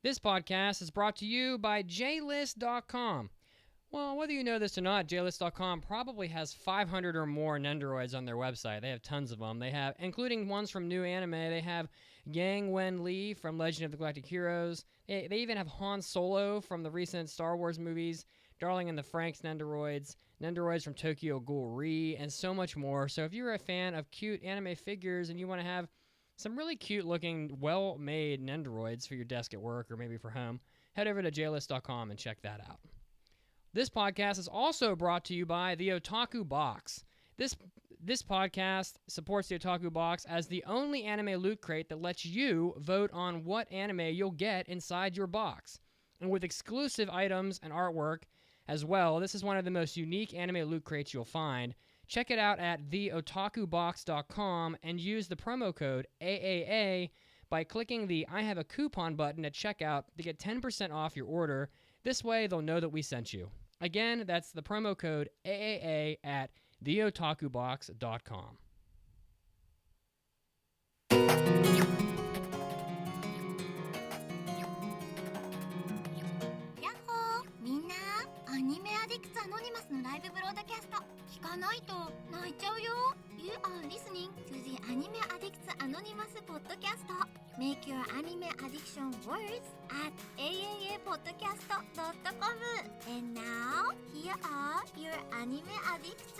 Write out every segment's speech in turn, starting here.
This podcast is brought to you by JList.com. Well, whether you know this or not, JList.com probably has 500 or more Nendoroids on their website. They have tons of them. They have, including ones from new anime. They have Yang Wen Li from Legend of the Galactic Heroes. They even have Han Solo from the recent Star Wars movies, Darling and the Franxx Nendoroids, Nendoroids from Tokyo Ghoul Re, and so much more. So if you're a fan of cute anime figures and you want to have some really cute-looking, well-made Nendoroids for your desk at work or maybe for home, head over to JList.com and check that out. This podcast is also brought to you by the Otaku Box. This podcast supports the Otaku Box as the only anime loot crate that lets you vote on what anime you'll get inside your box. And with exclusive items and artwork as well, this is one of the most unique anime loot crates you'll find. Check it out at theotakubox.com and use the promo code AAA by clicking the I have a coupon button at checkout to get 10% off your order. This way, they'll know that we sent you. Again, that's the promo code AAA at theotakubox.com. Yahoo! みんな、アニメアディクツアノニマスのライブブロードキャスト聞かないと泣いちゃうよ。You are listening to the Anime Addicts Anonymous Podcast. Make your anime addiction worse at AAAPodcast.com. And now, here are your anime addicts.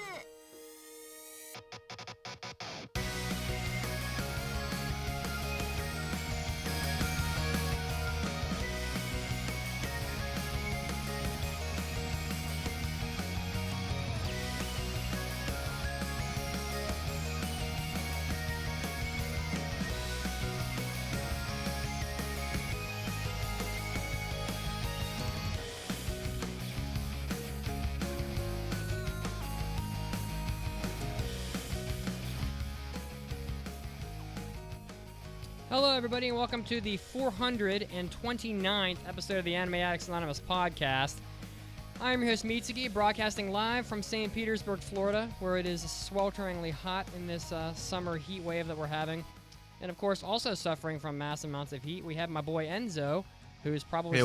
Hello, everybody, and welcome to the 429th episode of the Anime Addicts Anonymous podcast. I'm your host, Mitsuki, broadcasting live from St. Petersburg, Florida, where it is swelteringly hot in this summer heat wave that we're having. And, of course, also suffering from massive amounts of heat, we have my boy Enzo, who's probably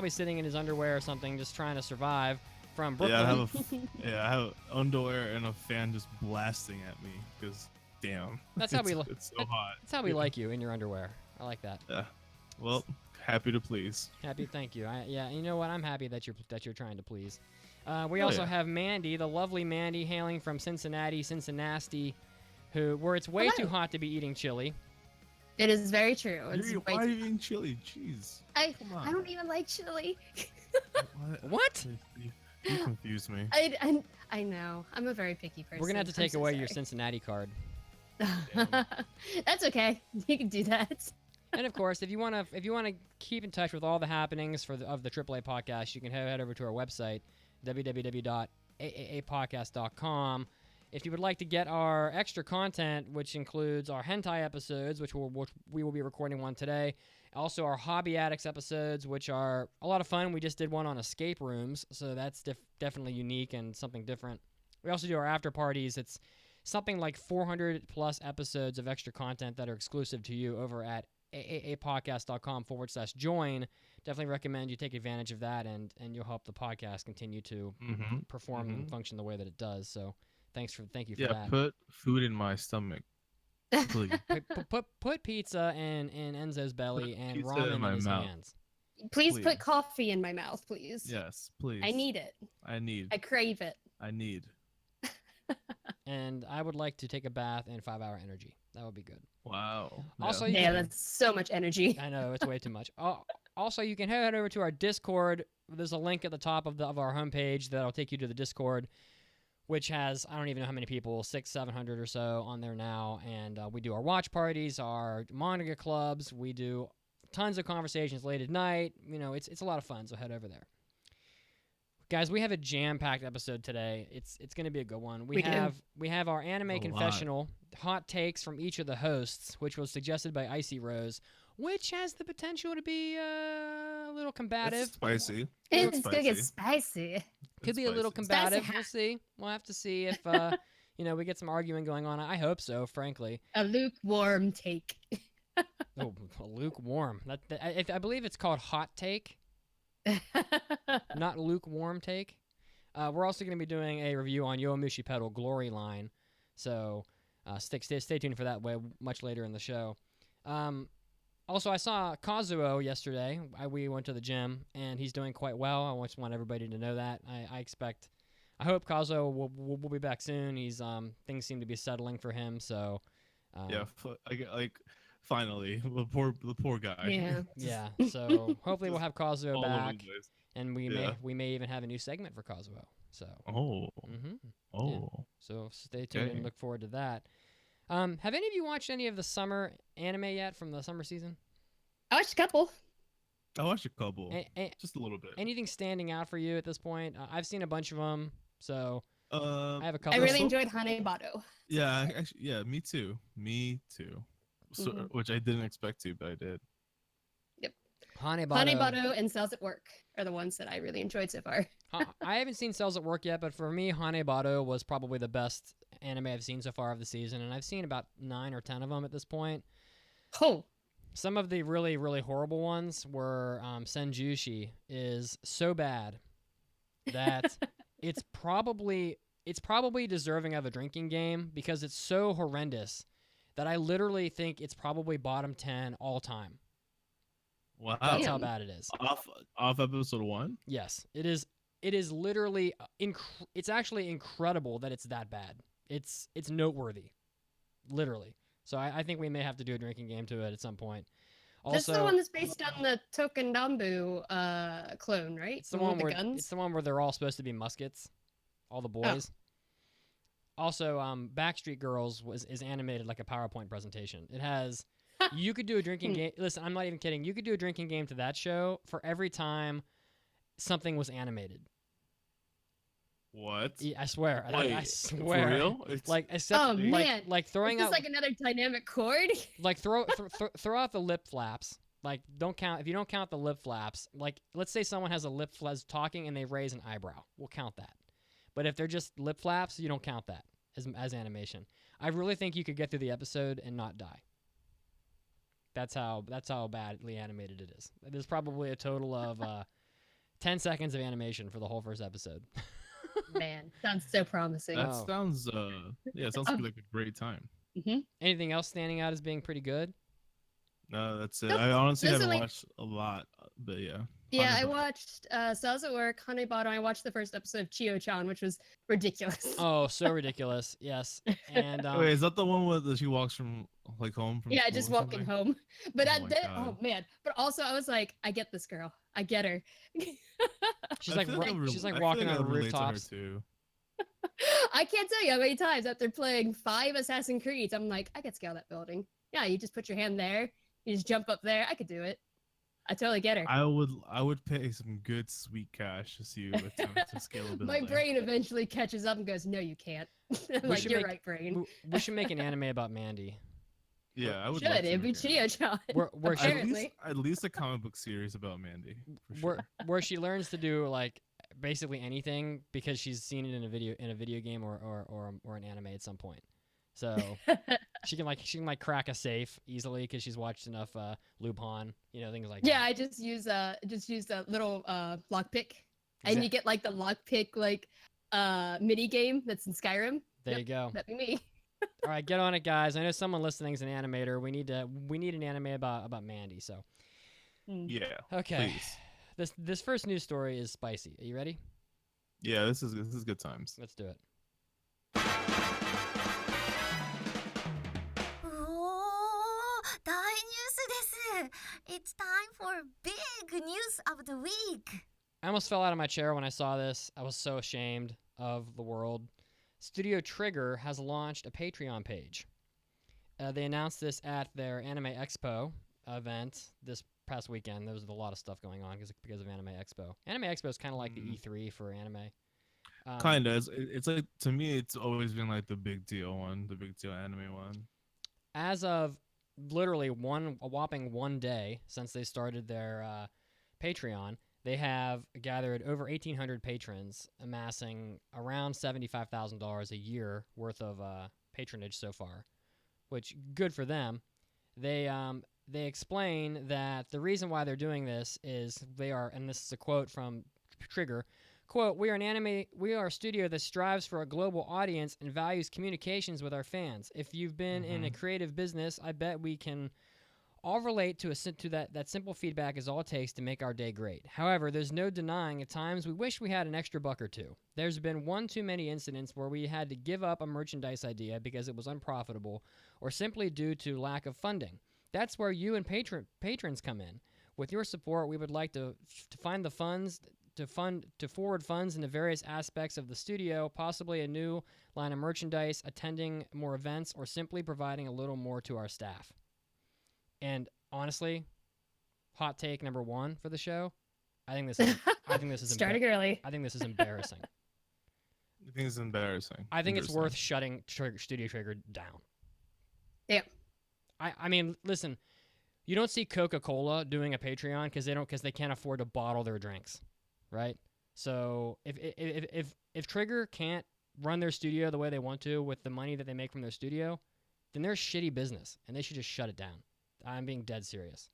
sitting in his underwear or something, just trying to survive from Brooklyn. I have underwear and a fan just blasting at me because... Damn. That's how it's so hot. That's how we like you in your underwear. I like that. Yeah. Well, happy to please. Happy, thank you. You know what? I'm happy that you're trying to please. We also have Mandy, the lovely Mandy, hailing from Cincinnati, where it's way too hot to be eating chili. It is very true. Why are you eating chili? Jeez. I don't even like chili. What? You confuse me. I know. I'm a very picky person. We're gonna have to take away your Cincinnati card. That's okay. You can do that. And of course, if you want to keep in touch with all the happenings of the AAA podcast, you can head over to our website, www.AAAPodcast.com. If you would like to get our extra content, which includes our hentai episodes, which we will be recording one today, also our Hobby Addicts episodes, which are a lot of fun. We just did one on escape rooms, so that's definitely unique and something different. We also do our after parties. It's something like 400 plus episodes of extra content that are exclusive to you over at AAAPodcast.com/join. Definitely recommend you take advantage of that, and you'll help the podcast continue to perform and function the way that it does. So thank you for that. Yeah, put food in my stomach, please. Put pizza in Enzo's belly and ramen in his hands. Please put coffee in my mouth, please. Yes, please. I need it. I crave it. And I would like to take a bath in 5-hour energy. That would be good. Wow. Also, that's so much energy. I know, it's way too much. Also, you can head over to our Discord. There's a link at the top of our homepage that'll take you to the Discord, which has, I don't even know how many people, 600-700 or so on there now. And we do our watch parties, our manga clubs. We do tons of conversations late at night. You know, it's a lot of fun, so head over there. Guys, we have a jam-packed episode today. It's going to be a good one. We have our anime confessional, hot takes from each of the hosts, which was suggested by IcyRose, which has the potential to be a little combative. It's spicy. It's going to get spicy. Could be a little combative. We'll see. We'll have to see if we get some arguing going on. I hope so, frankly. A lukewarm take. Oh, lukewarm. I believe it's called hot take, not lukewarm take. We're also going to be doing a review on Yowamushi Pedal Glory Line, so stay tuned for that much later in the show. Also, I saw Kazuo yesterday. We went to the gym, and he's doing quite well. I just want everybody to know that. I hope Kazuo will be back soon. Things seem to be settling for him, so... yeah, finally, the poor guy. Yeah. Yeah, so hopefully we'll have Kazuo back, and we may even have a new segment for Kazuo. So. Oh. Yeah. So stay tuned and look forward to that. Have any of you watched any of the summer anime yet from the summer season? I watched a couple. Just a little bit. Anything standing out for you at this point? I've seen a bunch of them, so I have a couple. I really enjoyed Hanebado. Yeah, actually, yeah, me too. So, which I didn't expect to, but I did. Yep. Hanebado and Cells at Work are the ones that I really enjoyed so far. I haven't seen Cells at Work yet, but for me, Hanebado was probably the best anime I've seen so far of the season, and I've seen about 9 or 10 of them at this point. Oh. Some of the really, really horrible ones were Senjushi is so bad that it's probably deserving of a drinking game because it's so horrendous that I literally think it's probably bottom 10 all time. Wow. That's how bad it is. Off episode 1? Yes. It is literally it's actually incredible that it's that bad. It's noteworthy. Literally. So I think we may have to do a drinking game to it at some point. Also, this is the one that's based on the Tokendambu clone, right? It's the one where they're all supposed to be muskets, all the boys. Oh. Also, Backstreet Girls is animated like a PowerPoint presentation. It has. You could do a drinking game. Listen, I'm not even kidding. You could do a drinking game to that show for every time something was animated. What? Yeah, I swear. Wait, I swear. For real? Like throwing out like another dynamic chord. Like throw out the lip flaps. Like if you don't count the lip flaps. Like let's say someone has a lip flaps talking and they raise an eyebrow. We'll count that. But if they're just lip flaps, you don't count that as animation. I really think you could get through the episode and not die. That's how badly animated it is. There's probably a total of 10 seconds of animation for the whole first episode. Man, sounds so promising. That sounds like a great time. Mm-hmm. Anything else standing out as being pretty good? No, that's it. I honestly haven't watched a lot, but yeah. Yeah, I watched Cells at Work, Hanebado. I watched the first episode of Chio-chan, which was ridiculous. Oh, so ridiculous. Yes. And wait, is that the one where she walks from home from yeah, just walking home. But oh man. But also I was like, I get this girl. I get her. She's like walking on rooftops. I can't tell you how many times after playing 5 Assassin's Creeds, I'm like, I could scale that building. Yeah, you just put your hand there, you just jump up there. I could do it. I totally get her. I would pay some good sweet cash to see you attempt to scale a building. My brain eventually catches up and goes, no, you can't. I'm like, you're right, brain. We should make an anime about Mandy. Yeah, I would. Should it'd be Chio-chan? At least a comic book series about Mandy. Where she learns to do like basically anything because she's seen it in a video game or an anime at some point. So she can crack a safe easily because she's watched enough Lupin, things like that. Yeah, I just use a little lockpick, and you get like the lockpick mini game that's in Skyrim. There you go. That'd be me. All right, get on it, guys. I know someone listening is an animator. We need an anime about Mandy. So yeah. Okay. Please. This first news story is spicy. Are you ready? Yeah, this is good times. Let's do it. It's time for big news of the week. I almost fell out of my chair when I saw this. I was so ashamed of the world. Studio Trigger has launched a Patreon page. They announced this at their Anime Expo event this past weekend. There was a lot of stuff going on because of Anime Expo. Anime Expo is kind of like the E3 for anime. Kind of. It's like, to me, it's always been like the big deal anime one. As of literally a whopping 1 day since they started their Patreon, they have gathered over 1,800 patrons, amassing around $75,000 a year worth of patronage so far, which good for them. They they explain that the reason why they're doing this is they are, and this is a quote from Trigger, quote, we are a studio that strives for a global audience and values communications with our fans. If you've been in a creative business, I bet we can all relate to that simple feedback is all it takes to make our day great. However, there's no denying at times we wish we had an extra buck or two. There's been one too many incidents where we had to give up a merchandise idea because it was unprofitable or simply due to lack of funding. That's where you and patrons come in. With your support, we would like to find the funds to forward funds into various aspects of the studio, possibly a new line of merchandise, attending more events, or simply providing a little more to our staff. And honestly, hot take number 1 for the show, I think this is starting early. I think this is embarrassing. I think it's embarrassing. I think it's worth shutting Studio Trigger down. Yeah. I mean, listen, you don't see Coca-Cola doing a Patreon because they can't afford to bottle their drinks, right? So if Trigger can't run their studio the way they want to with the money that they make from their studio, then they're a shitty business and they should just shut it down. I'm being dead serious.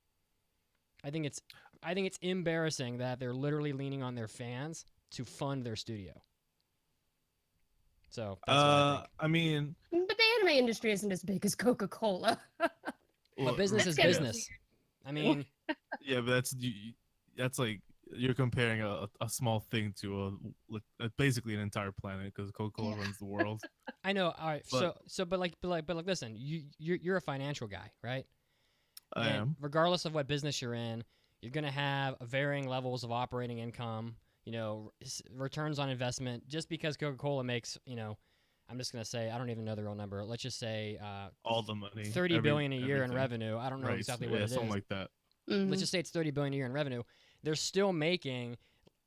I think it's embarrassing that they're literally leaning on their fans to fund their studio. So that's what I think. I mean, But the anime industry isn't as big as Coca-Cola. But business is business. I mean, yeah, but that's like you're comparing a small thing to basically an entire planet because Coca-Cola runs the world. I know. All right. But listen, you're a financial guy, right? I am. Regardless of what business you're in, you're going to have varying levels of operating income, returns on investment. Just because Coca-Cola makes, I'm just going to say, I don't even know the real number. Let's just say all the money, $30 billion a year in revenue. I don't know exactly what it is. Something like that. Mm-hmm. Let's just say it's $30 billion a year in revenue. They're still making,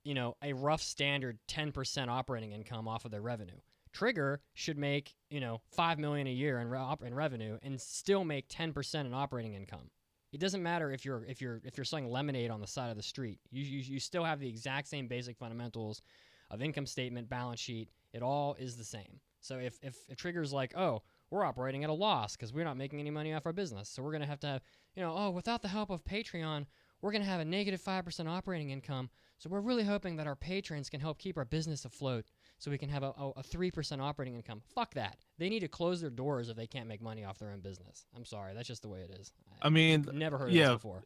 a rough standard 10% operating income off of their revenue. Trigger should make, $5 million a year in revenue and still make 10% in operating income. It doesn't matter if you're selling lemonade on the side of the street. You still have the exact same basic fundamentals of income statement, balance sheet. It all is the same. So if Trigger's like, oh, we're operating at a loss because we're not making any money off our business, so we're gonna have to have, without the help of Patreon, we're gonna have a negative 5% operating income. So we're really hoping that our patrons can help keep our business afloat, so we can have a 3% operating income. Fuck that. They need to close their doors if they can't make money off their own business. I'm sorry, that's just the way it is. I mean, never heard of this before.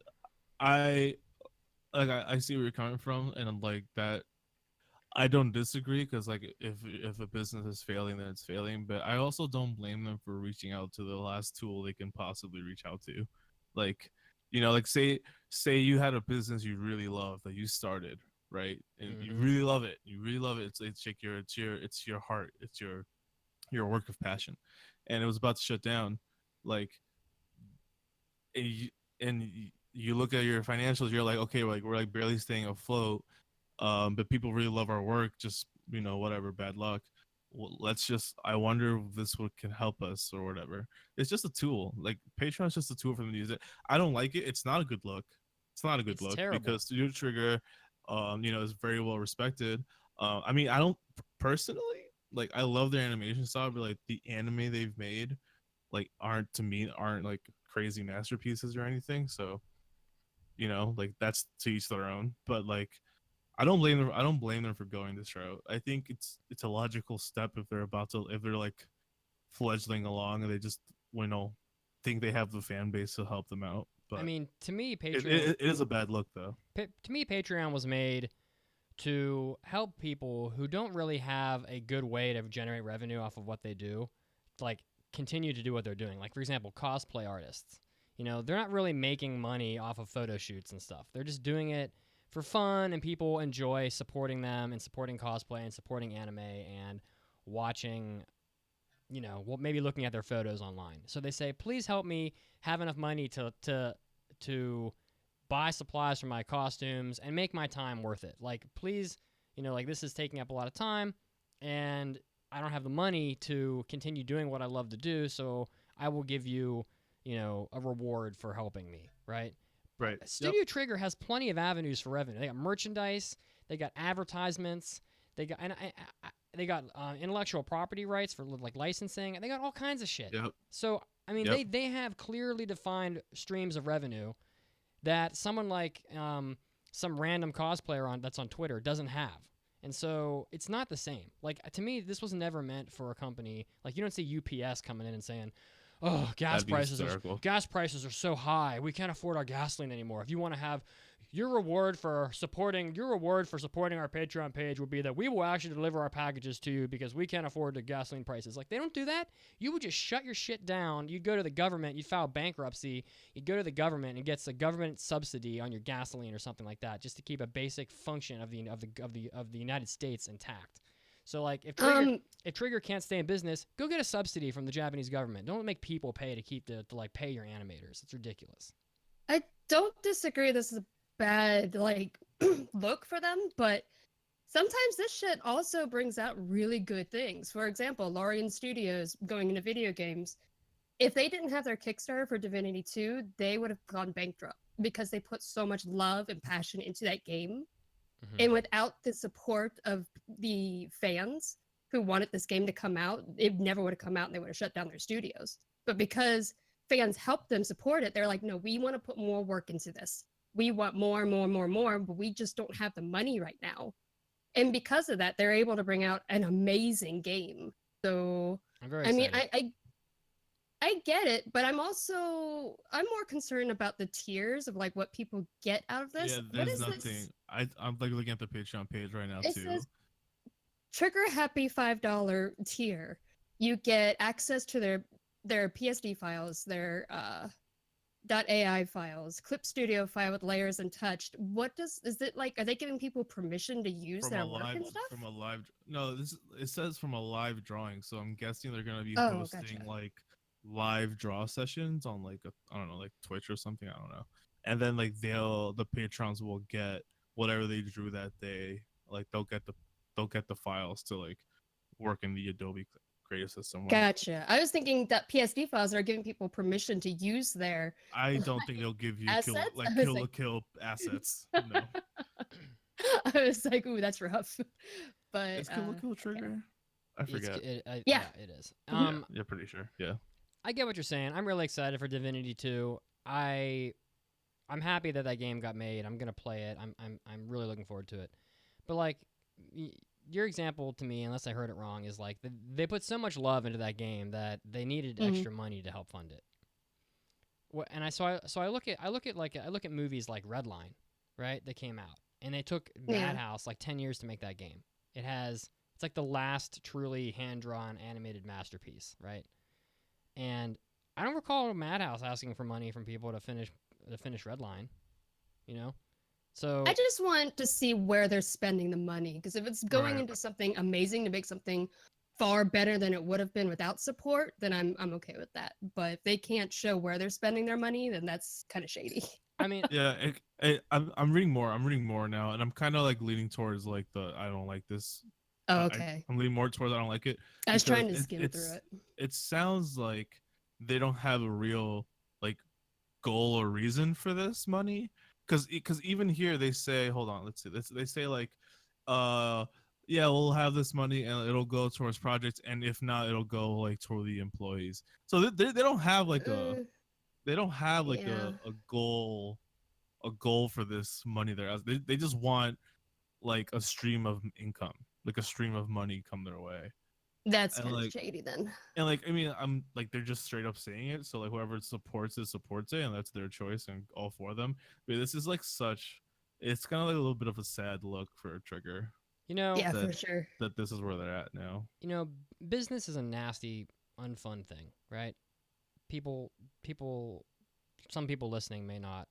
I see where you're coming from, and like that. I don't disagree because like if a business is failing, then it's failing. But I also don't blame them for reaching out to the last tool they can possibly reach out to. Like, like say you had a business you really love that you started, right? And you really love it. You really love it. It's like it's your heart. It's your work of passion, and it was about to shut down. Like, and you look at your financials, you're like, okay, we're like barely staying afloat. But people really love our work. Just whatever, bad luck. Well, I wonder if this can help us or whatever. It's just a tool. Like Patreon's just a tool for them to use it. I don't like it. It's not a good look. It's not a good look terrible. Because Studio Trigger, is very well respected. I mean, I don't personally like. I love their animation style, but like the anime they've made, like aren't like crazy masterpieces or anything. So, like that's to each their own. But like, I don't blame them for going this route. I think it's a logical step if they're like fledgling along and they just think they have the fan base to help them out. But I mean, to me, Patreon it is a bad look though. To me, Patreon was made to help people who don't really have a good way to generate revenue off of what they do, like continue to do what they're doing. Like for example, cosplay artists. They're not really making money off of photo shoots and stuff. They're just doing it for fun, and people enjoy supporting them and supporting cosplay and supporting anime and watching, maybe looking at their photos online. So they say, please help me have enough money to buy supplies for my costumes and make my time worth it. Like, please, like this is taking up a lot of time and I don't have the money to continue doing what I love to do. So I will give you, a reward for helping me. Right. Right. Studio Trigger has plenty of avenues for revenue. They got merchandise, they got advertisements, they got intellectual property rights for like licensing, and they got all kinds of shit. Yep. So I mean, Yep. they have clearly defined streams of revenue that someone like some random cosplayer that's on Twitter doesn't have. And so it's not the same. Like, to me, this was never meant for a company. Like, you don't see UPS coming in and saying, "Oh, That'd be hysterical. gas prices are so high. We can't afford our gasoline anymore. If you want to have your reward for supporting our Patreon page will be that we will actually deliver our packages to you because we can't afford the gasoline prices." Like, they don't do that. You would just shut your shit down. You'd go to the government. You'd file bankruptcy. You'd go to the government and get a government subsidy on your gasoline or something like that, just to keep a basic function of the United States intact. So, like, if Trigger can't stay in business, go get a subsidy from the Japanese government. Don't make people pay to pay your animators. It's ridiculous. I don't disagree. This is a bad look for them, but sometimes this shit also brings out really good things. For example, Larian Studios going into video games. If they didn't have their Kickstarter for Divinity 2, they would have gone bankrupt because they put so much love and passion into that game. Mm-hmm. And without the support of the fans who wanted this game to come out, it never would have come out and they would have shut down their studios. But because fans helped them support it, they're like, no, we want to put more work into this. We want more, but we just don't have the money right now. And because of that, they're able to bring out an amazing game. So, I get it, but I'm more concerned about the tiers of like what people get out of this. Yeah, there's nothing. This? I'm like looking at the Patreon page right now it too. Says, Trigger Happy $5 tier. You get access to their PSD files, their .ai files, Clip Studio file with layers and touched. Is it like? Are they giving people permission to use their work and stuff? From a live? No, it says from a live drawing. So I'm guessing they're gonna be hosting gotcha. Like live draw sessions on like I don't know, like Twitch or something. I don't know. And then like the patrons will get whatever they drew that day. Like they'll get the files to like work in the Adobe Creative System. Gotcha. I was thinking that PSD files are giving people permission to use their. I don't think they'll give you kill assets. No. I was like, ooh, that's rough. But it's Kill Trigger. I forget. Yeah, it is. You're pretty sure. Yeah. I get what you're saying. I'm really excited for Divinity 2. I'm happy that game got made. I'm gonna play it. I'm really looking forward to it. But like your example to me, unless I heard it wrong, is like they put so much love into that game that they needed extra money to help fund it. And I look at movies like Redline, right? That came out, and they took Madhouse like 10 years to make that game. It's like the last truly hand-drawn animated masterpiece, right? And I don't recall Madhouse asking for money from people to finish Redline, you know? So I just want to see where they're spending the money, because if it's going into something amazing to make something far better than it would have been without support, then I'm okay with that. But if they can't show where they're spending their money, then that's kind of shady. I mean, yeah, I'm reading more. I'm reading more now, and I'm kind of like leaning towards like I don't like this. Oh, okay. I'm leaning more towards I don't like it. I was trying to skim through it. It sounds like they don't have a real like goal or reason for this money, because even here they say, hold on, let's see, they say like, yeah, we'll have this money and it'll go towards projects, and if not, it'll go like toward the employees. So they don't have like a goal for this money there. They just want like a stream of income, like a stream of money come their way. That's kind of shady then. And like, I mean, I'm like, they're just straight up saying it. So like, whoever supports it, and that's their choice, and all for them. But this is like it's kind of like a little bit of a sad look for Trigger. You know, yeah, for sure. That this is where they're at now. You know, business is a nasty, unfun thing, right? Some people listening may not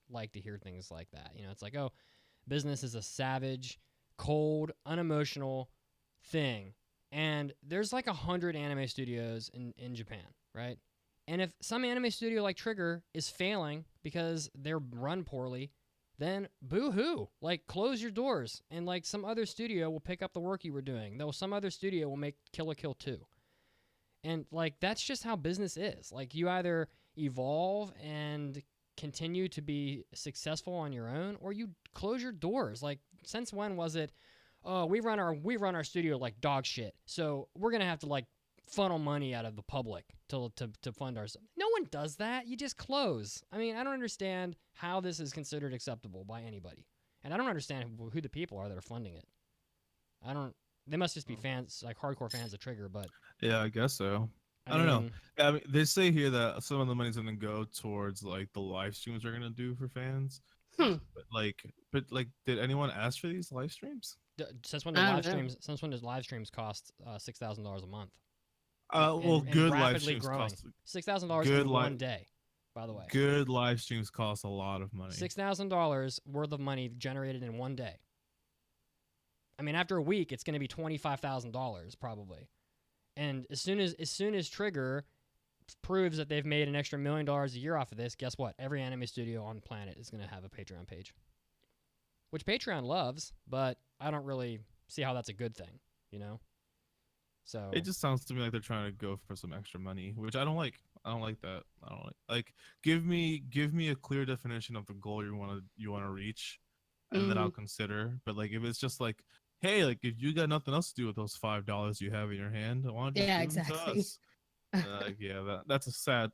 like to hear things like that. You know, it's like, oh, business is a savage, cold, unemotional thing. And there's like 100 anime studios in Japan, right? And if some anime studio like Trigger is failing because they're run poorly, then boo-hoo. Like, close your doors, and like some other studio will pick up the work you were doing. Though some other studio will make Kill la Kill 2. And like, that's just how business is. Like, you either evolve and continue to be successful on your own, or you close your doors. Like, since when was it, oh, we run our studio like dog shit, so we're gonna have to like funnel money out of the public to fund our stuff. No one does that. You just close. I mean, I don't understand how this is considered acceptable by anybody. And I don't understand who the people are that are funding it. They must just be fans, like hardcore fans of Trigger, but Yeah, I guess so. I don't know. I mean, they say here that some of the money's gonna go towards like the live streams they're gonna do for fans. But did anyone ask for these live streams? Since when does live streams cost $6,000 a month? Well, and good live rapidly streams growing. cost $6,000 good in one day, by the way. Good live streams cost a lot of money. $6,000 worth of money generated in one day. I mean, after a week, it's going to be $25,000 probably. And as soon as Trigger proves that they've made an extra $1 million a year off of this, guess what? Every anime studio on the planet is going to have a Patreon page, which Patreon loves, but I don't really see how that's a good thing, you know? So it just sounds to me like they're trying to go for some extra money, which I don't like. I don't like that. I don't like give me a clear definition of the goal you want to reach, and then I'll consider. But like if it's just like, hey, like if you got nothing else to do with those $5 you have in your hand, I want to give them to us. That's a sad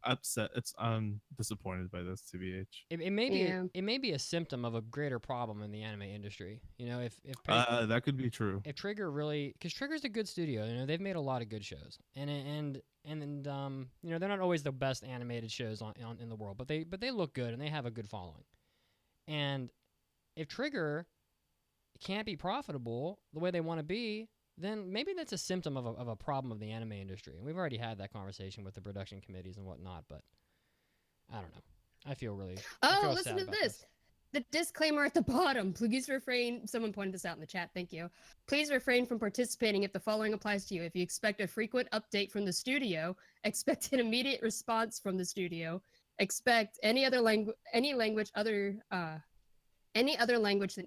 upset. I'm disappointed by this, TBH. It may be a symptom of a greater problem in the anime industry. You know, if that could be true. If Trigger really, because Trigger's a good studio, you know, they've made a lot of good shows, and you know, they're not always the best animated shows in the world, but they look good and they have a good following. And if Trigger can't be profitable the way they want to be, then maybe that's a symptom of a problem of the anime industry. And we've already had that conversation with the production committees and whatnot, but I don't know. I feel really listen to this. The disclaimer at the bottom. Please refrain. Someone pointed this out in the chat. Thank you. Please refrain from participating if the following applies to you. If you expect a frequent update from the studio, expect an immediate response from the studio, expect any other language than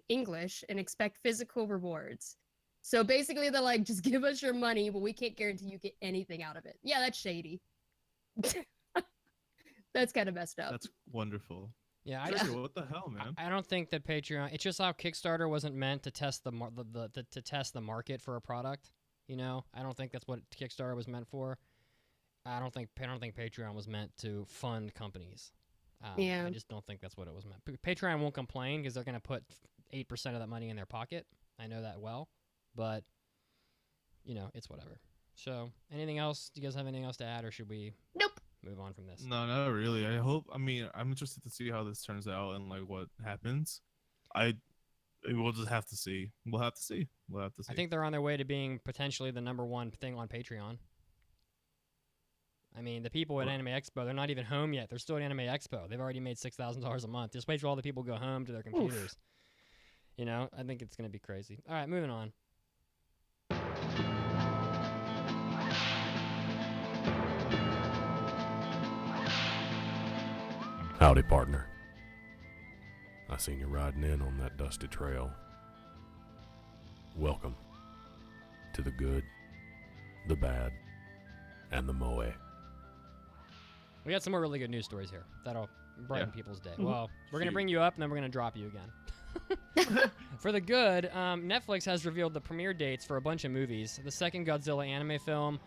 English, and expect physical rewards. So basically, they're like, just give us your money, but we can't guarantee you get anything out of it. Yeah, that's shady. That's kind of messed up. That's wonderful. Yeah, what the hell, man? I don't think that Patreon. It's just how Kickstarter wasn't meant to test to test the market for a product. You know, I don't think that's what Kickstarter was meant for. I don't think Patreon was meant to fund companies. I just don't think that's what it was meant. Patreon won't complain because they're going to put 8% of that money in their pocket. I know that well, but you know, it's whatever. So, anything else? Do you guys have anything else to add, or should we? Nope. Move on from this. No, not really. I'm interested to see how this turns out and like what happens. We'll just have to see. We'll have to see. I think they're on their way to being potentially the #1 thing on Patreon. I mean, the people at Anime Expo, they're not even home yet. They're still at Anime Expo. They've already made $6,000 a month. Just wait till all the people go home to their computers. Oof. You know, I think it's going to be crazy. All right, moving on. Howdy, partner. I seen you riding in on that dusty trail. Welcome to the good, the bad, and the moe. We got some more really good news stories here that'll brighten people's day. Well, we're going to bring you up, and then we're going to drop you again. For the good, Netflix has revealed the premiere dates for a bunch of movies. The second Godzilla anime film,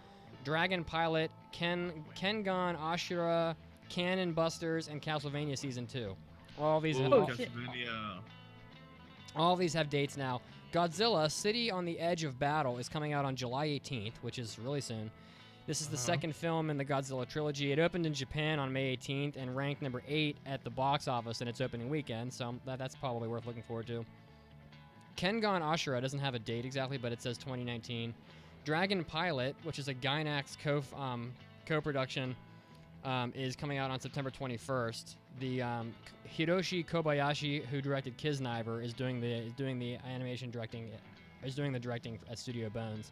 Dragon Pilot, Kengan Ashura, Cannon Busters, and Castlevania Season 2. All these have dates now. Godzilla City on the Edge of Battle is coming out on July 18th, which is really soon. This is the second film in the Godzilla trilogy. It opened in Japan on May 18th and ranked number 8 at the box office in its opening weekend, so that's probably worth looking forward to. Kengan Ashura doesn't have a date exactly, but it says 2019. Dragon Pilot, which is a Gainax co-production, is coming out on September 21st. The Hiroshi Kobayashi, who directed Kiznaiver, is doing the directing at Studio Bones.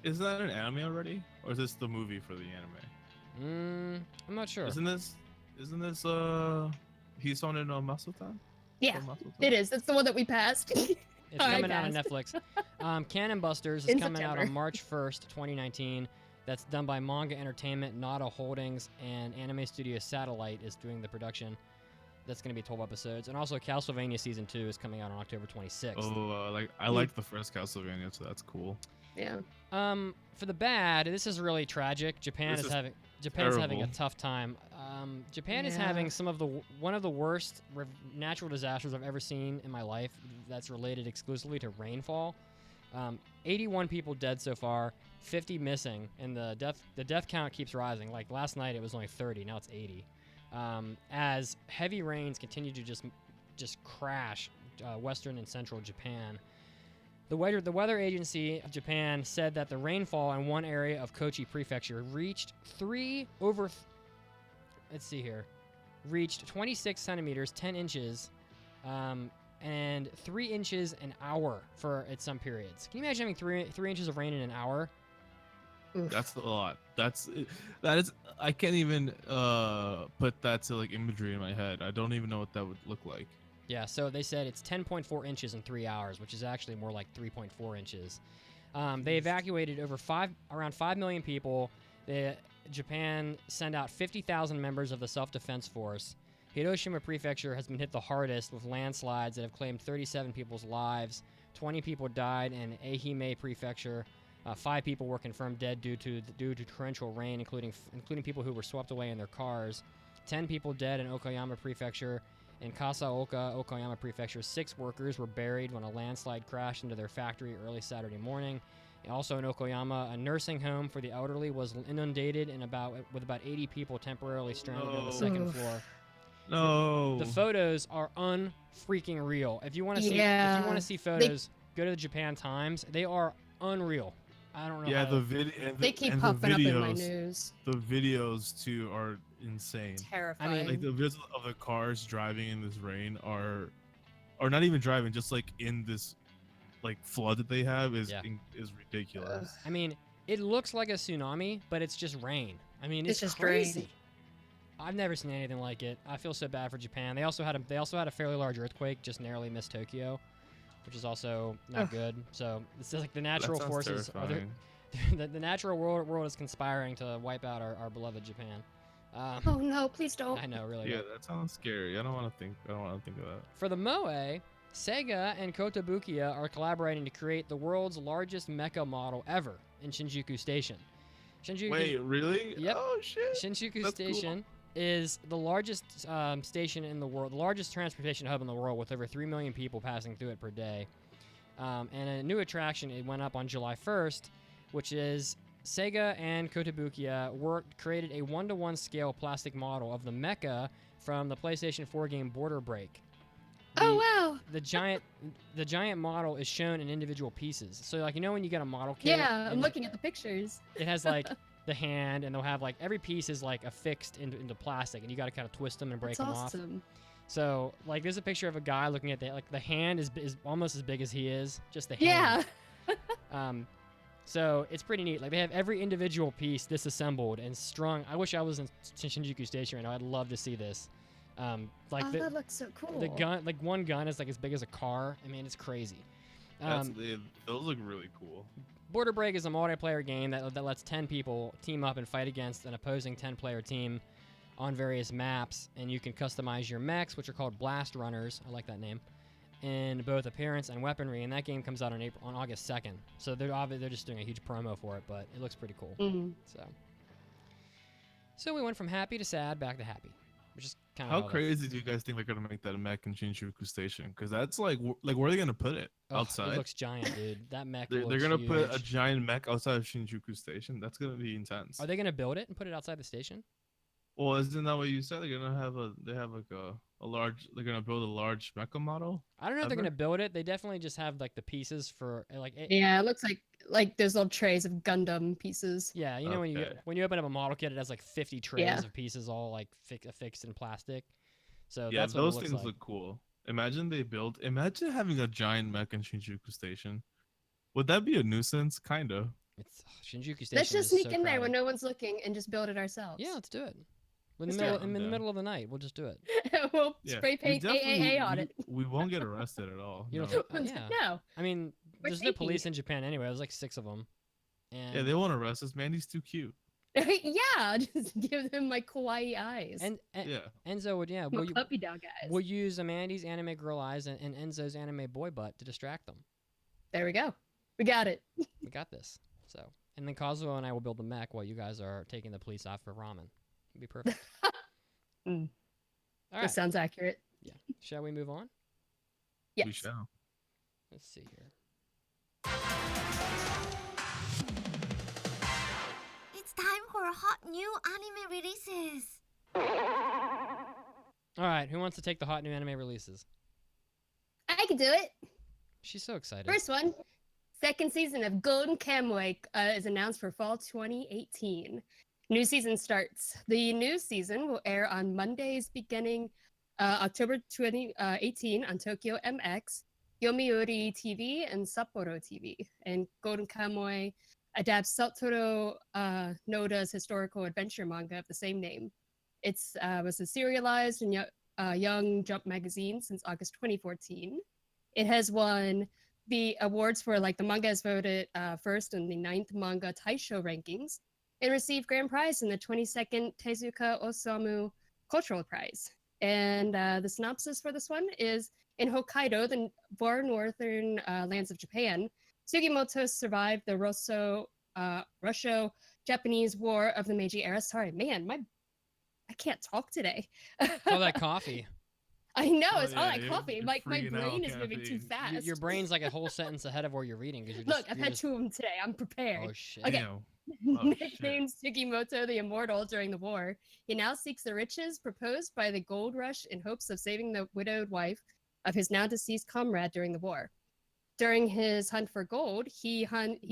Is that an anime already, or is this the movie for the anime? I'm not sure. Isn't this Hisonen no Masutan? Yeah, it is. That's the one that we passed. It's coming out on Netflix. Cannon Busters is coming out on March 1st, 2019. That's done by Manga Entertainment, Nada Holdings, and Anime Studio Satellite is doing the production. That's going to be 12 episodes. And also Castlevania Season 2 is coming out on October 26th. Oh, I like the first Castlevania, so that's cool. Yeah. For the bad, this is really tragic. Japan's having a terrible. tough time. Japan is having one of the worst natural disasters I've ever seen in my life. That's related exclusively to rainfall. 81 people dead so far, 50 missing, and the death count keeps rising. Like last night, it was only 30. Now it's 80. As heavy rains continue to just crash western and central Japan. The weather agency of Japan said that the rainfall in one area of Kochi Prefecture reached 26 centimeters, 10 inches, and 3 inches an hour at some periods. Can you imagine having 3 inches of rain in an hour? Oof. That's a lot. That is. I can't even put that to like imagery in my head. I don't even know what that would look like. Yeah, so they said it's 10.4 inches in 3 hours, which is actually more like 3.4 inches. They evacuated around 5 million people. Japan sent out 50,000 members of the self-defense force. Hiroshima Prefecture has been hit the hardest with landslides that have claimed 37 people's lives. 20 people died in Ehime Prefecture. 5 people were confirmed dead due to torrential rain, including people who were swept away in their cars. 10 people dead in Okayama Prefecture. In Kasaoka, Okayama Prefecture, 6 workers were buried when a landslide crashed into their factory early Saturday morning. Also in Okayama, a nursing home for the elderly was inundated with about 80 people temporarily stranded on the second floor. No. The photos are unfreaking real. If you want to see photos, go to the Japan Times. They are unreal. I don't know. Yeah, they keep popping up in my news. The videos too are insane. Terrifying. I mean, Like the videos of the cars driving in this rain or not even driving, just like in this like flood that they have is ridiculous. I mean, it looks like a tsunami, but it's just rain. I mean, it's just crazy. rain. I've never seen anything like it. I feel so bad for Japan. They also had a fairly large earthquake, just narrowly missed Tokyo, which is also not good. So it's just like the natural forces. The natural world is conspiring to wipe out our beloved Japan. Oh no! Please don't. I know, really. Yeah, that sounds scary. I don't want to think of that. For the Moe, Sega and Kotobukiya are collaborating to create the world's largest mecha model ever in Shinjuku Station. Wait, really? Yep. Oh shit. Shinjuku That's Station is the largest station in the world, the largest transportation hub in the world, with over 3 million people passing through it per day. And a new attraction, it went up on July 1st, which is Sega and Kotobukiya created a 1-to-1 scale plastic model of the Mecha from the PlayStation 4 game Border Break. Oh wow! The giant model is shown in individual pieces. So like when you get a model kit, Yeah, I'm looking at the pictures. it has like the hand, and they'll have like every piece is like affixed into plastic, and you got to kind of twist them and break That's them awesome. off. So like there's a picture of a guy looking at the hand is almost as big as he is, just the hand. Yeah. So it's pretty neat. Like they have every individual piece disassembled and strung. I wish I was in Shinjuku Station right now. I'd love to see this. That looks so cool. The gun, like one gun is like as big as a car. I mean, it's crazy. Those look really cool. Border Break is a multiplayer game that lets 10 people team up and fight against an opposing 10-player team on various maps, and you can customize your mechs, which are called Blast Runners. I like that name. In both appearance and weaponry, and that game comes out on August 2nd. So they're just doing a huge promo for it, but it looks pretty cool. Mm-hmm. So we went from happy to sad, back to happy, which is kind of How crazy do you guys think they're gonna make that mech in Shinjuku Station? Because that's like where are they gonna put it? Outside? It looks giant, dude. That mech. They're looks gonna huge. put a giant mech outside of Shinjuku Station. That's gonna be intense. Are they gonna build it and put it outside the station? Well, isn't that what you said? They're gonna have a large. They're gonna build a large mecha model. I don't know if they're gonna build it. They definitely just have like the pieces for like. Yeah, it looks like there's little trays of Gundam pieces. Yeah, when you open up a model kit, it has like 50 trays of pieces all like affixed in plastic. So yeah, that's what those it looks things like. look cool. Imagine having a giant mech in Shinjuku Station. Would that be a nuisance? Kind of. It's Shinjuku Station. Let's just is sneak so in there when crowded. no one's looking and just build it ourselves. Yeah, let's do it. In Let's the do it. middle of the night, we'll just do it. We'll Yeah, spray paint AAA on it. We won't get arrested at all. You No. don't yeah. No. I mean, We're there's no sneaky. police in Japan anyway. There's like 6 of them. And Yeah, they won't arrest us, man. He's too cute. Yeah, just give them my kawaii eyes. And Yeah. Enzo would my puppy dog eyes. we'll use Amandy's anime girl eyes and Enzo's anime boy butt to distract them. There we go. We got it. We got this. So, and then Kazuo and I will build the mech while you guys are taking the police off for ramen. It'd be perfect. Mm. All That right. sounds accurate. Yeah. Shall we move on? Yes. We shall. Let's see here. It's time for hot new anime releases. All right. Who wants to take the hot new anime releases? I can do it. She's so excited. First one, second season of Golden Kamuy is announced for fall 2018. New season starts. The new season will air on Mondays beginning October 2018 on Tokyo MX, Yomiuri TV, and Sapporo TV. And Golden Kamuy adapts Satoru Noda's historical adventure manga of the same name. It was a serialized in Young Jump magazine since August 2014. It has won the awards for the manga is voted first in the 9th manga Taisho rankings and received grand prize in the 22nd Tezuka Osamu Cultural Prize. And the synopsis for this one is in Hokkaido, the far northern lands of Japan, Sugimoto survived the Russo-Japanese War of the Meiji era. Sorry, man, I can't talk today. All that coffee. I know, Oh, it's all yeah, that you're- coffee. you're My freaking out, brain is moving too caffeine. fast. Your brain's like a whole sentence ahead of where you're reading because you're just. Look, I've you're had just- 2 of them today. I'm prepared. Oh shit. Okay. Damn. Oh, shit. Nicknamed Sugimoto the Immortal during the war, he now seeks the riches proposed by the gold rush in hopes of saving the widowed wife of his now deceased comrade during the war. During his hunt for gold, he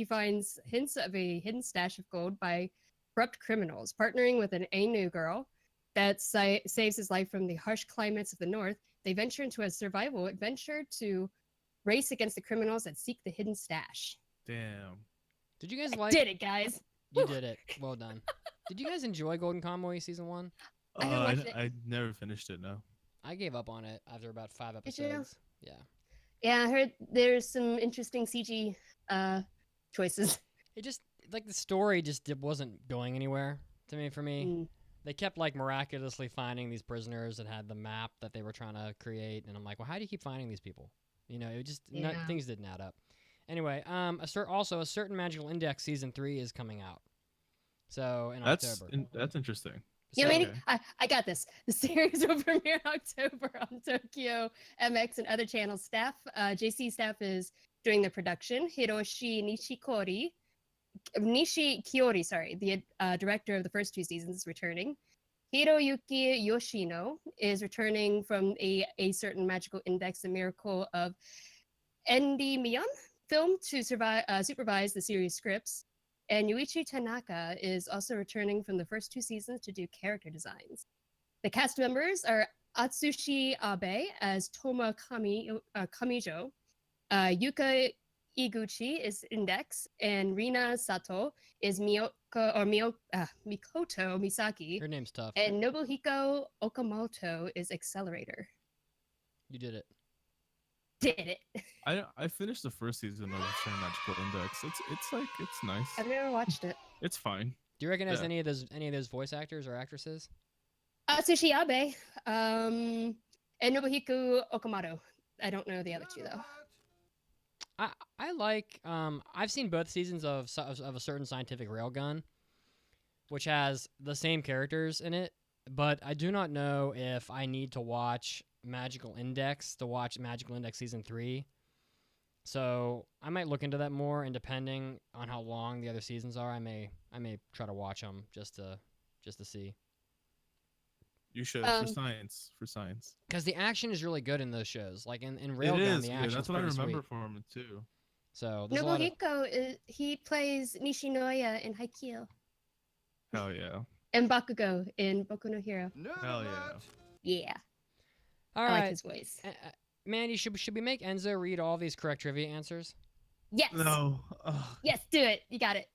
finds hints of a hidden stash of gold by corrupt criminals. Partnering with an Ainu girl that saves his life from the harsh climates of the north, they venture into a survival adventure to race against the criminals that seek the hidden stash. Damn. Did you guys I like? did it, guys. You did it. Well done. Did you guys enjoy Golden Kamuy season 1? I haven't watched it. I never finished it. No. I gave up on it after about 5 Did you? episodes. Yeah. Yeah, I heard there's some interesting CG choices. It just the story just wasn't going anywhere for me. Mm. They kept miraculously finding these prisoners that had the map that they were trying to create, and I'm like, well, how do you keep finding these people? It just Yeah. things didn't add up. Anyway, also a certain Magical Index season 3 is coming out. So in October. That's interesting. Yeah, So- mean, I got this. The series will premiere in October on Tokyo MX and other channels. JC staff is doing the production. Nishi Kiori, the director of the first 2 seasons, is returning. Hiroyuki Yoshino is returning from a certain Magical Index, a miracle of Endymion film to supervise the series scripts. And Yuichi Tanaka is also returning from the first 2 seasons to do character designs. The cast members are Atsushi Abe as Toma Kamijo, Yuka Iguchi is Index, and Rina Sato is Mikoto Misaki, Her name's tough. and Nobuhiko Okamoto is Accelerator. You did it. Did it. I finished the first season of Return Magical Index. It's nice. I've never watched it. It's fine. Do you recognize Yeah. any of those voice actors or actresses? Atsushi Abe, and Nobuhiko Okamoto. I don't know the other 2 though. I like I've seen both seasons of a certain scientific railgun, which has the same characters in it, but I do not know if I need to watch Magical Index to watch Magical Index season 3. So I might look into that more, and depending on how long the other seasons are, I may try to watch them just to see. You should for science. Because the action is really good in those shows. Like in It Railgun, is. the Yeah, action that's is what I pretty remember sweet. from it too. So there's a lot of, Nobuhiko, he plays Nishinoya in Haikyuu Hell yeah. and Bakugo in Boku no Hero. Hell yeah. Yeah, all I like right. his voice. Mandy, should we make Enzo read all these correct trivia answers? Yes. No. Oh, Yes, do it. You got it.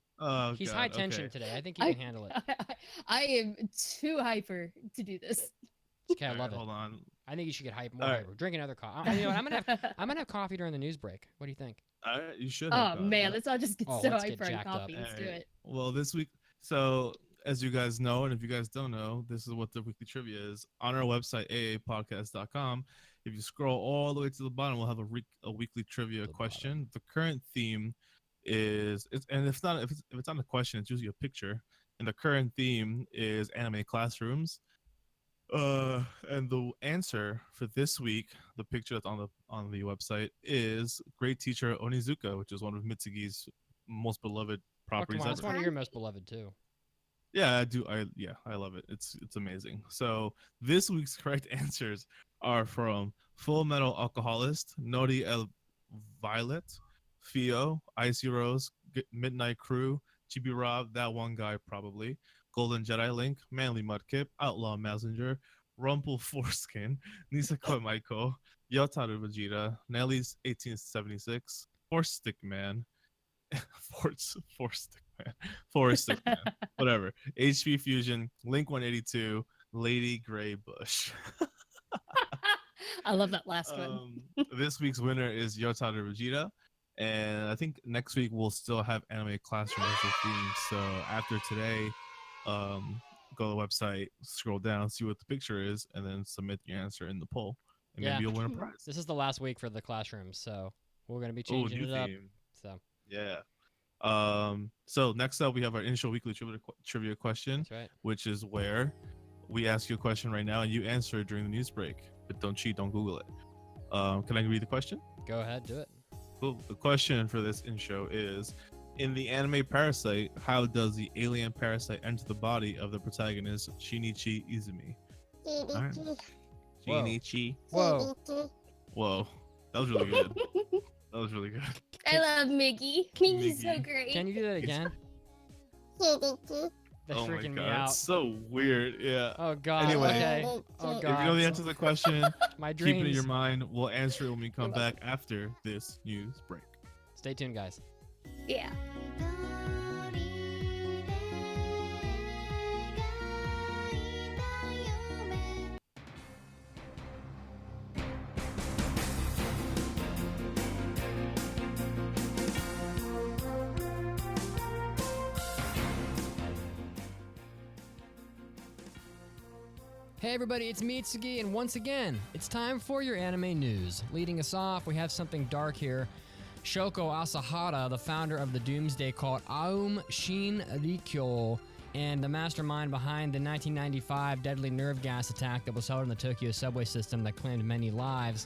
He's God, high tension okay. today. I think he can handle it. I am too hyper to do this. Okay, I All right, love it. Hold on. I think you should get more All right. hyper. Drink another coffee. You know what, I'm gonna have coffee during the news break. What do you think? You should. Oh have man, gone. let's all just get Oh, so let's get hyper on jacked up. coffee. Let's do Alright. it. Well, this week, so as you guys know, and if you guys don't know, this is what the weekly trivia is. On our website, AAAPodcast.com, if you scroll all the way to the bottom, we'll have a weekly trivia question. The current theme is, and if it's not a question, it's usually a picture. And the current theme is anime classrooms. And the answer for this week, the picture that's on the website, is Great Teacher Onizuka, which is one of Mitsugi's most beloved Oh, properties come on, it's ever. one of your most beloved too. Yeah, I do. I love it. It's amazing. So this week's correct answers are from Full Metal Alcoholist, Nori El Violet, Fio, IcyRose, Midnight Crew, Chibi Rob, that one guy probably, Golden Jedi Link, Manly Mudkip, Outlaw Messenger, Rumple Foreskin, Nisako Maiko, Yotaro Vegeta, Nelly's 1876, Force Stick Man, Forest Stick Man, whatever. HP Fusion, Link 182, Lady Gray Bush. I love that last one. This week's winner is Yotaro Vegeta, and I think next week we'll still have anime classroom as a theme. So after today, go to the website, scroll down, see what the picture is, and then submit your answer in the poll, and Yeah. maybe you'll win a prize. This is the last week for the classrooms, so we're gonna be Oh, changing new it up. theme. So Yeah. So next up we have our initial weekly trivia question, that's right. which is where we ask you a question right now and you answer it during the news break. But don't cheat, don't Google it. Can I read the question? Go ahead, do it. Cool. The question for this intro is: in the anime Parasite, how does the alien parasite enter the body of the protagonist Shinichi Izumi? Alright. Whoa. Shinichi. Whoa. Whoa, that was really good. That was really good. I love Miggy. Miggy's so Miggy. great. Can you do that again? That's Oh my freaking me god, out. it's so weird. Yeah. Oh god. Anyway. Okay. Oh If you know god. the answer to the question, My keep it in dreams. your mind. We'll answer it when we come back after this news break. Stay tuned, guys. Yeah. Hey everybody, it's Mitsugi, and once again, it's time for your anime news. Leading us off, we have something dark here. Shoko Asahara, the founder of the Doomsday cult Aum Shin Rikyo, and the mastermind behind the 1995 deadly nerve gas attack that was held in the Tokyo subway system that claimed many lives.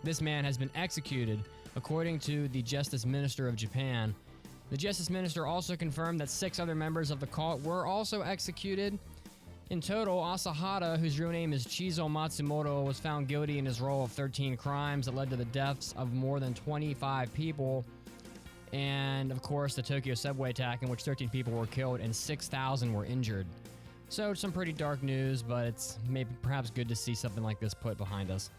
This man has been executed, according to the Justice Minister of Japan. The Justice Minister also confirmed that 6 other members of the cult were also executed. In total, Asahara, whose real name is Chizo Matsumoto, was found guilty in his role of 13 crimes that led to the deaths of more than 25 people. And, of course, the Tokyo subway attack in which 13 people were killed and 6,000 were injured. So, some pretty dark news, but it's maybe perhaps good to see something like this put behind us.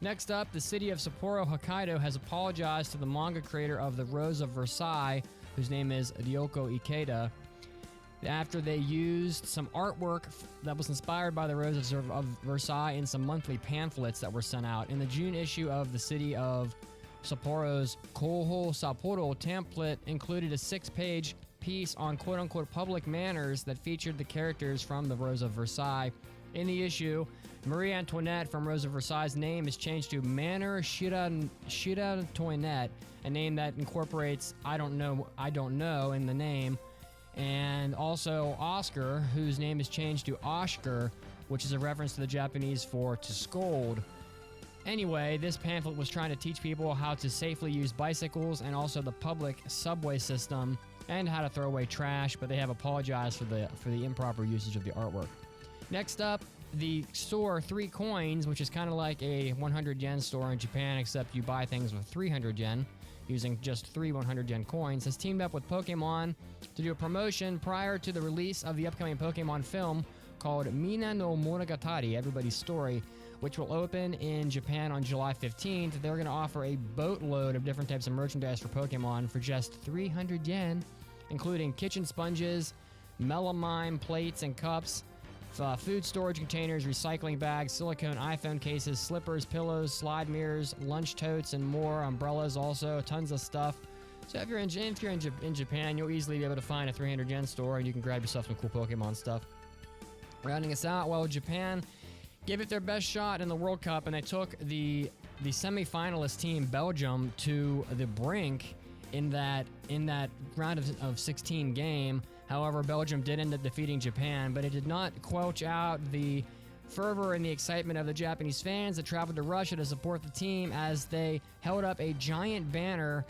Next up, the city of Sapporo, Hokkaido has apologized to the manga creator of The Rose of Versailles, whose name is Ryoko Ikeda, after they used some artwork that was inspired by the Rose of Versailles in some monthly pamphlets that were sent out. In the June issue of the city of Sapporo's Koho Sapporo template included a 6-page piece on quote-unquote public manners that featured the characters from the Rose of Versailles. In the issue, Marie Antoinette from Rose of Versailles' name is changed to Manor Shira Antoinette, a name that incorporates I don't know in the name. And also Oscar, whose name is changed to Oscar, which is a reference to the Japanese for to scold. Anyway, this pamphlet was trying to teach people how to safely use bicycles and also the public subway system and how to throw away trash, but they have apologized for the improper usage of the artwork. Next up, the store 3 Coins, which is kind of like a 100 yen store in Japan, except you buy things with 300 yen. Using just 3 100 yen coins, has teamed up with Pokemon to do a promotion prior to the release of the upcoming Pokemon film called Mina no Monogatari, Everybody's Story, which will open in Japan on July 15th. They're going to offer a boatload of different types of merchandise for Pokemon for just 300 yen, including kitchen sponges, melamine plates and cups, food storage containers, recycling bags, silicone iPhone cases, slippers, pillows, slide mirrors, lunch totes, and more. Umbrellas also, tons of stuff. So if you're in Japan, you'll easily be able to find a 300 yen store and you can grab yourself some cool Pokemon stuff. Rounding us out, well, Japan gave it their best shot in the World Cup and they took the semi-finalist team Belgium to the brink in that round of 16 game. However, Belgium did end up defeating Japan, but it did not quench out the fervor and the excitement of the Japanese fans that traveled to Russia to support the team as they held up a giant banner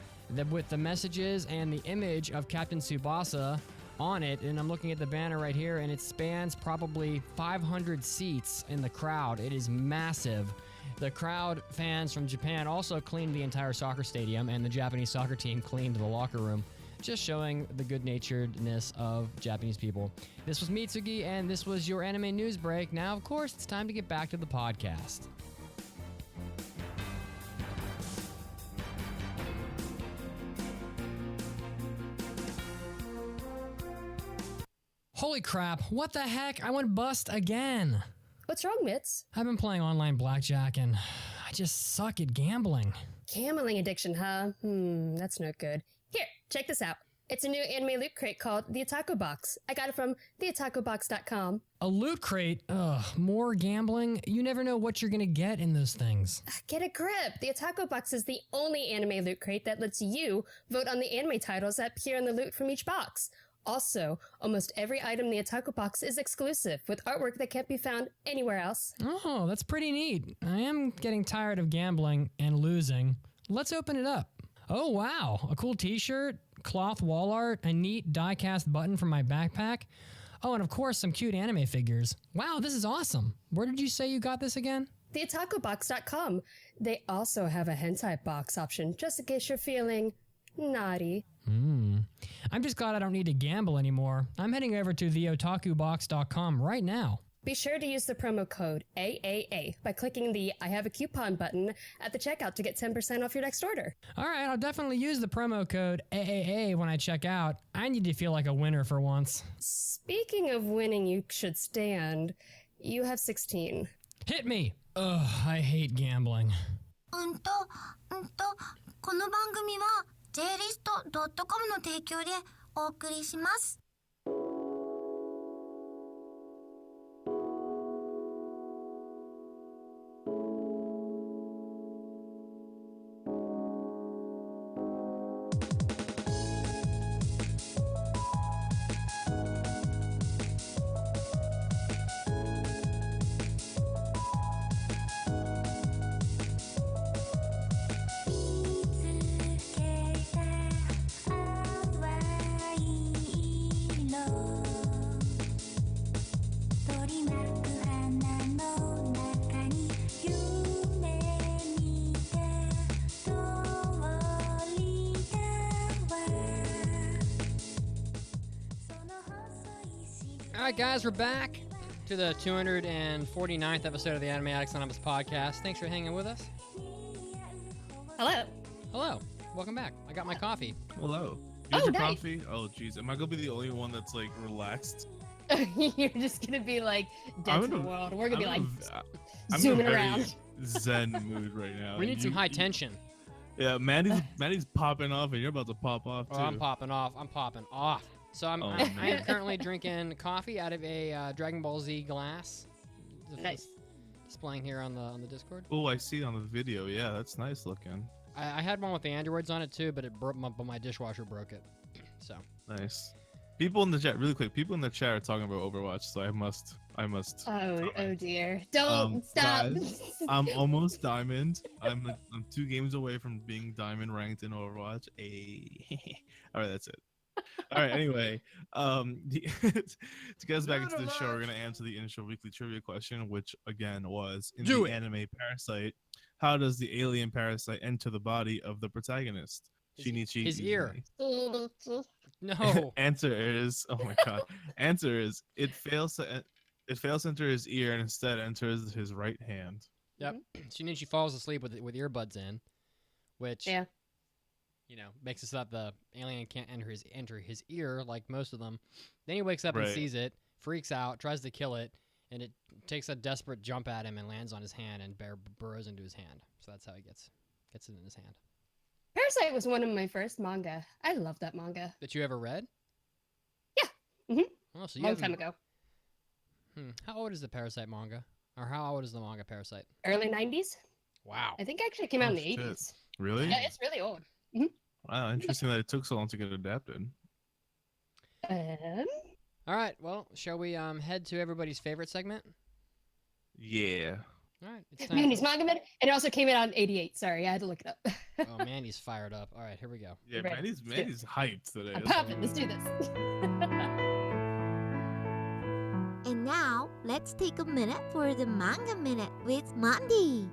with the messages and the image of Captain Tsubasa on it. And I'm looking at the banner right here, and it spans probably 500 seats in the crowd. It is massive. The crowd fans from Japan also cleaned the entire soccer stadium, and the Japanese soccer team cleaned the locker room, just showing the good-naturedness of Japanese people. This was Mitsugi, and this was your anime news break. Now, of course, it's time to get back to the podcast. Holy crap, what the heck? I went bust again. What's wrong, Mitz? I've been playing online blackjack and I just suck at gambling. Gambling addiction, huh? That's no good. Here, check this out. It's a new anime loot crate called the Otaku Box. I got it from theotakubox.com. A loot crate? Ugh, more gambling? You never know what you're gonna get in those things. Get a grip. The Otaku Box is the only anime loot crate that lets you vote on the anime titles that appear in the loot from each box. Also, almost every item in the Otaku Box is exclusive, with artwork that can't be found anywhere else. Oh, that's pretty neat. I am getting tired of gambling and losing. Let's open it up. Oh, wow. A cool t-shirt, cloth wall art, a neat die-cast button from my backpack. Oh, and of course, some cute anime figures. Wow, this is awesome. Where did you say you got this again? Theotakubox.com. They also have a hentai box option, just in case you're feeling naughty. I'm just glad I don't need to gamble anymore. I'm heading over to theotakubox.com right now. Be sure to use the promo code AAA by clicking the I have a coupon button at the checkout to get 10% off your next order. All right, I'll definitely use the promo code AAA when I check out. I need to feel like a winner for once. Speaking of winning, you should stand. You have 16. Hit me! Ugh, I hate gambling. この番組は JList.com の提供でお送りします。Alright guys, we're back to the 249th episode of the Anime Addicts Anonymous podcast. Thanks for hanging with us. Hello. Hello. Welcome back. I got my coffee. Hello. You Oh, had your nice. coffee? Oh, jeez. Am I gonna be the only one that's like relaxed? You're just gonna be like dead I'm to the in a- world. We're gonna be like I'm zooming in a very around. zen mood right now. We need some You- high tension. Yeah, Maddie's popping off, and you're about to pop off too. Oh, I'm popping off. So Oh, I am man. currently drinking coffee out of a Dragon Ball Z glass. Nice. Displaying here on the Discord. Oh, I see it on the video. Yeah, that's nice looking. I had one with the androids on it too, but it broke. But my dishwasher broke it. So Nice. People in the chat, really quick. People in the chat are talking about Overwatch, so I must. Oh dear. Don't stop. guys, I'm almost diamond. I'm 2 games away from being diamond ranked in Overwatch. All right, that's it. All right. Anyway, to get us back into the show, we're gonna answer the initial weekly trivia question, which again was in Do the it. anime Parasite. How does the alien parasite enter the body of the protagonist? Shinichi his ear. Izumi. No. Answer is, oh my god. Answer is it fails to enter his ear and instead enters his right hand. Yep. Shinichi falls asleep with earbuds in, which Yeah. Makes it so that the alien can't enter his ear like most of them. Then he wakes up and Right. sees it, freaks out, tries to kill it, and it takes a desperate jump at him and lands on his hand and burrows into his hand. So that's how he gets it in his hand. Parasite was one of my first manga. I love that manga. That you ever read? Yeah. Mhm. Oh, so you Long time haven't- ago. How old is the Parasite manga? Or how old is the manga Parasite? Early 90s. Wow. I think it actually came out in Oh, the shit. 80s. Really? Yeah, it's really old. Wow, interesting that it took so long to get adapted. All right. Well, shall we head to everybody's favorite segment? Yeah. All right. It's time. Mandy's Manga Minute. And it also came out in 88. Sorry, I had to look it up. Oh, Mandy's fired up. All right, here we go. Yeah, Right. Mandy's hyped today. I'm That's popping. all. Let's do this. And now, let's take a minute for the Manga Minute with Mandy.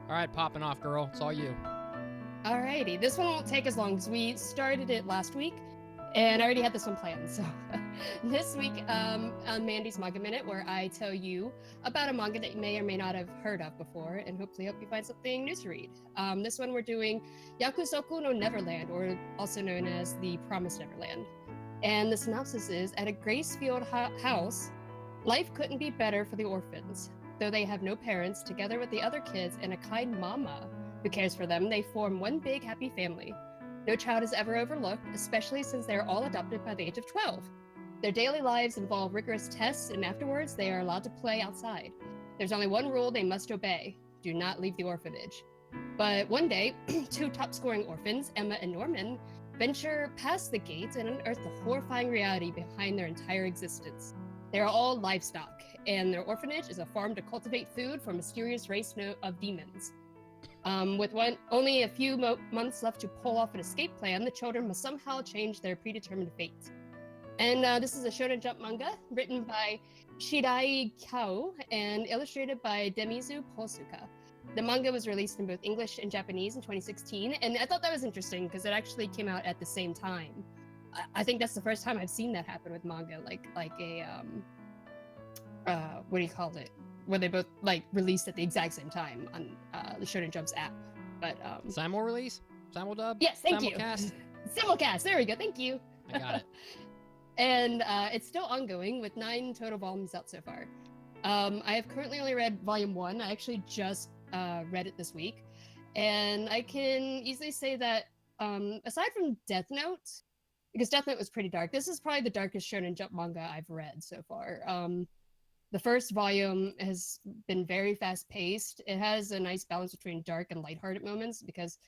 All right, popping off, girl. It's all you. Alrighty, this one won't take as long because we started it last week, and I already had this one planned. So this week, on Mandy's Manga Minute, where I tell you about a manga that you may or may not have heard of before, and hopefully help you find something new to read. This one we're doing Yakusoku no Neverland, or also known as The Promised Neverland. And the synopsis is, at a Gracefield house, life couldn't be better for the orphans. Though they have no parents, together with the other kids and a kind mama who cares for them, they form one big happy family. No child is ever overlooked, especially since they are all adopted by the age of 12. Their daily lives involve rigorous tests, and afterwards they are allowed to play outside. There's only one rule they must obey: do not leave the orphanage. But one day, two top-scoring orphans, Emma and Norman, venture past the gates and unearth the horrifying reality behind their entire existence. They are all livestock, and their orphanage is a farm to cultivate food for a mysterious race of demons. With only a few months left to pull off an escape plan, the children must somehow change their predetermined fate. And this is a Shonen Jump manga written by Shirai Kao and illustrated by Demizu Posuka. The manga was released in both English and Japanese in 2016, and I thought that was interesting because it actually came out at the same time. I think that's the first time I've seen that happen with manga, like a what do you call it? Where they both like released at the exact same time on the Shonen Jump's app. But Simul release? Simul dub? yes, thank Simulcast? you. Simulcast. There we go. Thank you. I got it. And it's still ongoing with 9 total volumes out so far. I have currently only read volume 1. I actually just read it this week, and I can easily say that aside from Death Note, because Death Note was pretty dark, this is probably the darkest Shonen Jump manga I've read so far. The first volume has been very fast paced. It has a nice balance between dark and lighthearted moments because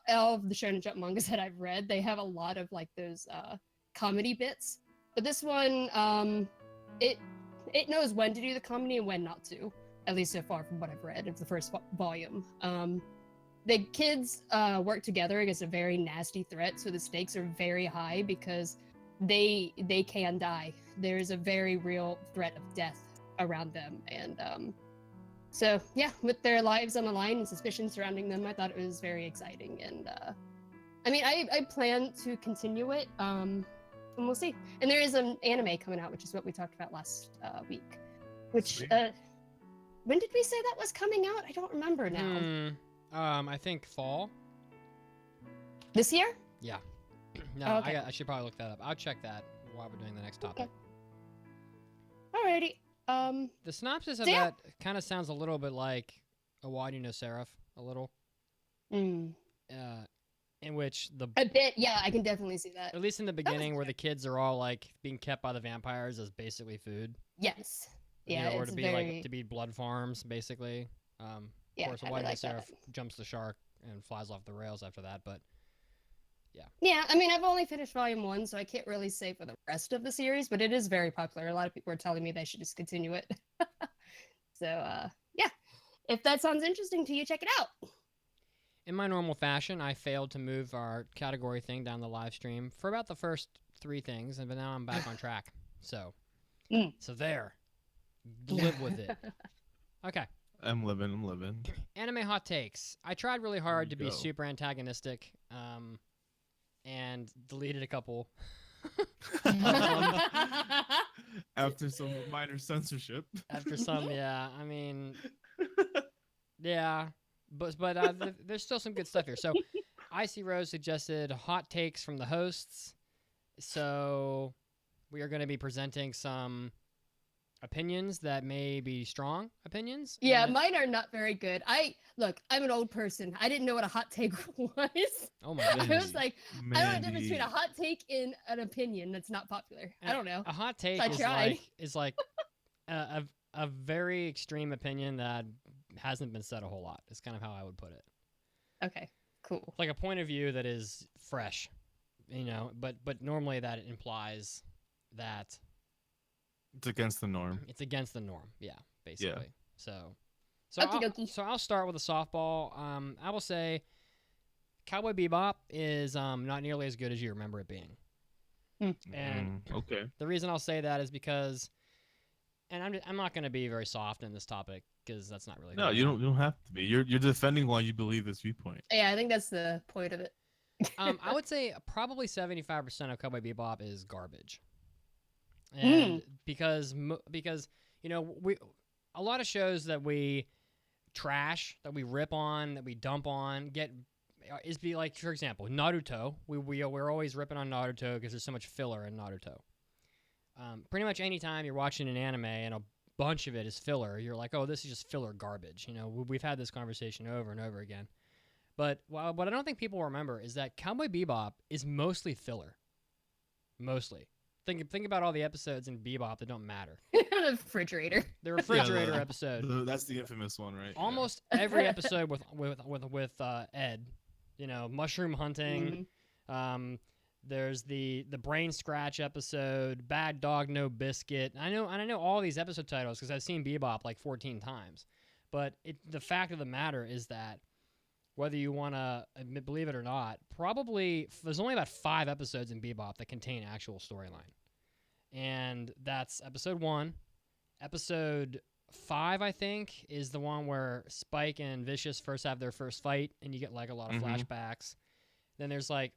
all of the Shonen Jump mangas that I've read, they have a lot of like those comedy bits. But this one, it knows when to do the comedy and when not to, at least so far from what I've read of the first volume. The kids work together against a very nasty threat, so the stakes are very high because they can die. There's a very real threat of death around them, and so yeah, with their lives on the line and suspicion surrounding them, I thought it was very exciting. And I mean, I plan to continue it, and we'll see. And there is an anime coming out, which is what we talked about last week. Which when did we say that was coming out? I don't remember now. I think fall. This year? Yeah. No, Oh, okay. I should probably look that up. I'll check that while we're doing the next topic. Okay. Alrighty. The synopsis of So, yeah. that kind of sounds a little bit like a Why Do You Know Seraph? A little. In which A bit, yeah, I can definitely see that. at least in the beginning, where the kids are all like being kept by the vampires as basically food. Yes. You Yeah, know, or it's to be very... like to be blood farms, basically. Yeah, of course, kinda Why Do You Know like that. Seraph jumps the shark and flies off the rails after that, but Yeah, I mean, I've only finished volume 1, so I can't really say for the rest of the series, but it is very popular. A lot of people are telling me they should just continue it. So, yeah, if that sounds interesting to you, check it out. in my normal fashion, I failed to move our category thing down the live stream for about the first 3 things, but now I'm back on track. So, so there. Live with it. Okay. I'm living. Anime hot takes. I tried really hard to be Go. super antagonistic, and deleted a couple. After some minor censorship. After some, yeah. I mean, yeah. But there's still some good stuff here. So, IcyRose suggested hot takes from the hosts. So, we are going to be presenting some opinions that may be strong opinions. Yeah, and- mine are not very good. I'm an old person. I didn't know what a hot take was. oh my I goodness. was like, I don't know the difference between a hot take and an opinion that's not popular. I don't know. A hot take I is tried. like a very extreme opinion that hasn't been said a whole lot. Is kind of how I would put it. Okay, cool. Like a point of view that is fresh, but normally that implies that It's against the norm. it's against the norm. Yeah, basically. So Okie dokie. so I'll start with a softball. I will say Cowboy Bebop is not nearly as good as you remember it being. And Okay. the reason I'll say that is because, and I'm not going to be very soft in this topic because that's not really. No, you don't have to be. You're defending why you believe this viewpoint. Yeah, I think that's the point of it. I would say probably 75% of Cowboy Bebop is garbage, and because we a lot of shows that we trash, that we rip on, that we dump on, is be like, for example, Naruto. We're always ripping on Naruto because there's so much filler in Naruto. Pretty much any time you're watching an anime and a bunch of it is filler, you're like, oh, this is just filler garbage. We've had this conversation over and over again. But what I don't think people remember is that Cowboy Bebop is mostly filler. Mostly. Think about all the episodes in Bebop that don't matter. The refrigerator. The refrigerator Yeah, episode. That's the infamous one, right? Almost every episode with Ed. Mushroom hunting. There's the brain scratch episode, Bad Dog No Biscuit. I know all these episode titles because I've seen Bebop like 14 times. But the fact of the matter is that whether you want to believe it or not, probably there's only about 5 episodes in Bebop that contain actual storyline. And that's episode 1. Episode 5, I think, is the one where Spike and Vicious first have their first fight, and you get like a lot of flashbacks. Then there's like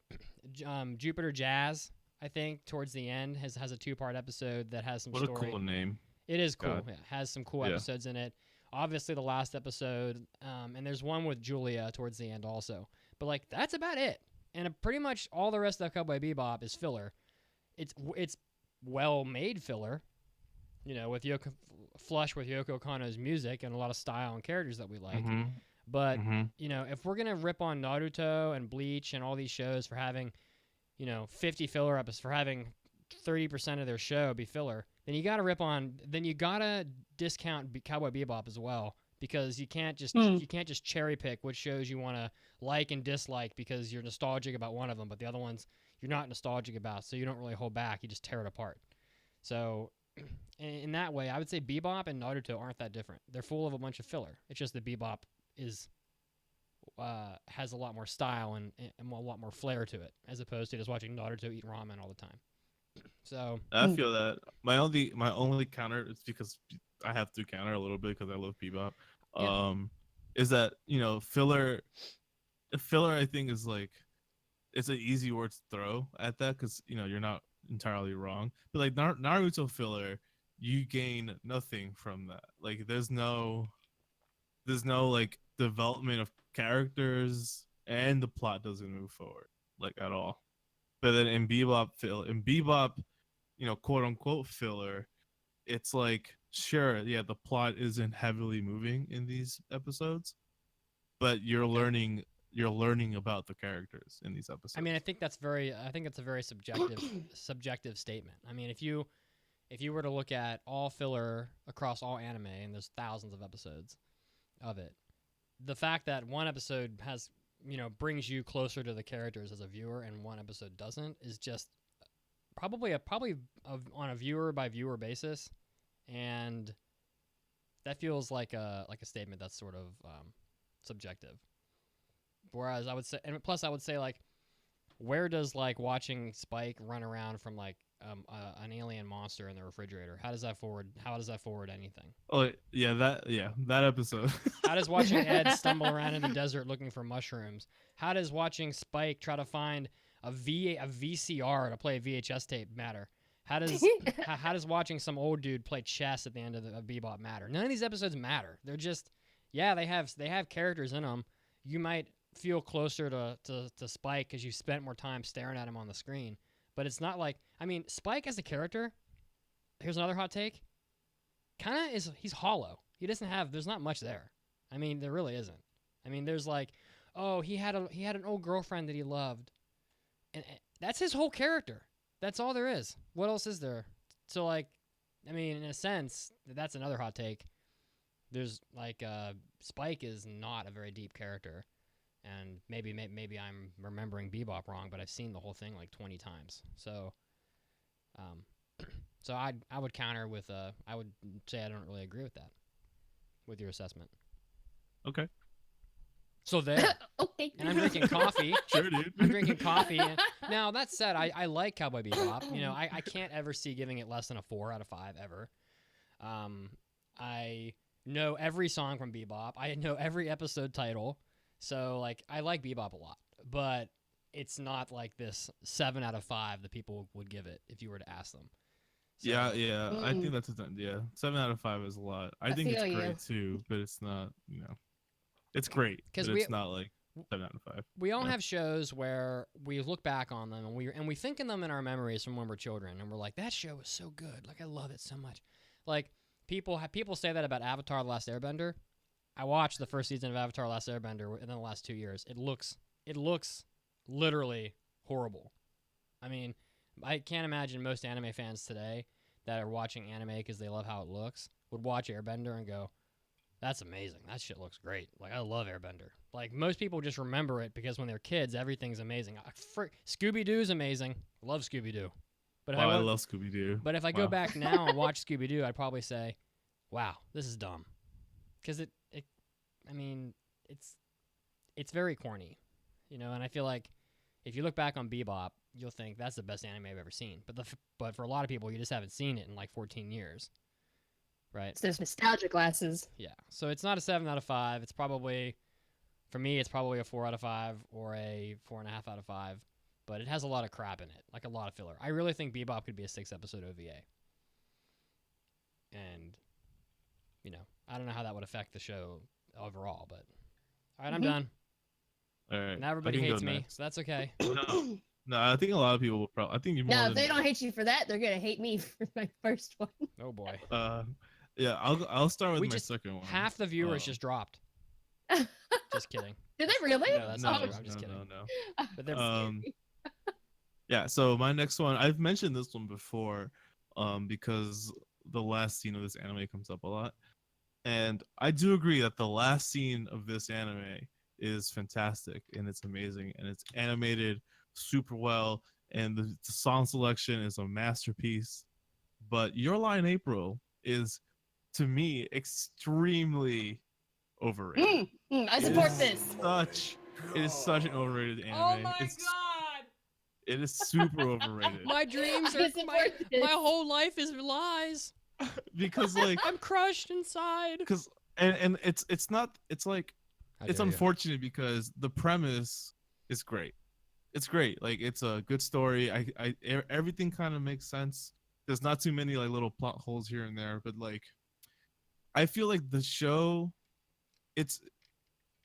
Jupiter Jazz, I think, towards the end has a 2-part episode that has some story. What a cool name. It is cool. God. Yeah, has some cool episodes in it. Obviously, the last episode, and there's one with Julia towards the end also. But like that's about it. And pretty much all the rest of Cowboy Bebop is filler. It's well-made filler, with flush with Yoko Kanno's music and a lot of style and characters that we like. But if we're gonna rip on Naruto and Bleach and all these shows for having, 50 filler episodes, for having 30% of their show be filler, then you gotta discount Cowboy Bebop as well, because you can't just cherry pick which shows you want to like and dislike because you're nostalgic about one of them, but the other ones you're not nostalgic about, so you don't really hold back. You just tear it apart. So in that way, I would say Bebop and Naruto aren't that different. They're full of a bunch of filler. It's just that Bebop has a lot more style and a lot more flair to it, as opposed to just watching Naruto eat ramen all the time. So I feel that my only counter is because I have to counter a little bit because I love Bebop. Is that filler? Filler, I think, is like it's an easy word to throw at that because you're not entirely wrong. But like Naruto filler, you gain nothing from that. Like there's no like development of characters, and the plot doesn't move forward like at all. But then in Bebop, quote unquote filler, it's like sure, the plot isn't heavily moving in these episodes, but you're learning about the characters in these episodes. I mean, I think that's a very subjective statement. I mean, if you were to look at all filler across all anime, and there's thousands of episodes of it, the fact that one episode has brings you closer to the characters as a viewer and one episode doesn't is just probably on a viewer by viewer basis, and that feels like a statement that's sort of subjective. Whereas I would say, and plus I would say, like, where does like watching Spike run around from like an alien monster in the refrigerator? How does that forward anything? Oh yeah, that episode. How does watching Ed stumble around in the desert looking for mushrooms? How does watching Spike try to find a VCR to play a VHS tape matter? How does watching some old dude play chess at the end of Bebop matter? None of these episodes matter. They're just they have characters in them. You might feel closer to Spike because you spent more time staring at him on the screen. But it's not like, I mean, Spike as a character, here's another hot take. kind of is, he's hollow. He doesn't have, there's not much there. I mean, there really isn't. I mean, there's like, oh, he had an old girlfriend that he loved, and that's his whole character. That's all there is. What else is there? So like, I mean, in a sense, that's another hot take. There's like, Spike is not a very deep character, and maybe I'm remembering Bebop wrong, but I've seen the whole thing like 20 times. So, so I would counter with I would say I don't really agree with that, with your assessment. Okay. So there. Okay. And I'm drinking coffee. Sure, dude. I'm drinking coffee. Now, that said, I like Cowboy Bebop. You know, I can't ever see giving it less than a 4 out of 5 ever. I know every song from Bebop. I know every episode title. So, like, I like Bebop a lot. But it's not like this 7 out of 5 that people would give it if you were to ask them. So, Yeah. I think that's 7 out of 5 is a lot. I think it's feel you. great too, but it's not. It's great, but it's not like 7 out of 5. We all have shows where we look back on them and we think of them in our memories from when we're children, and we're like, that show was so good. Like, I love it so much. Like, people say that about Avatar: The Last Airbender. I watched the first season of Avatar: The Last Airbender within the last 2 years. It looks literally horrible. I mean, I can't imagine most anime fans today that are watching anime because they love how it looks would watch Airbender and go, that's amazing. That shit looks great. Like, I love Airbender. Like, most people just remember it because when they're kids, everything's amazing. Scooby-Doo's amazing. Love Scooby-Doo. But I love Scooby-Doo. But if I go back now and watch Scooby-Doo, I'd probably say, wow, this is dumb. Because I mean, it's very corny, and I feel like if you look back on Bebop, you'll think that's the best anime I've ever seen. But for a lot of people, you just haven't seen it in like 14 years. Right. So there's nostalgia glasses. Yeah. So it's not a 7 out of 5. It's probably, for me, it's probably a 4 out of 5 or a 4.5 out of 5. But it has a lot of crap in it, like a lot of filler. I really think Bebop could be a 6-episode OVA. And, I don't know how that would affect the show overall, but all right, I'm done. All right. Now everybody hates me, so that's okay. No, I think a lot of people will probably. I think you more. No, than if they don't hate you for that, they're gonna hate me for my first one. Oh boy. Yeah, I'll start with my second one. Half the viewers just dropped. Just kidding. Did they really? No, that's not true. I'm just kidding. No. But they're Yeah, so my next one, I've mentioned this one before, because the last scene of this anime comes up a lot, and I do agree that the last scene of this anime is fantastic and it's amazing and it's animated super well and the song selection is a masterpiece. But Your Lie in April is, to me, extremely overrated. I support this. It is such an overrated anime. Oh my god! It is super overrated. My dreams are my whole life is lies. Because like I'm crushed inside. Because and it's unfortunate because the premise is great. It's great. Like, it's a good story. Everything kind of makes sense. There's not too many like little plot holes here and there, but like I feel like the show it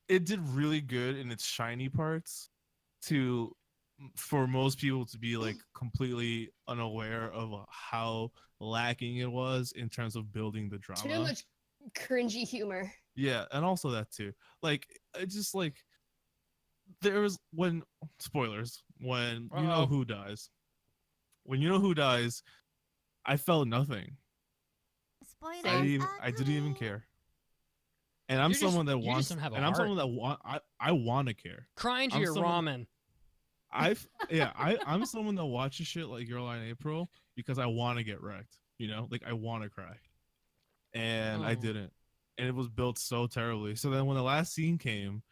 did really good in its shiny parts for most people to be like completely unaware of how lacking it was in terms of building the drama. Too much cringy humor. Yeah, and also that too. Like, it just like there was spoilers when you know who dies. When you know who dies, I felt nothing. Spoiler. I didn't even care. And I'm someone that wants. And I'm someone that I want to care. Crying to your ramen. I'm someone that watches shit like Your Lie in April because I want to get wrecked. Like I want to cry, and I didn't, and it was built so terribly. So then when the last scene came,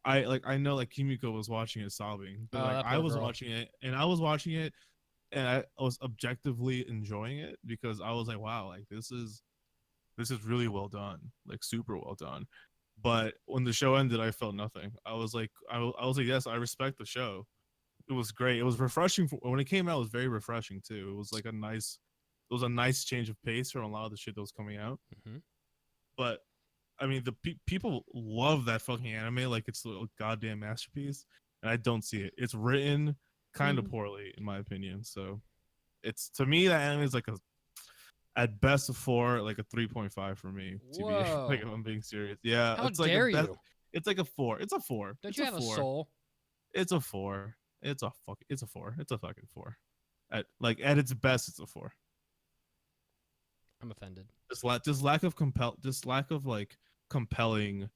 I know like Kimiko was watching it sobbing, but I was watching it, and I was objectively enjoying it because I was like, wow, like this is really well done, like super well done. But when the show ended, I felt nothing. I was like, yes, I respect the show. It was great. It was refreshing. When it came out, it was very refreshing too. It was like a nice change of pace from a lot of the shit that was coming out. Mm-hmm. But I mean, the people love that fucking anime like it's a goddamn masterpiece, and I don't see it. It's written kind of poorly, in my opinion. So, it's, to me, that anime is like At best a 4, like a 3.5 for me. To be Whoa. like, if I'm being serious, yeah, How it's like a dare best. you? It's like a 4. It's a 4. Don't It's you a have a 4. soul? It's a 4. It's a fuck. It's a 4. It's a fucking 4. At its best, it's a 4. I'm offended. Just lack of just lack of like compelling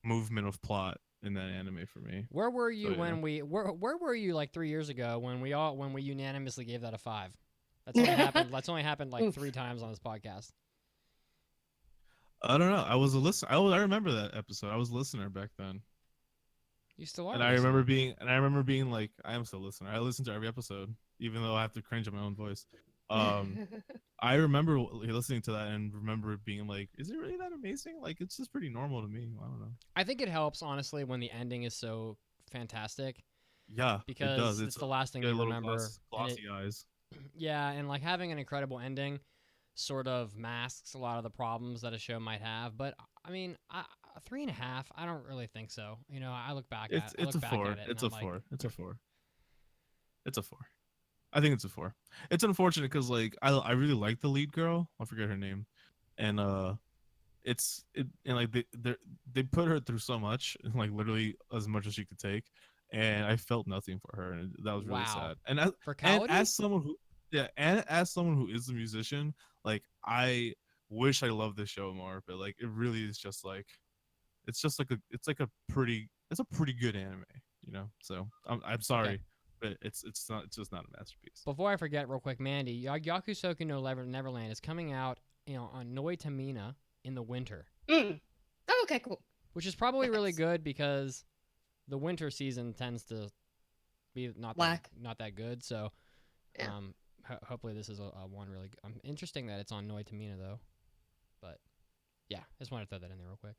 movement of plot in that anime for me. Where were you So, yeah. when where were you like 3 years ago when we unanimously gave that a 5? That's only happened. That's only happened like Oof. 3 times on this podcast. I don't know. I was a listener. I remember that episode. I was a listener back then, You still are. and a I listener. remember being like, I am still a listener. I listen to every episode, even though I have to cringe at my own voice. I remember listening to that and remember it being like, is it really that amazing? Like, it's just pretty normal to me. I don't know. I think it helps honestly when the ending is so fantastic Yeah, it because does. it's the last thing got you little remember. And glossy eyes. yeah, and like having an incredible ending sort of masks a lot of the problems that a show might have. But I mean, 3.5, I don't really think so. You know, I look back It's at a 4. it It's and a I'm 4. It's a 4. It's a 4. I think it's a 4. It's unfortunate because like I really like the lead girl. I forget her name, and and like they put her through so much, like literally as much as she could take, and I felt nothing for her, and that was really wow. sad. For And Kaori? as someone who and as someone who is a musician, like I wish I loved this show more, but like it really is just like it's like a pretty good anime, you know. So I'm sorry. Okay. But it's just not a masterpiece. Before I forget, real quick, Mandy, Yakusoku no Neverland is coming out, on Noi Tamina in the winter, Oh, okay, cool. which is probably really Nice. good because the winter season tends to be not Lack. that good. So, Yeah. hopefully this is a one really good. Interesting that it's on Noi Tamina though, but yeah, I just wanted to throw that in there real quick.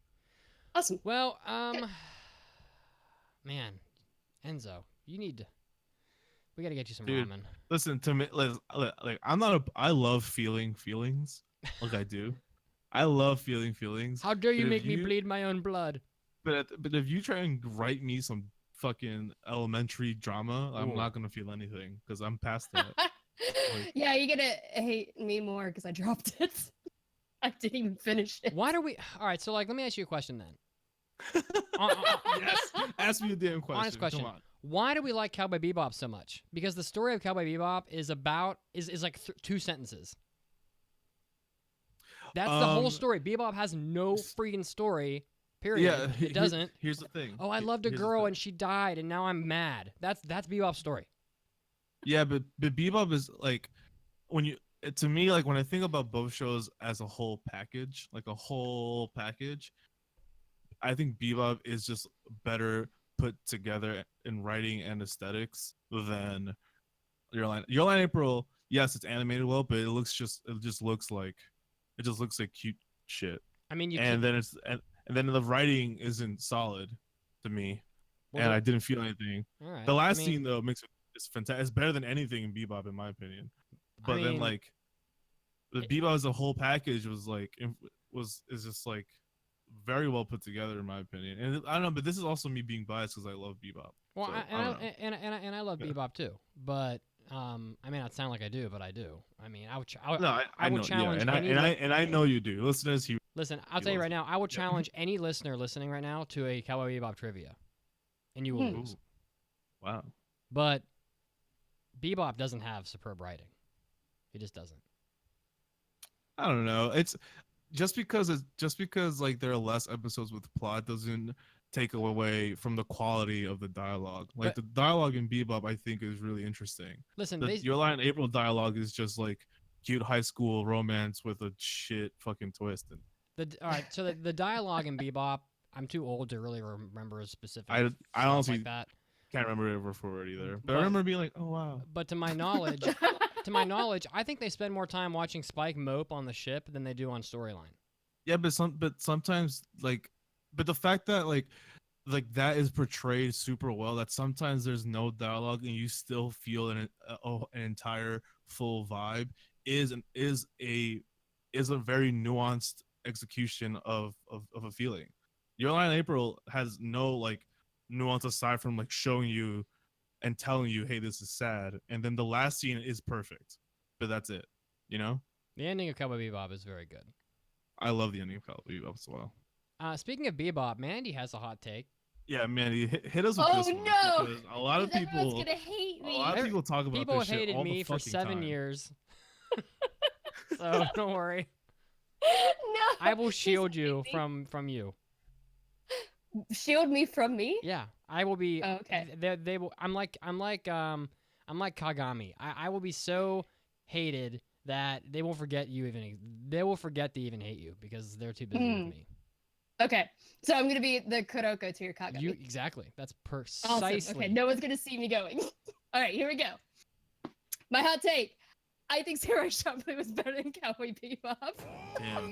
Awesome. Well, man, Enzo, we got to get you some Dude. ramen. Listen to me, like I'm not a. I love feeling feelings, like I do. I love feeling feelings. How dare you But make if me bleed my own blood? But if you try and write me some fucking elementary drama, I'm Ooh. not gonna feel anything because I'm past that. Yeah, you're gonna hate me more because I dropped it. I didn't even finish it. Why do we? All right, so like, let me ask you a question then. Yes, ask me a damn question. Honest question. Come on. Why do we like Cowboy Bebop so much? Because the story of Cowboy Bebop is like 2 sentences. That's the whole story. Bebop has no freaking story. Period. Yeah, It doesn't. Here's the thing. Oh, I loved a Here's the girl thing. and she died and now I'm mad. That's Bebop's story. Yeah, but Bebop is like to me, like when I think about both shows as a whole package, I think Bebop is just better put together in writing and aesthetics than Your Line April. Yes, it's animated well, but it just looks like cute shit. I mean, And then the writing isn't solid to me, well, and I didn't feel anything. all right. The last I mean, scene though is fantastic. It's better than anything in Bebop in my opinion. But then mean, like the Bebop as a whole package was just like very well put together in my opinion. And I don't know, but this is also me being biased because I love Bebop. well, So, I don't know. and I love Yeah. Bebop too. But I may not sound like I do, but I do. I mean, I would I would know, challenge yeah, any and I know you do, listeners. Listen, I'll tell you right now, I would challenge any listener listening right now to a Cowboy Bebop trivia, and you will lose. Wow. But Bebop doesn't have superb writing. He just doesn't. I don't know. It's just because like there are less episodes with plot doesn't take away from the quality of the dialogue. Like the dialogue in Bebop, I think is really interesting. Listen, Your Line April dialogue is just like cute high school romance with a shit fucking twist. And all right, so the dialogue in Bebop, I'm too old to really remember a specific. I stuff honestly like that. can't remember it word for word either. But But- I remember being like, oh wow. But to my knowledge, I think they spend more time watching Spike mope on the ship than they do on storyline. Yeah, but sometimes but the fact that like that is portrayed super well, that sometimes there's no dialogue and you still feel an entire full vibe is a very nuanced execution of a feeling. Your Line April has no like nuance aside from like showing you and telling you, hey, this is sad, and then the last scene is perfect, but that's it, you know. The ending of Cowboy Bebop is very good. I love the ending of Cowboy Bebop as well. Speaking of Bebop, Mandy has a hot take. Yeah, man, hit us with Oh, this one. no! Because a lot of Everyone's people, gonna hate a me. lot of people talk about People this have shit hated all me the for fucking 7 time. years. So don't worry. No. I will just shield hate you me. from you. Shield me from me? Yeah, I will be. Oh, okay. They will. I'm like Kagami. I will be so hated that they won't forget you even. They will forget to even hate you because they're too busy with me. Okay. So I'm gonna be the Kuroko to your Kagami. You exactly. That's Awesome. precisely. Okay, no one's gonna see me going. All right, here we go. My hot take. I think Samurai Champloo was better than Cowboy Bebop. Damn.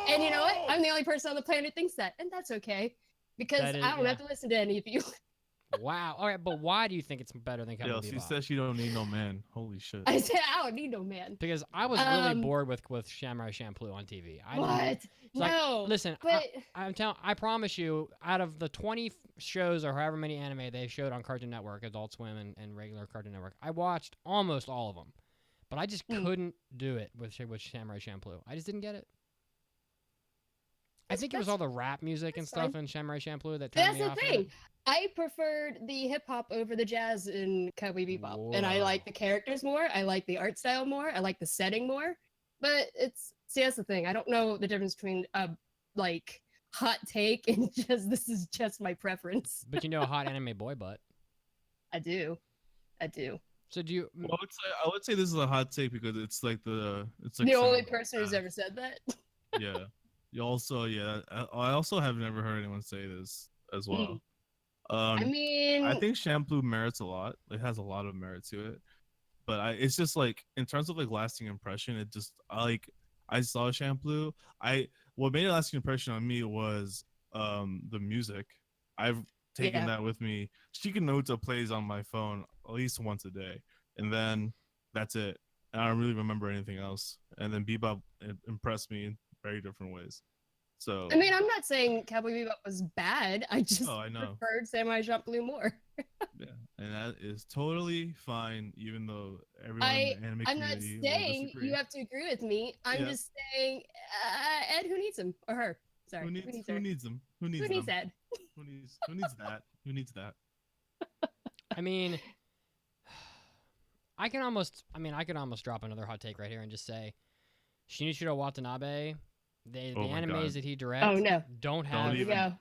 And you know what? I'm the only person on the planet who thinks that, and that's okay. Because That is- I don't have to listen to any of you. Wow. All right, but why do you think it's better than Cowboy Yo, Bebop? she says she don't need no man. Holy shit. I said I don't need no man. Because I was really bored with Samurai Champloo on TV. What? like, No. Listen, But I promise you, out of the 20 shows or however many anime they showed on Cartoon Network, Adult Swim and regular Cartoon Network, I watched almost all of them. But I just couldn't do it with Samurai Champloo. I just didn't get it. I think it was all the rap music and stuff in Samurai Champloo that turned that's me the off. thing. I preferred the hip hop over the jazz in Cowboy Bebop, and I Whoa. like the characters more. I like the art style more. I like the setting more. But that's the thing. I don't know the difference between like hot take and just this is just my preference. But you know, hot anime boy butt. I do. So do you? Well, I would say this is a hot take because it's like The some- only person who's ever said that. Yeah. You also I also have never heard anyone say this as well. I mean, I think Shampoo merits a lot. It has a lot of merit to it. But it's just like in terms of like lasting impression, it just I saw Shampoo. What made a lasting impression on me was the music. I've taken that with me. Shikanota plays on my phone at least once a day, and then that's it. I don't really remember anything else. And then Bebop impressed me in very different ways. So I mean, I'm not saying Cowboy Bebop was bad. I just I know. preferred Samurai Champloo more. Yeah, and that is totally fine, even though everyone in the anime I'm not community will saying disagree. you have to agree with me. I'm just saying, Ed, who needs him or her? Sorry, Who needs her? them? Who needs Who needs them? Ed? Who needs that? Who needs that? I mean, I could almost drop another hot take right here and just say, Shinichiro Watanabe, the Oh my animes God. that he directs, Oh no! don't have. Don't Here we even- go.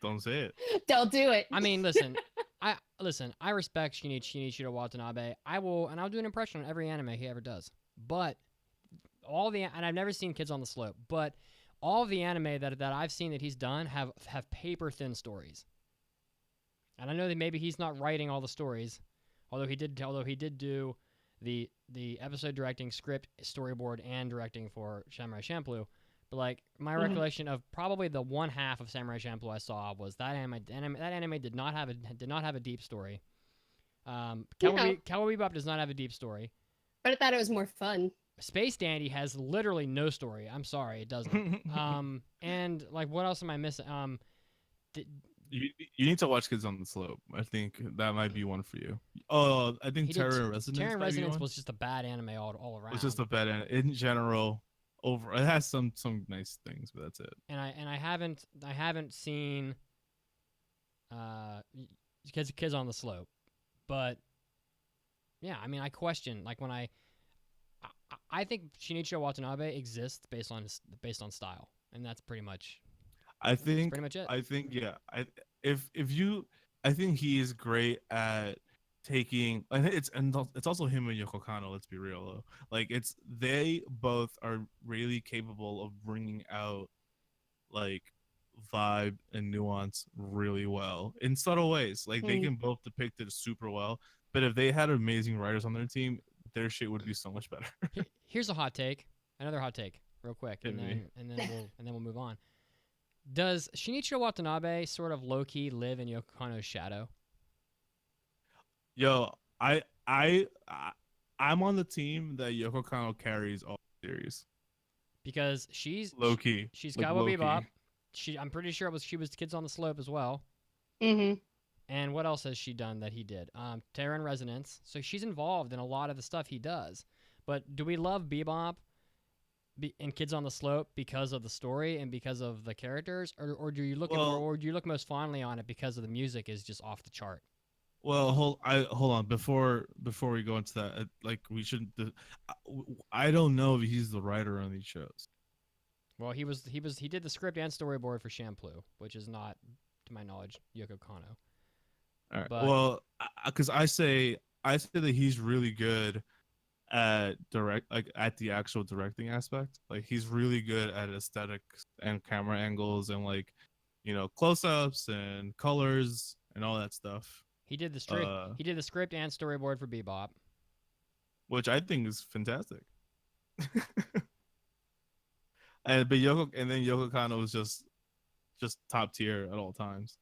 Don't say it. Don't do it. I mean, listen, I respect Shinichiro Watanabe. I'll do an impression on every anime he ever does. But and I've never seen Kids on the Slope, but all the anime that I've seen that he's done have paper thin stories. And I know that maybe he's not writing all the stories, although he did do the episode directing, script, storyboard, and directing for Samurai Champloo. But like my recollection of probably the one half of Samurai Champloo I saw was that anime did not have a deep story. Cowboy Bebop does not have a deep story. But I thought it was more fun. Space Dandy has literally no story. I'm sorry, it doesn't. And like, what else am I missing? You need to watch Kids on the Slope. I think that might be one for you. Oh, I think Terror in Resonance. Terror in might be Resonance one. was just a bad anime all around. It's just a bad anime in general. It has some nice things, but that's it. And I haven't seen Kids on the Slope, but yeah, I mean, I question like when I think Shinichiro Watanabe exists based on style, and that's pretty much. That's pretty much it. I think yeah. I think he is great at taking, and it's also him and Yoko Kanno. Let's be real though. Like they both are really capable of bringing out like vibe and nuance really well in subtle ways. Like they can both depict it super well. But if they had amazing writers on their team, their shit would be so much better. Here's another hot take, real quick, and then we'll move on. Does Shinichiro Watanabe sort of low key live in Yoko Kanno's shadow? Yo, I'm on the team that Yoko Kanno carries all the series. Because she's Low key. She's like Cowboy low-key. Bebop. I'm pretty sure she was Kids on the Slope as well. Mm-hmm. And what else has she done that he did? Terror in Resonance. So she's involved in a lot of the stuff he does. But do we love Bebop? in Kids on the Slope because of the story and because of the characters, or do you look at Well, or do you look most fondly on it because of the music is just off the chart? well, hold on before we go into that. Like we shouldn't. I don't know if he's the writer on these shows. Well, he did the script and storyboard for Shampoo, which is not, to my knowledge, Yoko Kanno. All right. But Well, because I say that he's really good at like at the actual directing aspect. Like he's really good at aesthetics and camera angles and like close-ups and colors and all that stuff. he did the script. Uh, He did the script and storyboard for Bebop. which I think is fantastic. Yoko Kanno was just top tier at all times.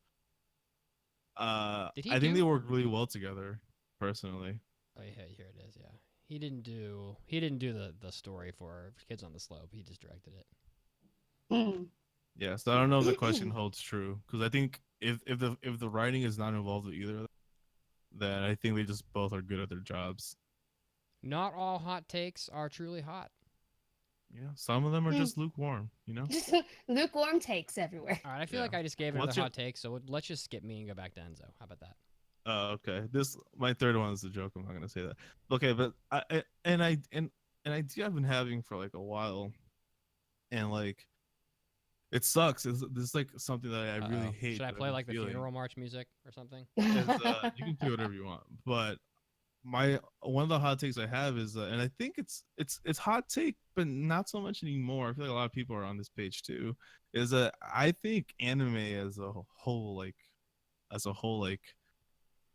Did he I think do? they work really well together, personally. Oh yeah, here it is. Yeah, he didn't do the story for Kids on the Slope. He just directed it. Mm. Yeah, so I don't know if the question holds true because I think if the writing is not involved with either of them, then I think they just both are good at their jobs. Not all hot takes are truly hot. Yeah, some of them are just lukewarm. Lukewarm takes everywhere. All right, I feel Yeah. like I just gave What's another your- hot take, so let's just skip me and go back to Enzo. How about that? Okay. My third one is a joke. I'm not gonna say that. Okay, but I do have been having for like a while, and like it sucks. It's like something that I really Uh-oh. hate. Should I that I've play been like the feeling. funeral march music or something? You can do whatever you want, but one of the hot takes I have is, and I think it's hot take, but not so much anymore. I feel like a lot of people are on this page too. Is that I think anime as a whole, like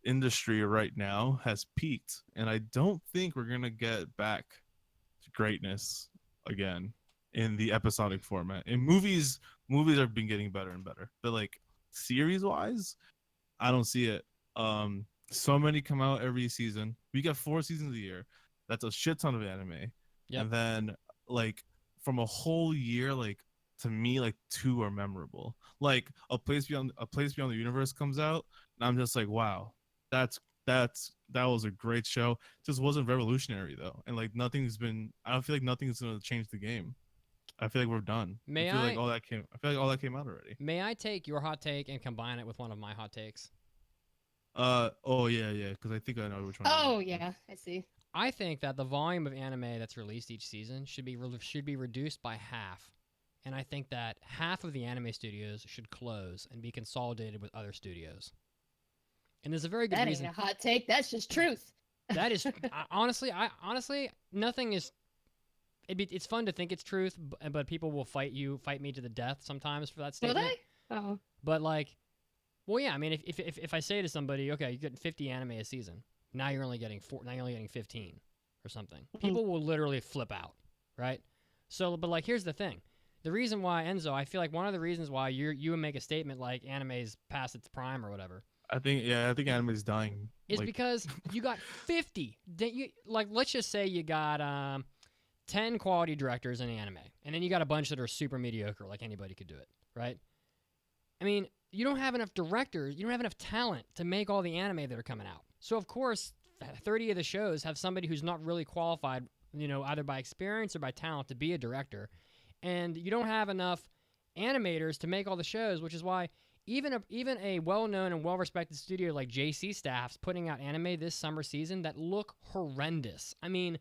industry right now has peaked, and I don't think we're gonna get back to greatness again in the episodic format. In movies have been getting better and better, but like series wise, I don't see it. So many come out every season. We get 4 seasons a year. That's a shit ton of anime. Yep. And then like from a whole year, like to me, like 2 are memorable. Like a place beyond the universe comes out, and I'm just like, wow, that's that was a great show. Just wasn't revolutionary though, and like I don't feel like nothing's gonna change the game. I feel like we're done. I feel like all that came out already. May I take your hot take and combine it with one of my hot takes? Oh yeah, because I think I know which one. Oh yeah, I see. I think that the volume of anime that's released each season should be reduced by half, and I think that half of the anime studios should close and be consolidated with other studios. And there's a very good That reason. ain't a hot take. That's just truth. That is honestly, nothing is. It's fun to think it's truth, but people will fight me to the death sometimes for that Will statement. they? Oh. But like, well, yeah. I mean, if I say to somebody, okay, you're getting 50 anime a season, now you're only getting 15 or something. People will literally flip out, right? So, but like, here's the thing: the reason why Enzo, I feel like one of the reasons why you would make a statement like anime's past its prime or whatever. I think anime is dying. Is because you got 50. Let's just say you got 10 quality directors in anime, and then you got a bunch that are super mediocre, like anybody could do it, right? I mean, you don't have enough directors, you don't have enough talent to make all the anime that are coming out. So of course, 30 of the shows have somebody who's not really qualified, either by experience or by talent to be a director, and you don't have enough animators to make all the shows, which is why even a well-known and well-respected studio like JC Staff's putting out anime this summer season that look horrendous. I mean,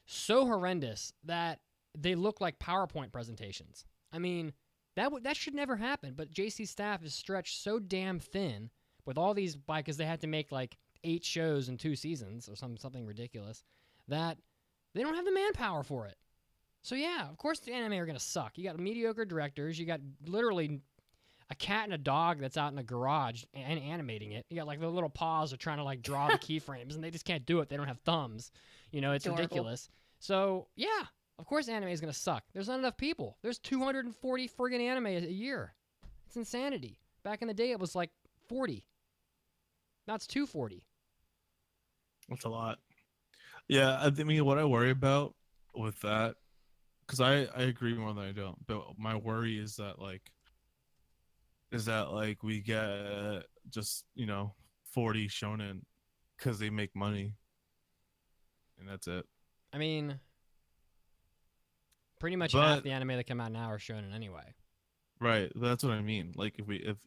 so horrendous that they look like PowerPoint presentations. I mean, that should never happen, but JC Staff is stretched so damn thin with all these, because they had to make like 8 shows in 2 seasons or something ridiculous, that they don't have the manpower for it. So yeah, of course the anime are going to suck. You got mediocre directors, you got literally a cat and a dog that's out in a garage and animating it. You got like the little paws are trying to like draw the keyframes, and they just can't do it. They don't have thumbs. It's Adorable. ridiculous. So yeah, of course anime is gonna suck. There's not enough people. There's 240 friggin' anime a year. It's insanity. Back in the day, it was like 40. Now it's 240. That's a lot. Yeah, I mean, what I worry about with that, because I agree more than I don't, but my worry is that we get just 40 shonen because they make money, and that's it. I mean, Pretty much But- half the anime that come out now are shonen anyway. Right. That's what I mean. Like if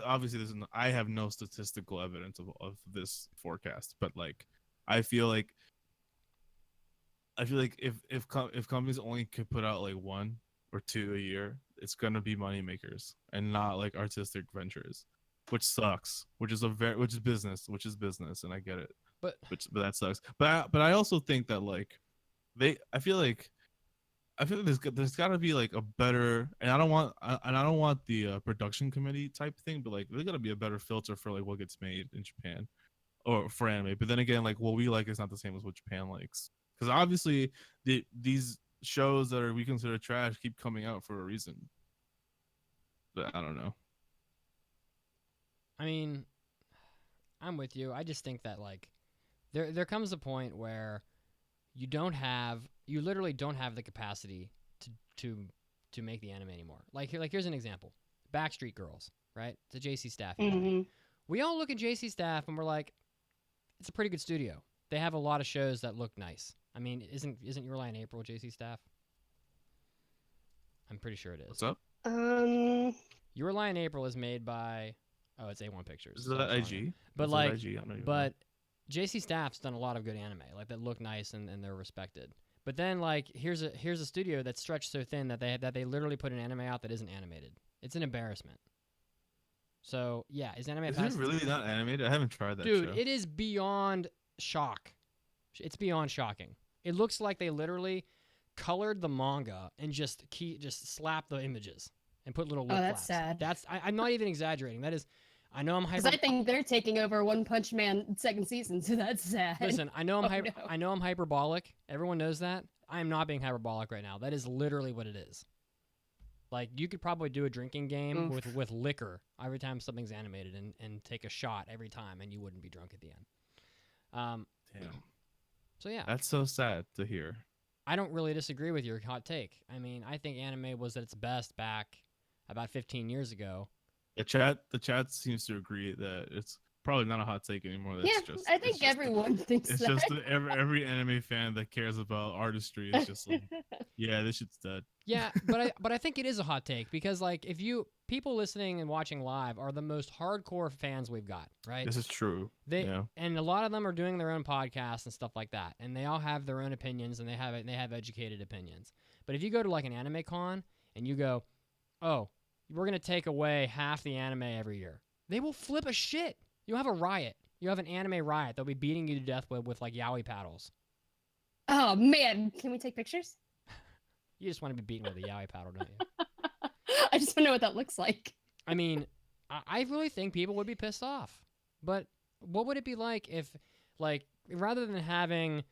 obviously I have no statistical evidence of this forecast, but like I feel like if companies only could put out like 1 or 2 a year, it's gonna be money makers and not like artistic ventures, which sucks. Which is business, and I get it. But That sucks. But I also think that like I feel like there's got to be like a better, and I don't want the production committee type thing, but like there's got to be a better filter for like what gets made in Japan or for anime. But then again, like what we like is not the same as what Japan likes, because obviously these shows that we consider trash keep coming out for a reason. But I don't know. I mean, I'm with you. I just think that like there comes a point where you literally don't have the capacity to make the anime anymore. Like here's an example. Backstreet Girls, right? It's a JC Staff anime. Mhm. We all look at JC Staff and we're like, it's a pretty good studio. They have a lot of shows that look nice. I mean, isn't Your Lie in April JC Staff? I'm pretty sure it is. What's up? Your Lie in April is made by it's A1 Pictures. Is so I that was wrong there. IG? But Is like that IG? I don't even know. But JC Staff's done a lot of good anime, like that look nice and they're respected. But then like here's a studio that's stretched so thin that they literally put an anime out that isn't animated. It's an embarrassment. So yeah, is anime Is past it really not animated? I haven't tried that. Dude, show. it is beyond shock. It's beyond shocking. It looks like they literally colored the manga and just slapped the images and put little lip that's flaps. sad. I'm not even exaggerating. That is, I know I'm Because hyper. I think they're taking over One Punch Man second season, so that's sad. Listen, I know I'm Oh, no. I know I'm hyperbolic. Everyone knows that. I am not being hyperbolic right now. That is literally what it is. Like you could probably do a drinking game Oof. with liquor every time something's animated and take a shot every time and you wouldn't be drunk at the end. Damn. So yeah. That's so sad to hear. I don't really disagree with your hot take. I mean, I think anime was at its best back about 15 years ago. The chat seems to agree that it's probably not a hot take anymore. That's Yeah, just, I think everyone thinks It's that. just that every anime fan that cares about artistry is just like, yeah, this shit's dead. Yeah, but I think it is a hot take because like if people listening and watching live are the most hardcore fans we've got, right? This is true. And a lot of them are doing their own podcasts and stuff like that, and they all have their own opinions and they have educated opinions. But if you go to like an anime con and you go, "Oh, we're going to take away half the anime every year." They will flip a shit. You'll have a riot. You have an anime riot. They'll be beating you to death with like yaoi paddles. Oh man, can we take pictures? You just want to be beaten with a yaoi paddle, don't you? I just want to know what that looks like. I mean, I really think people would be pissed off. But what would it be like if, like, rather than having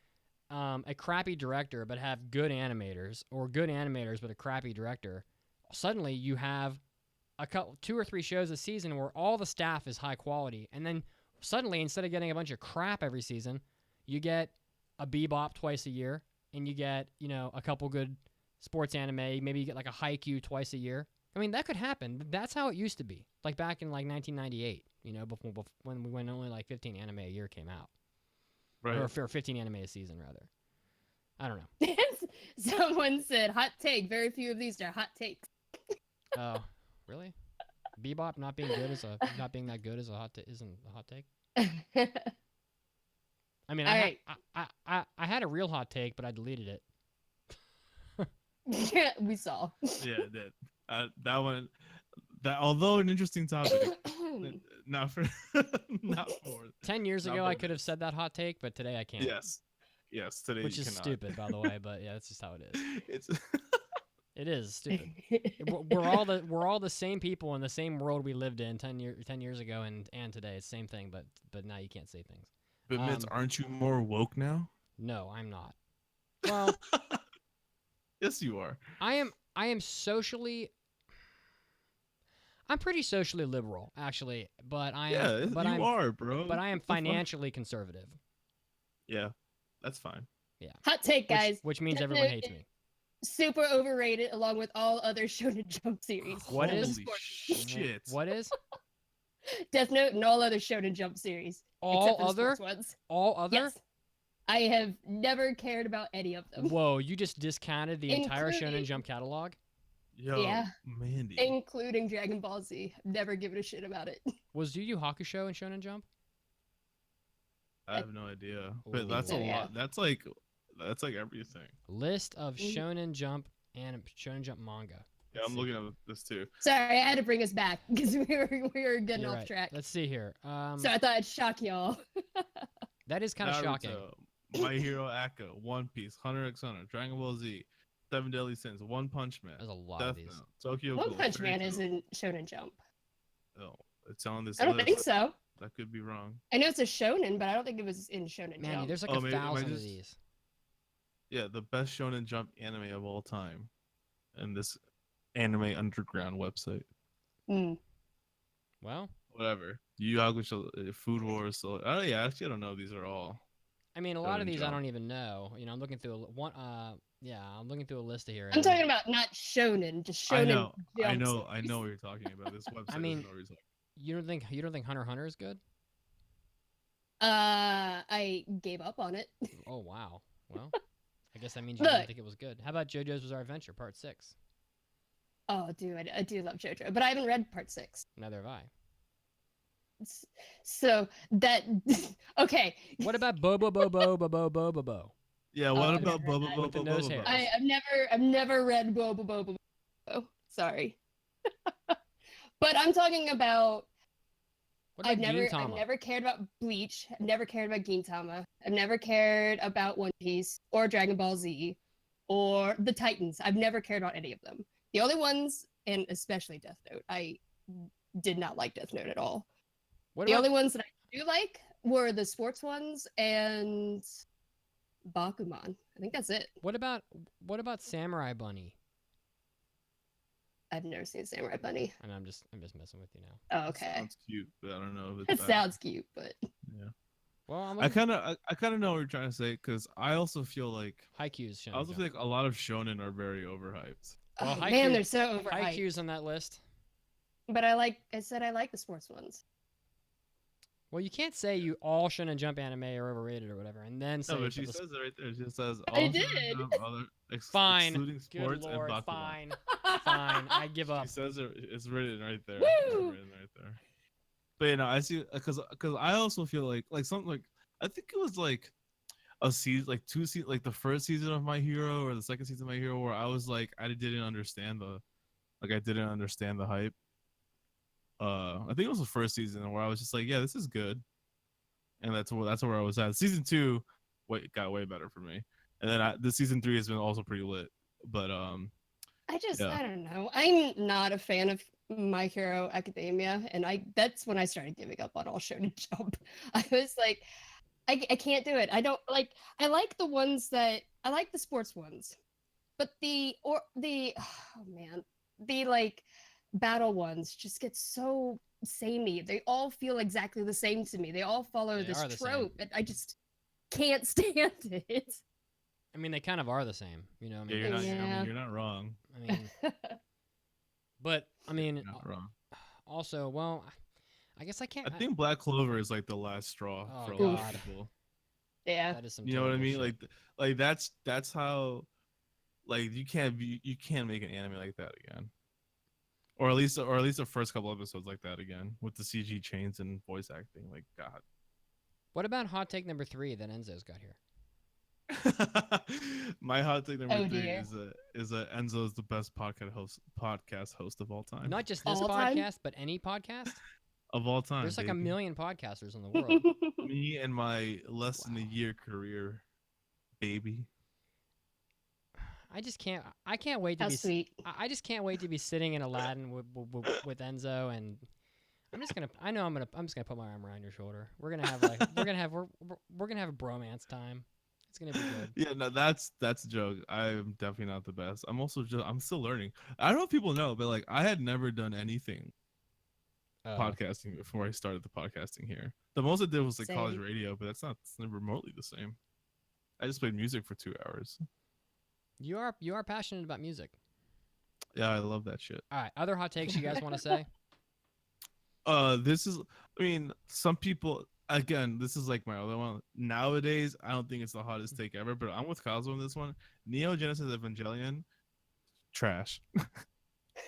a crappy director but have good animators, or good animators but a crappy director, suddenly you have two or three shows a season where all the staff is high quality, and then suddenly instead of getting a bunch of crap every season, you get a Bebop twice a year, and you get a couple good sports anime. Maybe you get like a Haikyuu twice a year. I mean, that could happen. That's how it used to be. Like back in like 1998, before when only like 15 anime a year came out, Right. or 15 anime a season rather. I don't know. Someone said, hot take. Very few of these are hot takes. Oh, really? Bebop not being that good is a hot isn't a hot take. I mean, I had a real hot take, but I deleted it. Yeah, we saw. Yeah, that one. That, although an interesting topic, not for 10 years not ago, for I could have this. said that hot take, but today I can't. Yes. Today, Which you is cannot. stupid, by the way. But yeah, that's just how it is. It's It is stupid. We're all the same people in the same world we lived in 10 years ago and today. It's the same thing, but now you can't say things. But Mitz, aren't you more woke now? No, I'm not. Well, Yes, you are. I am socially. I'm pretty socially liberal, actually, but I am. Yeah, you are, bro. But I am What the fuck? financially conservative. Yeah, that's fine. Yeah. Hot take, guys. Which means Death everyone Note hates me. Super overrated, along with all other Shonen Jump series. What Holy is- shit? What is Death Note and all other Shonen Jump series. all except for the other? sports ones. All other? Yes. I have never cared about any of them. Whoa, you just discounted the entire Shonen Including- Jump catalog? Yo, Yeah. Mandy. Including Dragon Ball Z. Never given a shit about it. Was Yu Yu Hakusho in Shonen Jump? I have no idea, Ooh. but that's a So, yeah. lot. That's like everything. List of Mhm. Shonen Jump and Shonen Jump manga. Yeah, I'm looking at this too. Sorry, I had to bring us back because we were getting You're off right. track. Let's see here. So I thought I'd shock y'all. That is kind of shocking. Naruto, My Hero Acca, One Piece, Hunter x Hunter, Dragon Ball Z, Seven Deadly Sins, One Punch Man, There's a lot Death of these. Note, Tokyo One Ghoul, Punch Fairy Man Tail. isn't Shonen Jump. Oh, it's on this I don't list. think so. That could be wrong. I know it's a shonen, but I don't think it was in Shonen Manny, Jump. there's like Oh, a maybe- am I thousand of just- these. Yeah, the best Shonen Jump anime of all time, and this anime underground website. Mm. Well, Whatever. Yu Yu Hakusho, Food Wars. So, oh yeah, actually, I don't know. These are all. I mean, a lot of Shonen these I Jump. don't even know. You know, I'm looking through I'm looking through a list here. I'm talking about not shonen, just shonen. I know. I Jump know. I series. know what you're talking about. This website. mean, doesn't know what you're talking You don't think Hunter x Hunter is good? I gave up on it. Oh wow. Well, I guess that means you didn't Look. think it was good. How about JoJo's Bizarre Adventure Part 6? Oh, dude, I do love JoJo, but I haven't read part 6. Neither have I. So that okay. What about Bobo Bobo Bobo Bobo Bobo? Yeah, what I've about never read Bubba that. With the Bubba nose Bubba? hairs. Bubba? I've never read Bobo Bobo. Bobo. Sorry. But I'm talking about What about I've Gintama? never cared about Bleach. I've never cared about Gintama. I've never cared about One Piece or Dragon Ball Z or the Titans. I've never cared about any of them. The only ones, and especially Death Note, I did not like Death Note at all. What The about only ones that I do like were the sports ones and Bakuman. I think that's it. what about Samurai Bunny? I've never seen Samurai Bunny. And I'm just messing with you now. Oh, okay. Sounds cute, but I don't know if It it's bad. sounds cute, but Yeah. Well, I'm I looking kind of know what you're trying to say because I also feel like Haikyuu's Shonen I also Jump. feel like a lot of shonen are very overhyped. Well, oh, man, Haikyuu- they're so overhyped. Haikyuu's on that list. But I said I like the sports ones. Well, you can't say you all Shonen Jump anime are overrated or whatever, and then say No, but that she the says it right there. She says I all did. shonen jump other Fine. excluding Good sports and lord, Bakuman. fine, fine. I give up. She says it's written right there. Woo! It's written right there. But you know, I see because I also feel like something like I think it was like a season, like two seasons, like the first season of My Hero or the second season of My Hero, where I was like I didn't understand the hype. I think it was the first season where I was just like, yeah, this is good, and that's where I was at. Season 2, got way better for me, and then the season 3 has been also pretty lit. But I Yeah. don't know. I'm not a fan of My Hero Academia, and that's when I started giving up on all Shonen Jump. I was like, I can't do it. I don't like. I like the ones that I like the sports ones, but the oh man, the like battle ones just get so samey. They all feel exactly the same to me. They all follow They this are the same. trope, and I just can't stand it. I mean, they kind of are the same, you know. I yeah, mean, you're not. I Yeah. mean, you're not wrong. I mean, but I mean, You're not wrong. also, well, I guess I can't. I think Black Clover is like the last straw Oh, for a lot God. of people. Yeah. that is some. You know what I terrible mean? shit. Like that's how, like you can't make an anime like that again, or at least the first couple episodes like that again with the CG chains and voice acting. Like God. What about hot take number 3 that Enzo's got here? My hot take number Oh, 3 dear. is that Enzo's the best podcast host of all time. Not just this All time? podcast, but any podcast. Of all time. There's like a baby. million podcasters in the world. Me and my less than a Wow. year career, baby. I just can't. I can't wait to How be. sweet. I just can't wait to be sitting in Aladdin with Enzo, and I'm just gonna. I know I'm just gonna put my arm around your shoulder. We're gonna have like we're gonna have a bromance time. It's gonna be good. Yeah, no, that's a joke. I'm definitely not the best. I'm still learning. I don't know if people know, but like I had never done anything podcasting before I started the podcasting here. The most I did was like college Same. radio, but it's never remotely the same. I just played music for 2 hours. You are passionate about music. Yeah, I love that shit. All right. Other hot takes you guys want to say? This is, I mean, some people, again, this is like my other one. Nowadays, I don't think it's the hottest take ever, but I'm with Cosmo on this one. Neo Genesis Evangelion, trash.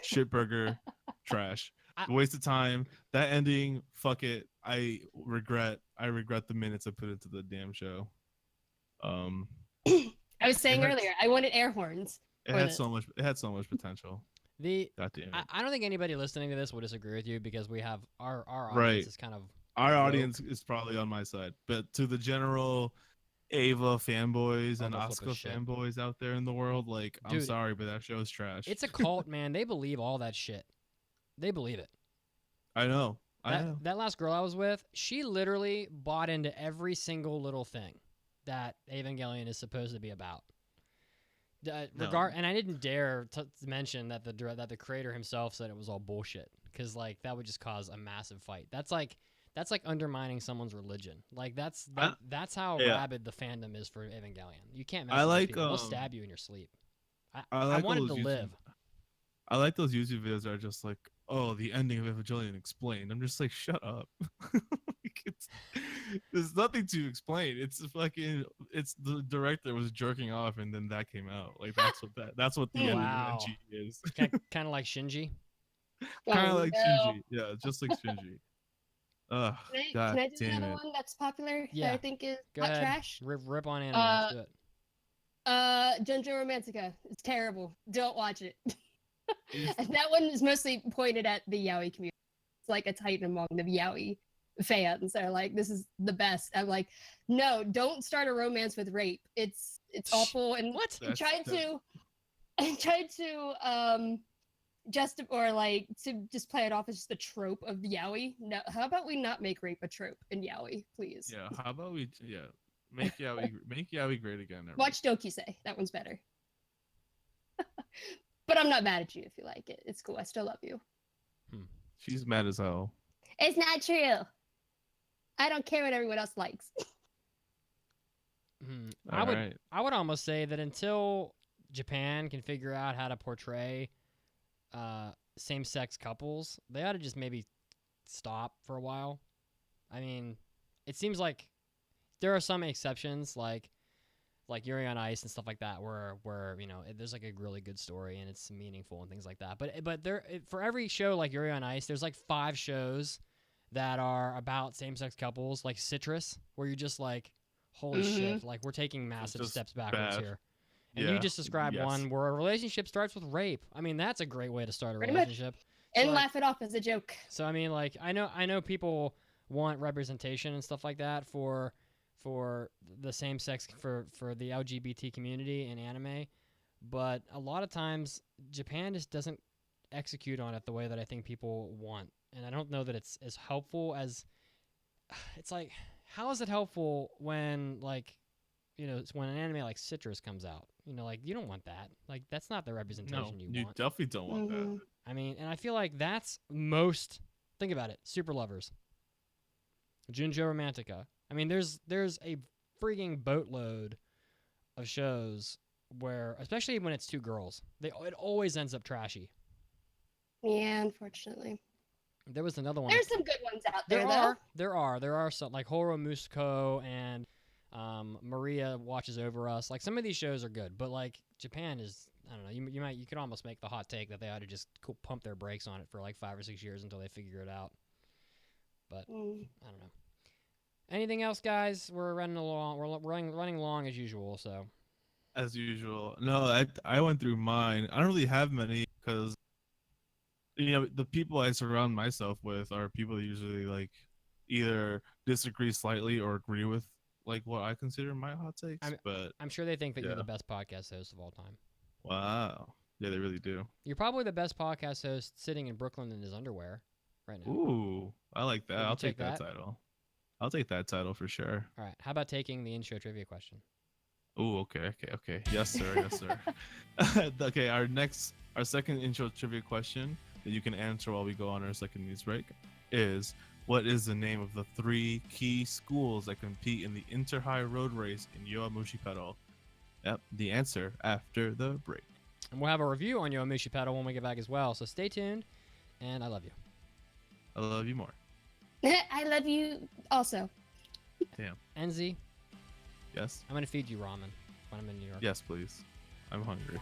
Shitburger, trash. Waste of time. That ending, fuck it. I regret the minutes I put into the damn show. I was saying had- earlier, I wanted air horns. It for had this. so much. It had so much potential. God damn it. I don't think anybody listening to this will disagree with you because we have our audience Right. is kind of Our woke. audience is probably on my side, but to the general Ava fanboys and I'll flip Asuka a shit. fanboys out there in the world, like, I'm Dude, sorry, but that show is trash. It's a cult, man. They believe all that shit. They believe it. I know. I know. That last girl I was with, she literally bought into every single little thing that Evangelion is supposed to be about. And I didn't dare to mention that the creator himself said it was all bullshit, because like that would just cause a massive fight. That's like undermining someone's religion. Like that's how rabid the fandom is for Evangelion. You can't mess with those people. They'll stab you in your sleep. I wanted to live. I like those YouTube videos that are just like, oh, the ending of Evangelion explained. I'm just like, shut up. Like, there's nothing to explain. It's the director was jerking off and then that came out. Like that's what the ending Wow. of NG is. Kind of like Shinji. Kind of Oh, like no. Shinji. Yeah, just like Shinji. Ugh, God Can I do damn another it. one that's popular Yeah. that I think is Go hot ahead. trash? Rip on anime. Let's do it. Junjo Romantica. It's terrible. Don't watch it. And that one is mostly pointed at the yaoi community. It's like a titan among the yaoi fans. They're like, this is the best. I'm like, no, don't start a romance with rape. It's awful. And What? tried to just play it off as just a trope of yaoi. No, how about we not make rape a trope in yaoi, please? Yeah, how about we make yaoi great again. everybody. Watch Dokisei. That one's better. But I'm not mad at you if you like it. It's cool. I still love you. She's mad as hell. It's not true. I don't care what everyone else likes. I would almost say that until Japan can figure out how to portray same-sex couples, they ought to just maybe stop for a while. I mean, it seems like there are some exceptions, like Yuri on Ice and stuff like that, where there's like a really good story and it's meaningful and things like that. But for every show like Yuri on Ice, there's like 5 shows that are about same-sex couples, like Citrus, where you're just like, holy shit, like we're taking massive steps backwards here. And you just described one where a relationship starts with rape. I mean, that's a great way to start a relationship. And laugh it off as a joke. So I mean, like I know people want representation and stuff like that for the same sex for the LGBT community in anime, but a lot of times Japan just doesn't execute on it the way that I think people want, and I don't know that it's as helpful as. It's like, how is it helpful when when an anime like Citrus comes out? Like you don't want that. Like that's not the representation you want. Definitely don't want that. I mean, and I feel like that's most. Think about it. Super Lovers. Junjo Romantica. I mean, there's a freaking boatload of shows where, especially when it's 2 girls, it always ends up trashy. Yeah, unfortunately. There was another one. There's some good ones out there, though. There are some, like Horo Musuko and Maria Watches Over Us. Like some of these shows are good, but like Japan is, I don't know. You could almost make the hot take that they ought to just pump their brakes on it for like 5 or 6 years until they figure it out. But I don't know. Anything else, guys? We're running along. We're running long as usual. So, as usual, no, I went through mine. I don't really have many because the people I surround myself with are people that usually like either disagree slightly or agree with like what I consider my hot takes. But I'm sure they think that you're the best podcast host of all time. Wow, yeah, they really do. You're probably the best podcast host sitting in Brooklyn in his underwear right now. Ooh, I like that. I'll take that title. I'll take that title for sure. All right. How about taking the intro trivia question? Oh, okay. Yes, sir. Yes, sir. Okay, our second intro trivia question that you can answer while we go on our second news break is, what is the name of the 3 key schools that compete in the Inter-High Road Race in Yowamushi Pedal? Yep, the answer after the break. And we'll have a review on Yowamushi Pedal when we get back as well, so stay tuned, and I love you. I love you more. I love you also. Damn. Enzi, Yes. I'm gonna feed you ramen when I'm in New York. Yes, please. I'm hungry.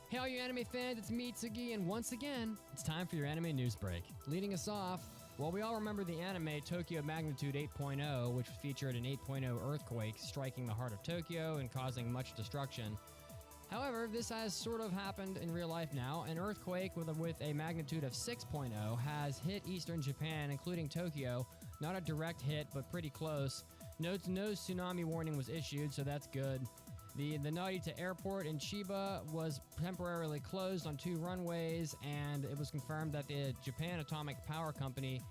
Hey, all you anime fans, it's me, Tsugi, and once again, it's time for your anime news break. Leading us off, well, we all remember the anime Tokyo Magnitude 8.0, which featured an 8.0 earthquake striking the heart of Tokyo and causing much destruction. However, this has sort of happened in real life now. An earthquake with a magnitude of 6.0 has hit eastern Japan, including Tokyo. Not a direct hit, but pretty close. No tsunami warning was issued, so that's good. The Narita Airport in Chiba was temporarily closed on 2 runways, and it was confirmed that the Japan Atomic Power Company,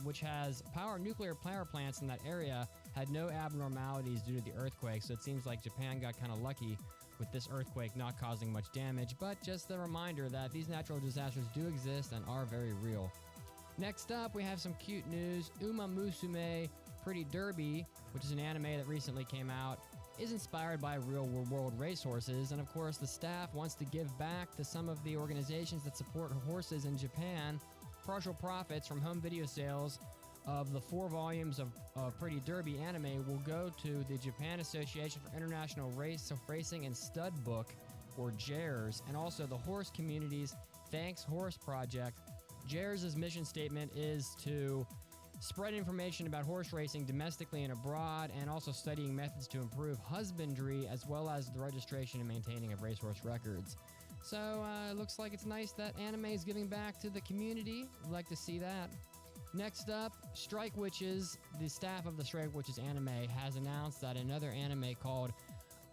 which has nuclear power plants in that area, had no abnormalities due to the earthquake. So it seems like Japan got kind of lucky with this earthquake not causing much damage, but just a reminder that these natural disasters do exist and are very real. Next up, we have some cute news. Uma Musume Pretty Derby, which is an anime that recently came out, is inspired by real world racehorses, and of course the staff wants to give back to some of the organizations that support horses in Japan. Partial profits from home video sales of the 4 volumes of Pretty Derby anime will go to the Japan Association for International Racing and Stud Book, or JARS, and also the Horse Community's Thanks Horse Project. JARS' mission statement is to spread information about horse racing domestically and abroad, and also studying methods to improve husbandry, as well as the registration and maintaining of racehorse records. So it looks like it's nice that anime is giving back to the community. I'd like to see that. Next up, Strike Witches. The staff of the Strike Witches anime has announced that another anime called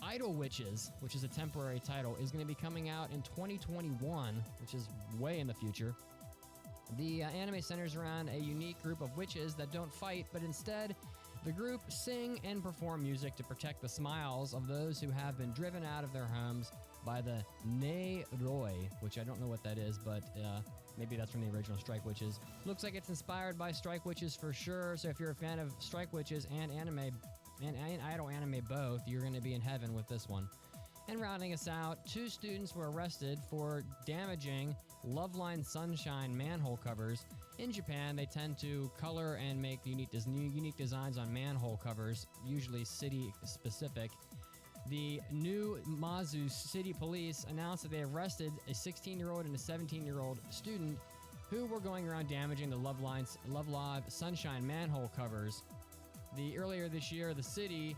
Idol Witches, which is a temporary title, is going to be coming out in 2021, which is way in the future. The anime centers around a unique group of witches that don't fight, but instead, the group sing and perform music to protect the smiles of those who have been driven out of their homes by the Neiroi, which I don't know what that is, but maybe that's from the original Strike Witches. Looks like it's inspired by Strike Witches for sure, so if you're a fan of Strike Witches and anime, and idol anime both, you're going to be in heaven with this one. And rounding us out, 2 students were arrested for damaging Loveline Sunshine manhole covers. In Japan, they tend to color and make unique designs on manhole covers, usually city-specific. The new Mazu City Police announced that they arrested a 16-year-old and a 17-year-old student who were going around damaging the Love Live Sunshine manhole covers. Earlier this year, the city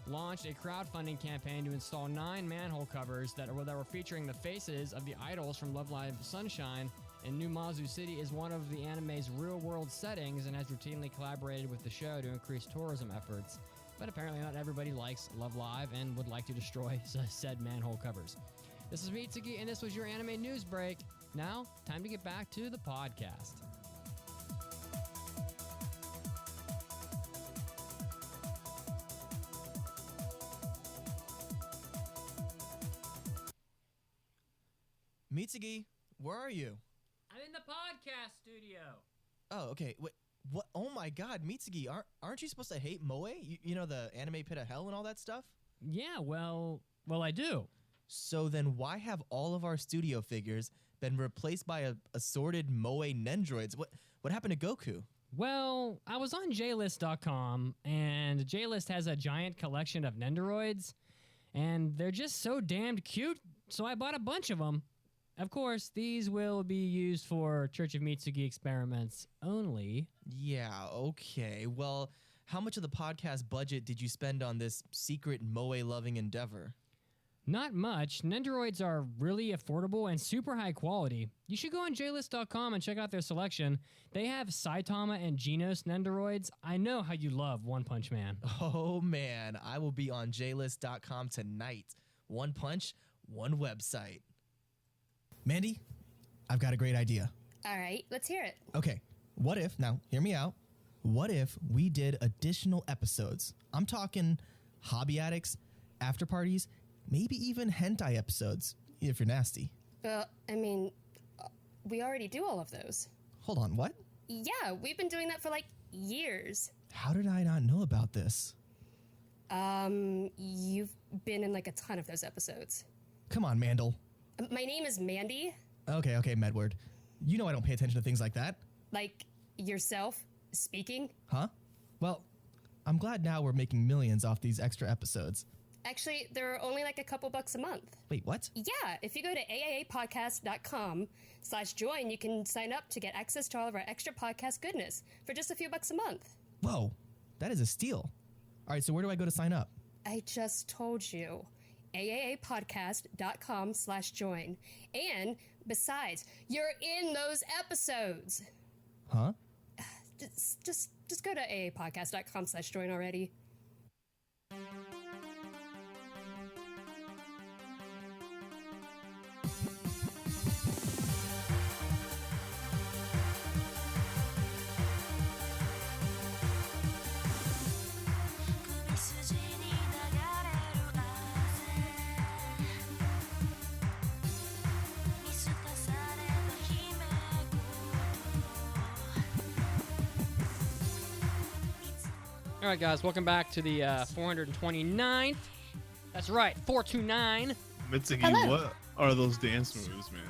launched a crowdfunding campaign to install 9 manhole covers that were featuring the faces of the idols from Love Live Sunshine, and New Mazu City is one of the anime's real-world settings and has routinely collaborated with the show to increase tourism efforts. But apparently not everybody likes Love Live and would like to destroy said manhole covers. This is me, Tsugi, and this was your anime news break. Now, time to get back to the podcast. Mitsugi, where are you? I'm in the podcast studio. Oh, okay. Wait, what? Oh my God, Mitsugi, aren't you supposed to hate Moe? You know, the anime pit of hell and all that stuff? Yeah, well, I do. So then why have all of our studio figures been replaced by assorted Moe Nendroids? What happened to Goku? Well, I was on JList.com, and JList has a giant collection of Nendoroids, and they're just so damned cute, so I bought a bunch of them. Of course, these will be used for Church of Mitsugi experiments only. Yeah, okay. Well, how much of the podcast budget did you spend on this secret Moe-loving endeavor? Not much. Nendoroids are really affordable and super high quality. You should go on JList.com and check out their selection. They have Saitama and Genos Nendoroids. I know how you love One Punch Man. Oh man, I will be on JList.com tonight. One punch, one website. Mandy, I've got a great idea. All right, let's hear it. Okay, what if, now hear me out, what if we did additional episodes? I'm talking hobby addicts, after parties, maybe even hentai episodes, if you're nasty. Well, I mean, we already do all of those. Hold on, what? Yeah, we've been doing that for like years. How did I not know about this? You've been in like a ton of those episodes. Come on, Mandel. My name is Mandy. Okay, Medward. You know I don't pay attention to things like that. Like yourself speaking. Huh? Well, I'm glad now we're making millions off these extra episodes. Actually, they're only like a couple bucks a month. Wait, what? Yeah, if you go to AAAPodcast.com/join, you can sign up to get access to all of our extra podcast goodness for just a few bucks a month. Whoa, that is a steal. All right, so where do I go to sign up? I just told you. AAAPodcast.com/join. And besides, you're in those episodes. Huh? Just go to AAAPodcast.com/join already. All right, guys, welcome back to the 429th. That's right, 429. Mitsuki, Hello. what are those dance moves, man?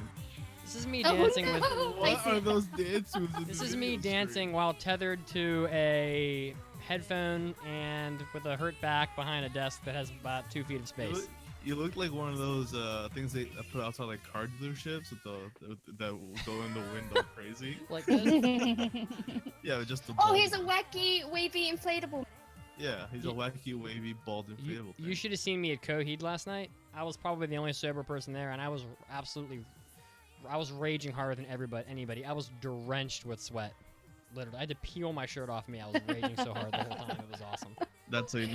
This is me Oh, dancing no. with. What are those dance moves? in This the is me video dancing stream? while tethered to a headphone and with a hurt back behind a desk that has about 2 feet of space. You look like one of those things they put outside like car dealerships with that will go in the window crazy. Like this. Yeah, with just the. Oh, bald- he's a wacky, wavy, inflatable. Yeah, he's a wacky, wavy, bald inflatable. You should have seen me at Coheed last night. I was probably the only sober person there, and I was raging harder than anybody. I was drenched with sweat. Literally, I had to peel my shirt off me. I was raging so hard the whole time. It was awesome. That's how you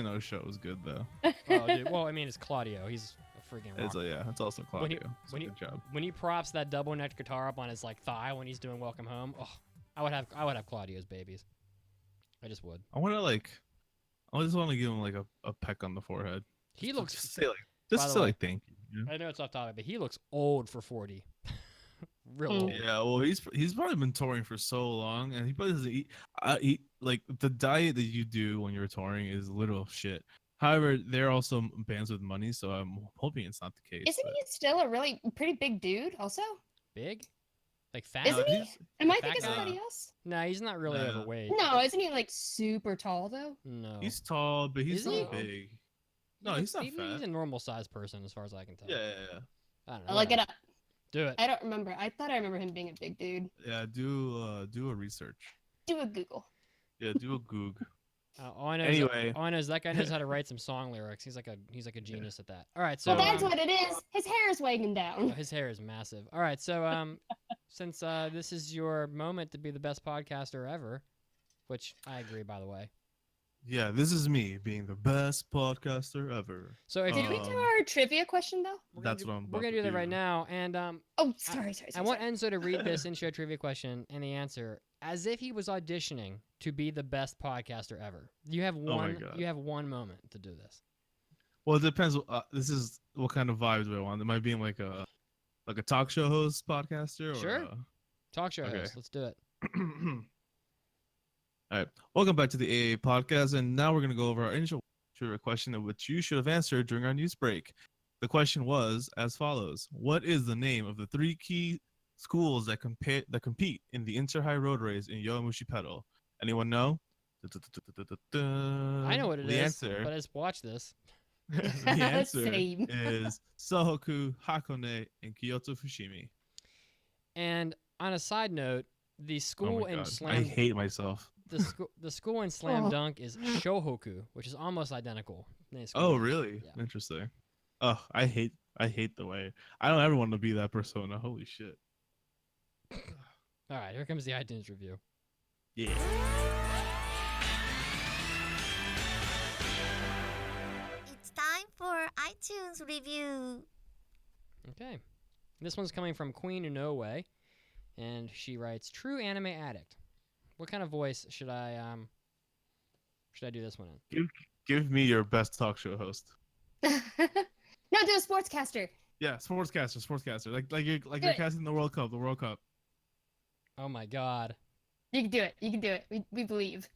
know show was good though. Oh, dude. Well, I mean, it's Claudio. He's a freaking rock. It's also Claudio. when he- Good job. When he props that double neck guitar up on his like thigh when he's doing Welcome Home, oh, I would have Claudio's babies. I just would. I just want to give him like a peck on the forehead. He looks. Just say By the way, thank you. You know? I know it's off topic, but he looks old for 40. Real old. Yeah, well, he's probably been touring for so long, and he probably doesn't eat like the diet that you do when you're touring is literal shit. However, they're also bands with money, so I'm hoping it's not the case. Isn't but- he still a really pretty big dude? Also, Big? Like fat? Isn't he? he's- am I Fat thinking guy? somebody else? No, he's not really No. overweight. No, isn't he like super tall though? No. He's tall, but he's Is he? not big. No, he's not fat. He's a normal sized person as far as I can tell. Yeah. I don't know. I'll look it whatever. up. Do it. I don't remember. I thought I remember him being a big dude. Yeah, do a research. Do a Google. Yeah, do a goog. All I know Anyway. all I know is that guy knows how to write some song lyrics. He's like a genius at that. All right, so Well, that's what it is. His hair is weighing oh, down. his hair is massive. All right, so since this is your moment to be the best podcaster ever, which I agree, by the way. Yeah, this is me being the best podcaster ever. So if you Did we do Um, our trivia question though? we're gonna That's do, what I'm we're about gonna to do that right do. now, and Oh, sorry. I want Enzo to read this intro trivia question and the answer as if he was auditioning to be the best podcaster ever. You have my one. God. You have 1 moment to do this. Well, it depends. This is what kind of vibes do I want? Am I being like a talk show host podcaster? Or, Sure. Talk show Okay. host. Let's do it. All right. Welcome back to the AA podcast, and now we're gonna go over our initial trivia question, of which you should have answered during our news break. The question was as follows: what is the name of the 3 key schools that compete in the Inter-High Road Race in Yowamushi Pedal? Anyone know? I know what it is. The answer. But just watch this. The answer Same. is Sohoku, Hakone, and Kyoto Fushimi. And on a side note, the Oh school my in God. I slam hate myself. the school in slam Oh. dunk is Shohoku, which is almost identical. Nice school. Oh, really? Yeah. Interesting. Oh, I hate the way. I don't ever want to be that persona. Holy shit. All right, here comes the iTunes review. Yeah. It's time for iTunes review. Okay. This one's coming from Queen Inoue, and she writes, "True anime addict. What kind of voice should I do this one in?" Give me your best talk show host. No, do a sportscaster. Yeah, sportscaster. Like you're Good. casting the World Cup. Oh my god. You can do it. You can do it. We believe.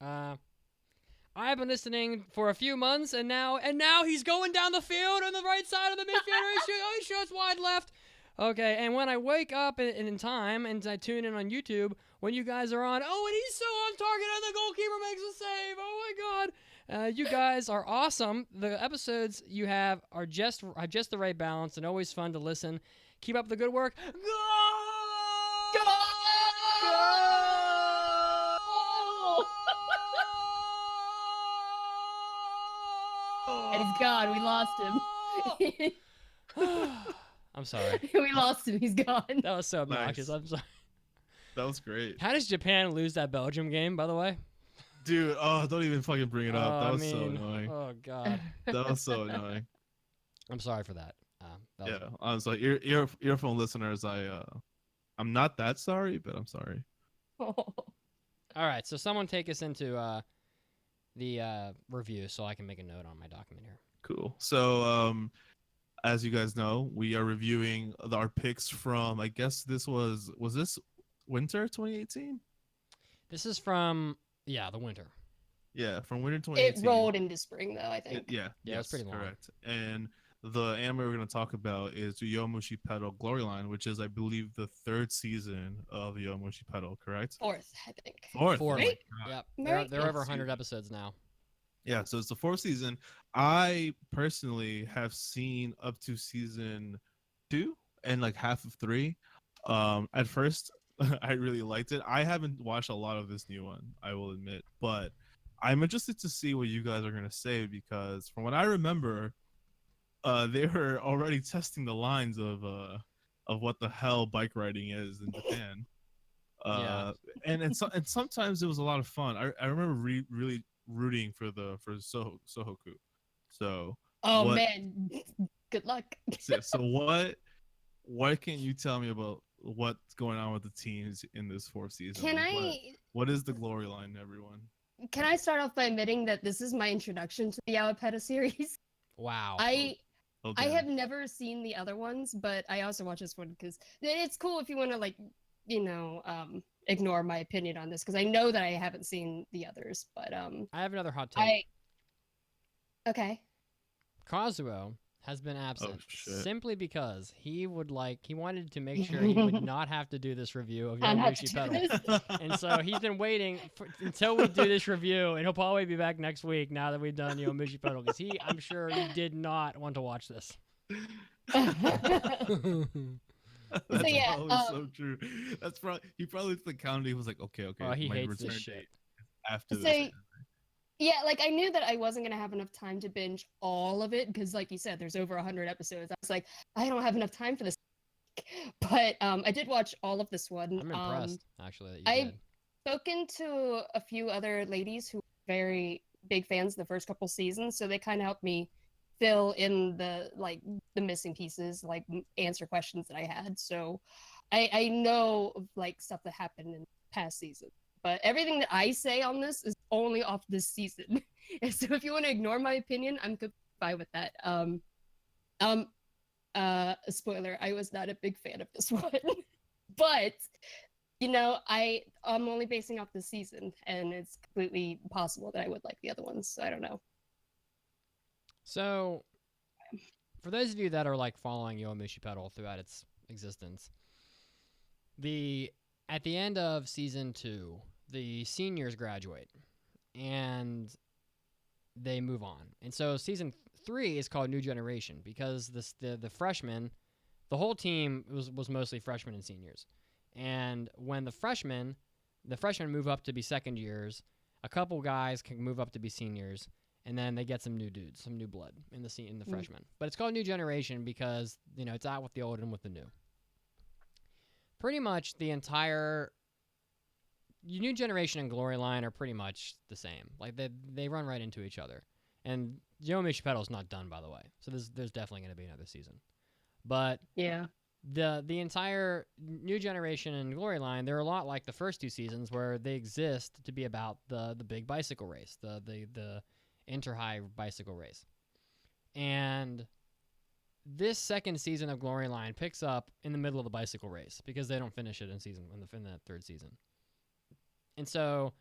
I've been listening for a few months, and now he's going down the field on the right side of the midfield. He shoots wide left. Okay, and when I wake up in time and I tune in on YouTube, when you guys are on, and he's so on target, and the goalkeeper makes a save. Oh my god. You guys are awesome. The episodes you have are just the right balance and always fun to listen. Keep up the good work. And he's gone. We lost him. I'm sorry. We lost him. He's gone. That was so obnoxious. Nice. I'm sorry. That was great. How does Japan lose that Belgium game, by the way? Dude, don't even fucking bring it up. That was so annoying. Oh, God. That was so annoying. I'm sorry for that. Yeah, I was like, earphone listeners, I'm not that sorry, but I'm sorry. All right, so someone take us into the review so I can make a note on my document here. Cool. So, as you guys know, we are reviewing our picks from, I guess this was this winter 2018? This is from, the winter. Yeah, from winter 2018. It rolled into spring, though, I think. Yeah, it's pretty long. Correct. And the anime we're going to talk about is Yowamushi Pedal Glory Line, which is, I believe, the 3rd season of Yowamushi Pedal, correct? 4th, I think. 4th. Fourth. Oh my Yep. God. They're over 100 episodes now. Yeah, so it's the 4th season. I personally have seen up to season 2 and like half of 3. At first, I really liked it. I haven't watched a lot of this new one, I will admit, but I'm interested to see what you guys are going to say, because from what I remember, they were already testing the lines of what the hell bike riding is in Japan. And sometimes it was a lot of fun. I remember really rooting for Sohoku. So Man, good luck. so what can you tell me about what's going on with the teams in this 4th season? What is the glory line, everyone? Can I start off by admitting that this is my introduction to the AAAPodcast series? Wow. I have never seen the other ones, but I also watch this one because it's cool if you want to ignore my opinion on this, because I know that I haven't seen the others. But I have another hot take. Okay. Kazuo has been absent simply because he wanted to make sure he would not have to do this review of Yowamushi Pedal. And so he's been waiting until we do this review, and he'll probably be back next week now that we've done Yowamushi Pedal, because I'm sure he did not want to watch this. That's so true. He probably took the count. He was like, okay. He my hates this return shit. date after this. Yeah, like I knew that I wasn't gonna have enough time to binge all of it, because, like you said, there's over 100 episodes. I was like, I don't have enough time for this. But I did watch all of this one. I'm impressed, actually. I've spoken to a few other ladies who are very big fans of the first couple seasons, so they kind of helped me fill in the missing pieces, like answer questions that I had. So I know of stuff that happened in past seasons. But everything that I say on this is only off this season. And so if you want to ignore my opinion, I'm fine with that. Spoiler, I was not a big fan of this one. But, I'm only basing off this season, and it's completely possible that I would like the other ones. So I don't know. So, for those of you that are following Yowamushi Pedal throughout its existence, at the end of season 2, the seniors graduate and they move on. And so season 3 is called New Generation, because the freshmen, the whole team was mostly freshmen and seniors. And when the freshmen move up to be second years, a couple guys can move up to be seniors, and then they get some new dudes, some new blood in the freshmen. But it's called New Generation because, it's out with the old and with the new. Pretty much the entire New Generation and Glory Line are pretty much the same. They run right into each other. And Yowamushi Pedal is not done, by the way. So there's definitely going to be another season. But yeah, the entire New Generation and Glory Line, they're a lot like the first 2 seasons, where they exist to be about the big bicycle race, the Inter-High bicycle race. And this second season of Glory Line picks up in the middle of the bicycle race because they don't finish it in that third season. And so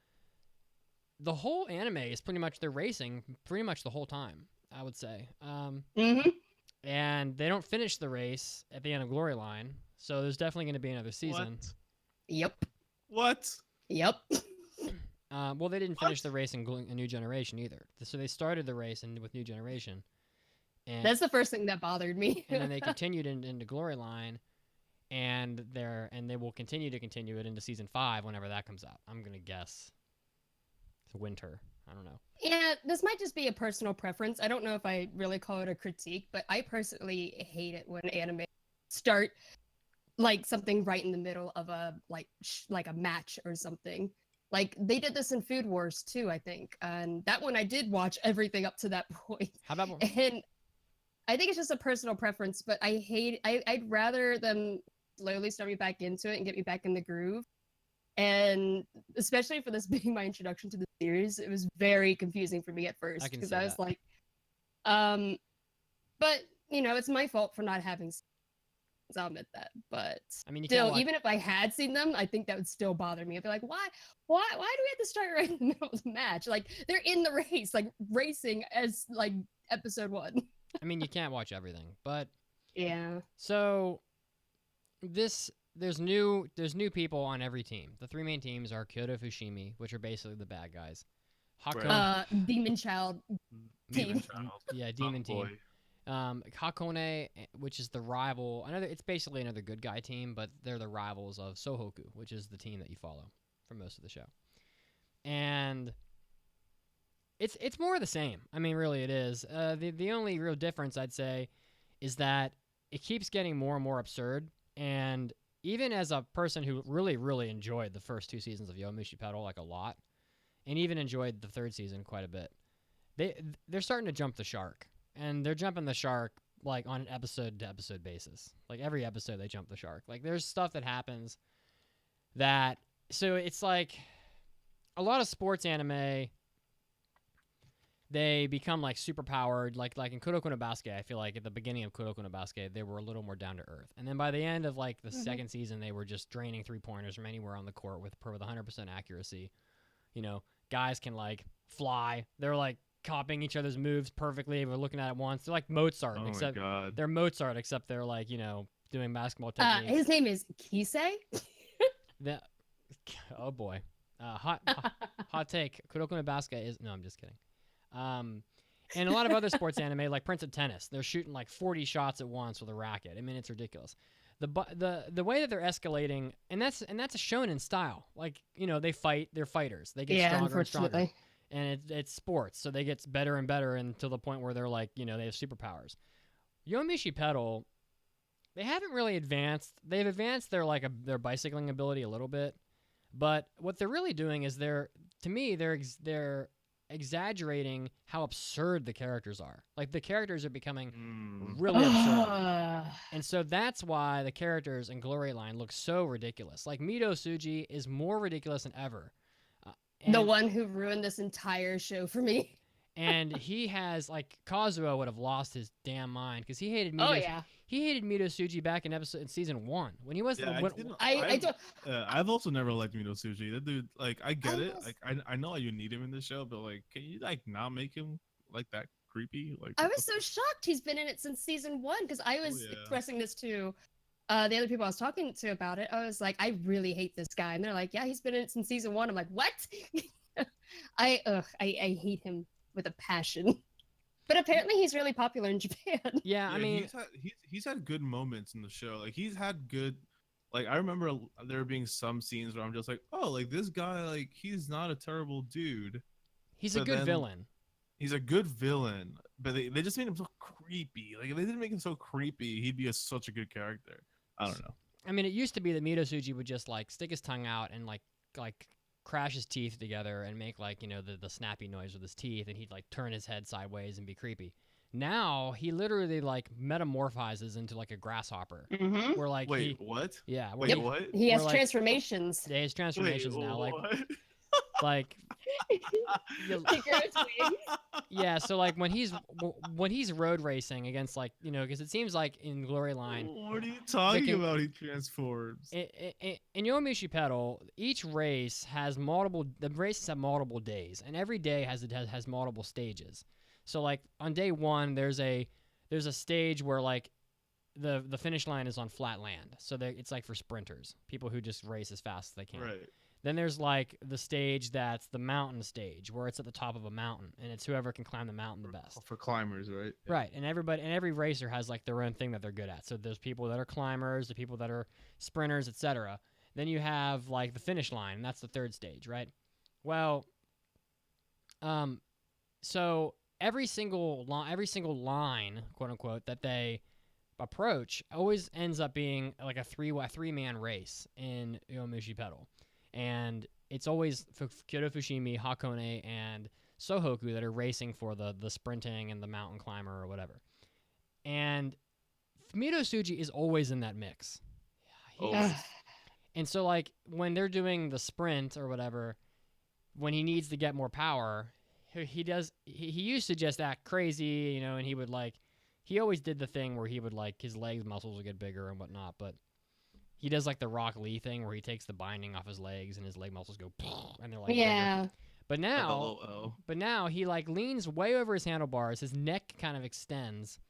the whole anime is pretty much they're racing pretty much the whole time, I would say. And they don't finish the race at the end of Glory Line, so there's definitely going to be another season. What? Yep. Well, they didn't finish the race in A New Generation either. So they started the race with New Generation. And, That's the first thing that bothered me. and then they continued into Glory Line, and they will continue it into season 5 whenever that comes out. I'm gonna guess it's winter. I don't know. Yeah, this might just be a personal preference. I don't know if I really call it a critique, but I personally hate it when anime start like something right in the middle of a like a match or something. Like they did this in Food Wars too, I think, and that one I did watch everything up to that point. How about And I think it's just a personal preference, but I'd rather them slowly start me back into it and get me back in the groove. And especially for this being my introduction to the series, it was very confusing for me at first because I was like, but you know, it's my fault for not having seen them. I'll admit that. But I mean, still, even if I had seen them, I think that would still bother me. I'd be like, why do we have to start right in the middle of the match? Like they're in the race, like racing as like episode 1. I mean, you can't watch everything, but yeah. So there's new people on every team. The 3 main teams are Kyoto Fushimi, which are basically the bad guys. Demon Child team. Yeah, Demon team. Hakone, which is the rival. It's basically another good guy team, but they're the rivals of Sohoku, which is the team that you follow for most of the show. And it's more of the same. I mean, really, it is. The only real difference I'd say is that it keeps getting more and more absurd. And even as a person who really, really enjoyed the first 2 seasons of Yowamushi Pedal like a lot, and even enjoyed the 3rd season quite a bit, they're starting to jump the shark. And they're jumping the shark like on an episode-to-episode basis. Like every episode they jump the shark. Like there's stuff that happens that... So it's like a lot of sports anime, they become like super powered. Like in Kuroko no Basket, I feel like at the beginning of Kuroko no Basket, they were a little more down to earth. And then by the end of like the second season, they were just draining 3-pointers from anywhere on the court with 100% accuracy. You know, guys can like fly. They're like copying each other's moves perfectly. We're looking at it once. They're like Mozart, except they're Mozart, except they're like, you know, doing basketball techniques. His name is Kisei. Oh boy, hot take. Kuroko no Basket is no. I'm just kidding. And a lot of other sports anime, like Prince of Tennis, they're shooting like 40 shots at once with a racket. I mean, it's ridiculous. The way that they're escalating, and that's a shonen style. Like, you know, they fight. They're fighters. They get stronger and stronger. And it's sports, so they get better and better until the point where they're like, you know, they have superpowers. Yowamushi Pedal, they haven't really advanced. They've advanced their bicycling ability a little bit, but what they're really doing is they're exaggerating how absurd the characters are. Like the characters are becoming really absurd, and so that's why the characters in Glory Line look so ridiculous. Like Mito Tsuji is more ridiculous than ever. The one who ruined this entire show for me. And he has, like, Kazuo would have lost his damn mind because he hated Mito. Oh, yeah. He hated Mito Tsuji back in season 1 when he was. I've also never liked Mito Tsuji. That dude, like, I get it. Like, I know you need him in the show, but like, can you like not make him like that creepy? Like, I was so shocked he's been in it since season 1 because I was expressing this to the other people I was talking to about it. I was like, I really hate this guy, and they're like, yeah, he's been in it since season 1. I'm like, what? I hate him with a passion. But apparently he's really popular in Japan. Yeah, I mean, he's had good moments in the show. Like he's had good. Like I remember there being some scenes where I'm just like, oh, like this guy, like he's not a terrible dude. He's a good villain. He's a good villain, but they just made him so creepy. Like if they didn't make him so creepy, he'd be such a good character. I don't know. I mean, it used to be that Mito Tsuji would just like stick his tongue out and like crash his teeth together and make like, you know, the snappy noise with his teeth, and he'd like turn his head sideways and be creepy. Now he literally like metamorphizes into like a grasshopper. Where like what? Yeah. Wait, what? He has transformations. Yeah, he has transformations now. What? Like you'll- He grows wings. yeah, so like when he's road racing against like because it seems like in Glory Line, What are you talking can- about? He transforms. in Yowamushi Pedal, each race has multiple. The races have multiple days, and every day has multiple stages. So like on day one, there's a stage where like the finish line is on flat land, so it's like for sprinters, people who just race as fast as they can. Right. Then there's like the stage that's the mountain stage, where it's at the top of a mountain, and it's whoever can climb the mountain the best. For climbers, right? Right, and every racer has like their own thing that they're good at. So there's people that are climbers, the people that are sprinters, etc. Then you have like the finish line, and that's the third stage, right? Well, so every single line, quote unquote, that they approach always ends up being like a three-man race in Yowamushi Pedal, and it's always Kyoto Fushimi, Hakone, and Sohoku that are racing for the sprinting and the mountain climber or whatever. And Fumito Tsuji is always in that mix. Always. And so like when they're doing the sprint or whatever, when he needs to get more power, he used to just act crazy, and he would like, he always did the thing where he would like, his legs muscles would get bigger and whatnot, but he does like the Rock Lee thing where he takes the binding off his legs and his leg muscles go and they're like Yeah. bigger. But now, LOL. he like leans way over his handlebars. His neck kind of extends,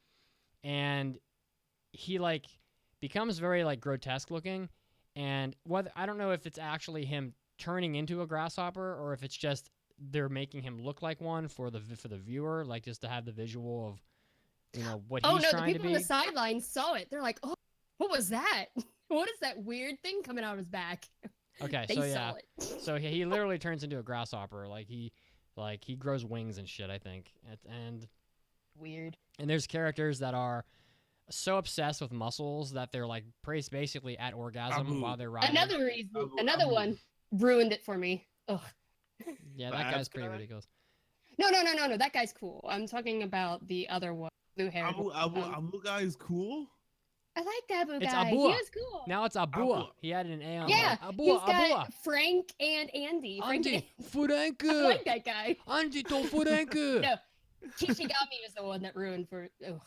and he like becomes very like grotesque looking. And whether I don't know if it's actually him turning into a grasshopper or if it's just they're making him look like one for the viewer, like just to have the visual of what he's the trying to people be. on the sidelines saw it. They're like, "Oh, what was that? What is that weird thing coming out of his back?" Okay, They so saw yeah, it. so he literally turns into a grasshopper. Like he grows wings and shit. I think, and Weird. there's characters that are so obsessed with muscles that they're like basically at orgasm Abu. while they're riding. Another reason, Abu- another Abu. one ruined it for me. Ugh. Yeah, The that guy's abs pretty guy? ridiculous. No. That guy's cool. I'm talking about the other one, blue hair. Abu guy is cool. I like the Abu It's guy. He Abua. was cool. Now it's Abua. Abua. He had an A on Yeah, there. Abua, he's got Abua. Frank and Andy. Frank Andy, and- I Furenku. like that guy. Andy to Furenku. No, Kishigami was the one that ruined for. Ugh.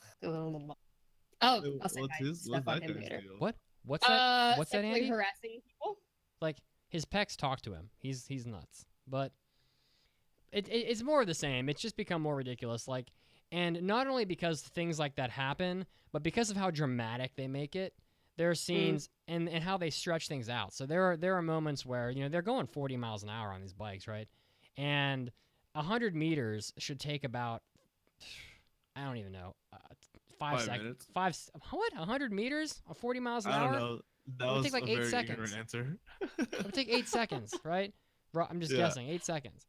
Oh, I'll say my stuff on him later. deal? What? What's that? What's that, sexually Andy? harassing people. Like his pecs talk to him. He's nuts. But it's more of the same. It's just become more ridiculous. Like, and not only because things like that happen, but because of how dramatic they make it. There are scenes and how they stretch things out. So there are moments where they're going 40 miles an hour on these bikes, right? And 100 meters should take about I don't even know 5 seconds. minutes. 100 meters or 40 miles an I hour? don't know. That would was take like a 8 very seconds. ignorant answer. It would take 8 seconds, right? I'm just Yeah. guessing 8 seconds,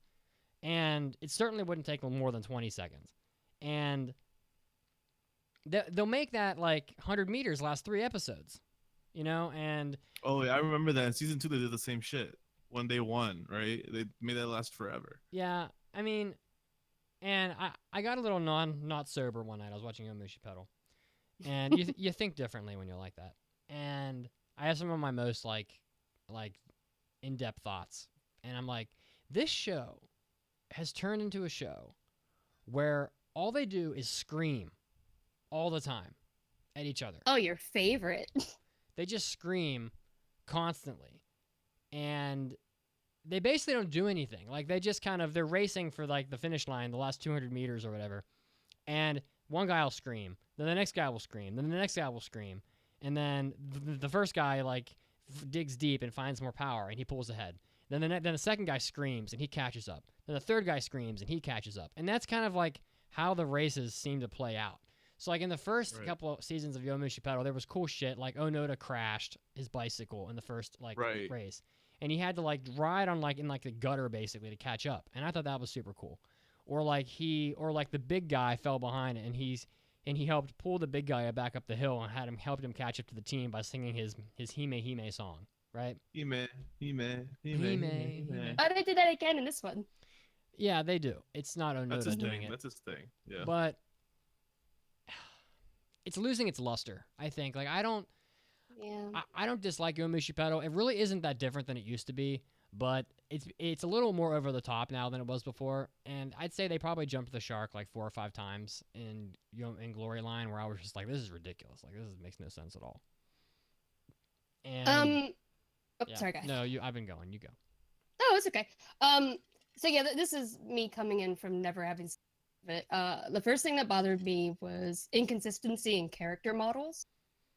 and it certainly wouldn't take more than 20 seconds. And they'll make that like 100 meters last 3 episodes, and Oh yeah, I remember that in season 2 they did the same shit when they won, right? They made that last forever. yeah, I mean, and I got a little not sober one night. I was watching Yowamushi Pedal, and you think differently when you're like that. And I have some of my most like in-depth thoughts, and I'm like, this show has turned into a show where all they do is scream all the time at each other. Oh, your favorite. They just scream constantly, and they basically don't do anything. Like they just they're racing for like the finish line, the last 200 meters or whatever, and one guy will scream, then the next guy will scream, then the next guy will scream, and then the first guy like digs deep and finds more power and he pulls ahead. Then the second guy screams and he catches up. Then the third guy screams and he catches up, and that's kind of like how the races seem to play out. So like in the first Right. couple of seasons of Yowamushi Pedal, there was cool shit like Onoda crashed his bicycle in the first Right. race, and he had to like ride on in the gutter basically to catch up, and I thought that was super cool. Or the big guy fell behind and he helped pull the big guy back up the hill and helped him catch up to the team by singing his Hime Hime song, right? Hime. Hime. Oh, they did that again in this one. Yeah, they do. It's not That's Onoda his doing thing. it, That's his thing. Yeah. but it's losing its luster. I think. Like I don't Yeah. I don't dislike Yowamushi Pedal. It really isn't that different than it used to be. but it's a little more over the top now than it was before, and I'd say they probably jumped the shark like 4 or 5 times in Glory Line, where I was just like, this is ridiculous, like makes no sense at all. And sorry guys. No, I've been going. You go. Oh, it's okay. So yeah, this is me coming in from never having seen it. The first thing that bothered me was inconsistency in character models.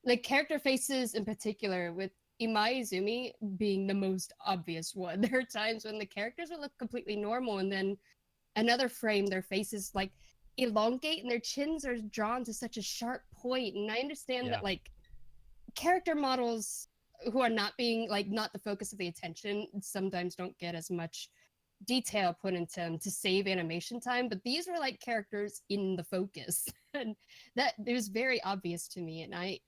Like character faces in particular, with Imai Izumi being the most obvious one. There are times when the characters would look completely normal, and then another frame, their faces like elongate and their chins are drawn to such a sharp point. And I understand that like character models who are not being like not the focus of the attention sometimes don't get as much detail put into them to save animation time, but these were like characters in the focus, and that it was very obvious to me. And I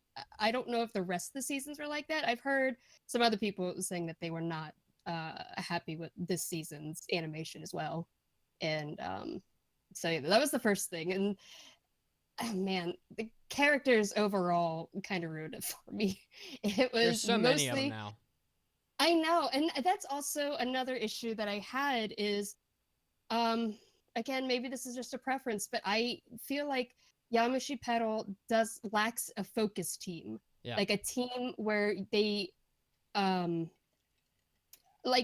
don't know if the rest of the seasons were like that. I've heard some other people saying that they were not happy with this season's animation as well. And so yeah, that was the first thing. And oh man, the characters overall kind of ruined it for me. It was There's so many of them now. I know, and that's also another issue that I had is, again, maybe this is just a preference, but I feel like Yowamushi Pedal lacks a focus team, like a team where they, like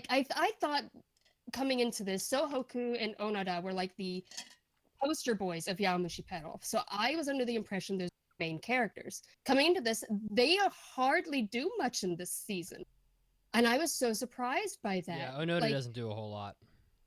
I thought coming into this, Sohoku and Onada were like the poster boys of Yowamushi Pedal, so I was under the impression those main characters. Coming into this, they hardly do much in this season. And I was so surprised by that. Yeah, Onoda doesn't do a whole lot.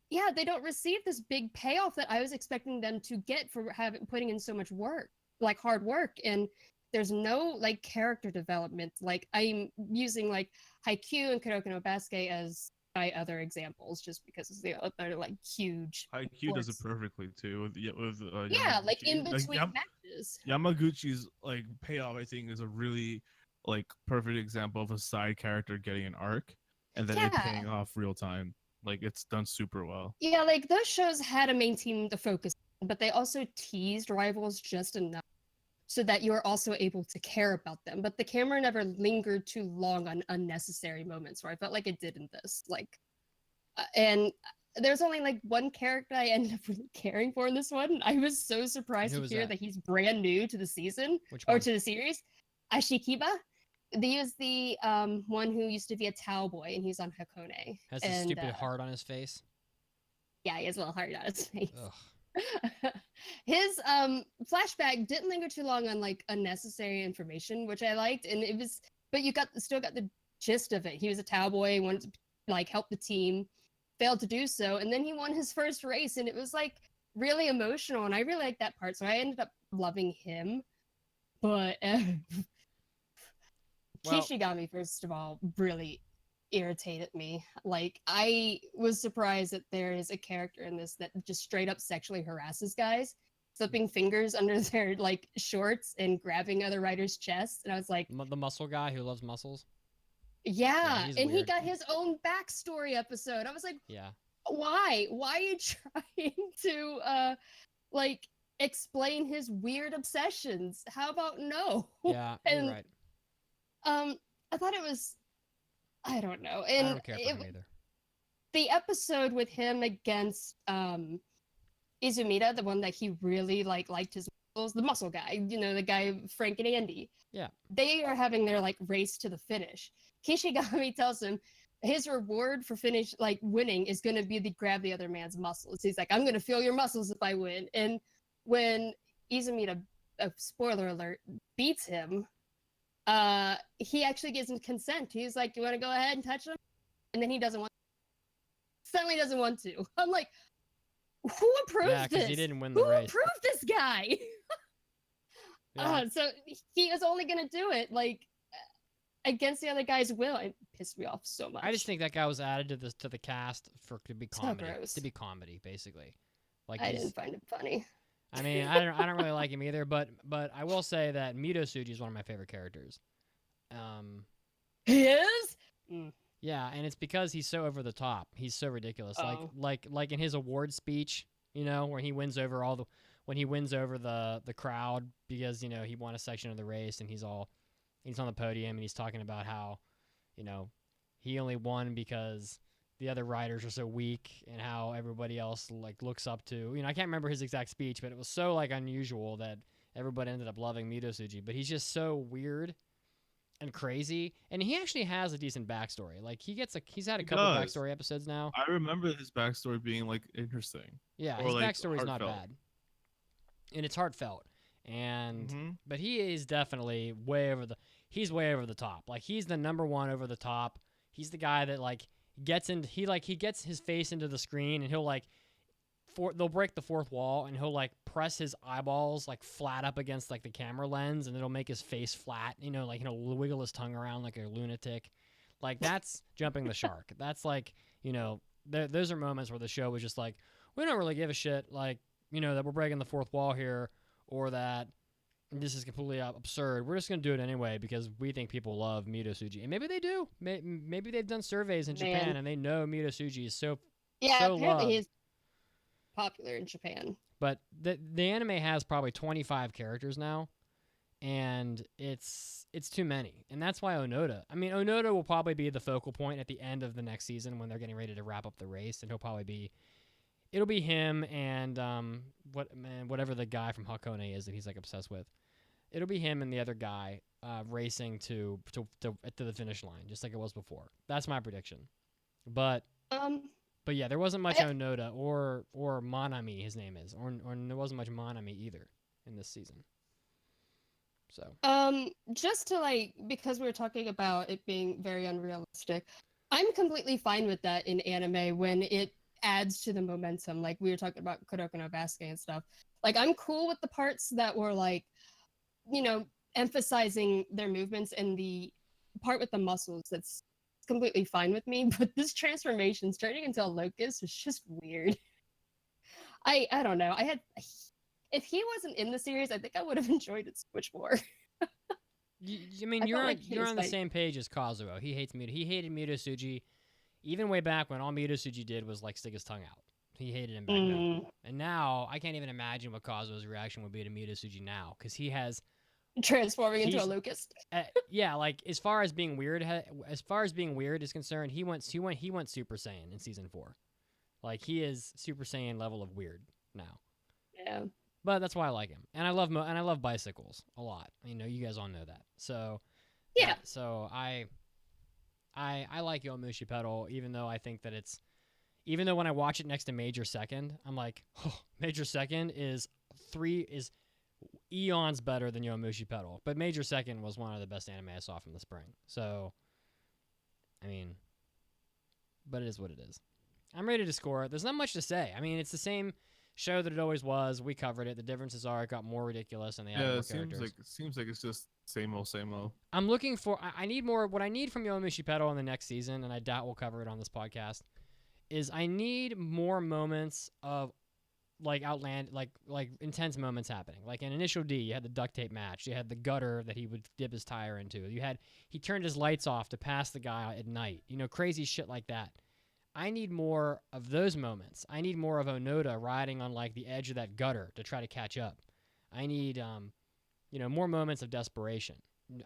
Yeah, they don't receive this big payoff that I was expecting them to get for putting in so much work, like hard work. And there's no like character development. Like I'm using like Haikyuu and Kuroko no Basket as my other examples, just because they're like huge. Haikyuu does it perfectly too. With yeah, like in Yamaguchi. between matches. Yamaguchi's like payoff, I think, is a really like perfect example of a side character getting an arc and then it paying off real time. Like it's done super well. Yeah, like those shows had a main team to focus, but they also teased rivals just enough so that you're also able to care about them. But the camera never lingered too long on unnecessary moments, where I felt like it did in this. Like, and there's only like one character I ended up really caring for in this one. I was so surprised to hear that he's brand new to the season or to the series. Ashikiba. He was the one who used to be a towel boy, and he's on Hakone. Has a stupid heart on his face. Yeah, he has a little heart on his face. His flashback didn't linger too long on like unnecessary information, which I liked, and it was. But you still got the gist of it. He was a towel boy, wanted to like help the team, failed to do so, and then he won his first race, and it was like really emotional, and I really liked that part. So I ended up loving him, but. Kishigami, first of all, really irritated me. Like, I was surprised that there is a character in this that just straight up sexually harasses guys, slipping fingers under their, like, shorts and grabbing other riders' chests. And I was like... The muscle guy who loves muscles? Yeah, and weird. He got his own backstory episode. I was like, why? Why are you trying to, like, explain his weird obsessions? How about no? Yeah, you're right. I thought it was, I don't know. And I don't care for him either. The episode with him against Izumida, the one that he really liked his muscles, the muscle guy, you know, the guy Frank and Andy. Yeah. They are having their like race to the finish. Kishigami tells him his reward for winning is going to be to grab the other man's muscles. He's like, I'm going to feel your muscles if I win. And when Izumida, spoiler alert, beats him, he actually gives him consent. He's like, "You want to go ahead and touch him?" And then he suddenly doesn't want to. I'm like, who approved this? Yeah, because he didn't win the race. Who approved this guy? So he is only gonna do it like against the other guy's will. It pissed me off so much. I just think that guy was added to the cast to be comedy. So gross. To be comedy, basically. Like I didn't find it funny. I mean, I don't really like him either, but I will say that Mito Tsuji is one of my favorite characters. He is? Yeah, and it's because he's so over the top. He's so ridiculous. Like in his award speech, you know, where he wins over when he wins over the crowd because, you know, he won a section of the race and he's on the podium and he's talking about how, you know, he only won because the other writers are so weak and how everybody else like looks up to. I can't remember his exact speech, but it was so like unusual that everybody ended up loving Midosuji. But he's just so weird and crazy, and he actually has a decent backstory. Like he's had a He couple does. backstory episodes now. I remember his backstory being like interesting. Yeah, Or, his like, backstory is not heartfelt. bad, and it's heartfelt. And Mhm. but he is definitely he's way over the top. Like he's the number one over the top. He's the guy that like gets his face into the screen, and he'll like they'll break the fourth wall, and he'll like press his eyeballs like flat up against like the camera lens, and it'll make his face flat. Like he'll wiggle his tongue around like a lunatic. Like that's jumping the shark. That's like those are moments where the show was just like, we don't really give a shit, like that we're breaking the fourth wall here, or that this is completely absurd. We're just gonna do it anyway because we think people love Midosuji, and maybe they do. Maybe they've done surveys in Japan and they know Midosuji is so apparently loved. he's popular in Japan. But the anime has probably 25 characters now, and it's too many, and that's why Onoda will probably be the focal point at the end of the next season when they're getting ready to wrap up the race, and it'll be him and whatever the guy from Hakone is that he's like obsessed with. It'll be him and the other guy racing to the finish line, just like it was before. That's my prediction. But yeah, there wasn't much Onoda or Manami, his name is, or there wasn't much Manami either in this season. So just to because we were talking about it being very unrealistic, I'm completely fine with that in anime when it adds to the momentum. Like we were talking about Kuroko no Basuke and stuff. Like I'm cool with the parts that were like, emphasizing their movements, and the part with the muscles, that's completely fine with me. But this transformation turning into a locust is just weird. I don't know. If he wasn't in the series, I think I would have enjoyed it so much more. You're on the same page as Kazuo. He hates He hated Midosuji, even way back when all Midosuji did was like stick his tongue out. He hated him back then. And now I can't even imagine what Kazuo's reaction would be to Midosuji now, because he has transforming into a locust. Yeah, like as far as being weird is concerned, he went Super Saiyan in season 4. Like he is Super Saiyan level of weird now. Yeah. But that's why I like him, and I love bicycles a lot. You guys all know that. So yeah. So I like Yowamushi Pedal, even though I think that even though when I watch it next to Major Second, I'm like, oh, Major Second is eons better than Yowamushi Pedal. But Major Second was one of the best anime I saw from the spring. So, but it is what it is. I'm ready to score it. There's not much to say. It's the same show that it always was. We covered it. The differences are it got more ridiculous and they added more characters. It seems like it's just same old, same old. I'm looking for. I need more. What I need from Yowamushi Pedal in the next season, and I doubt we'll cover it on this podcast, is I need more moments of like intense moments happening. Like in Initial D, you had the duct tape match. You had the gutter that he would dip his tire into. He turned his lights off to pass the guy at night. Crazy shit like that. I need more of those moments. I need more of Onoda riding on like the edge of that gutter to try to catch up. I need more moments of desperation.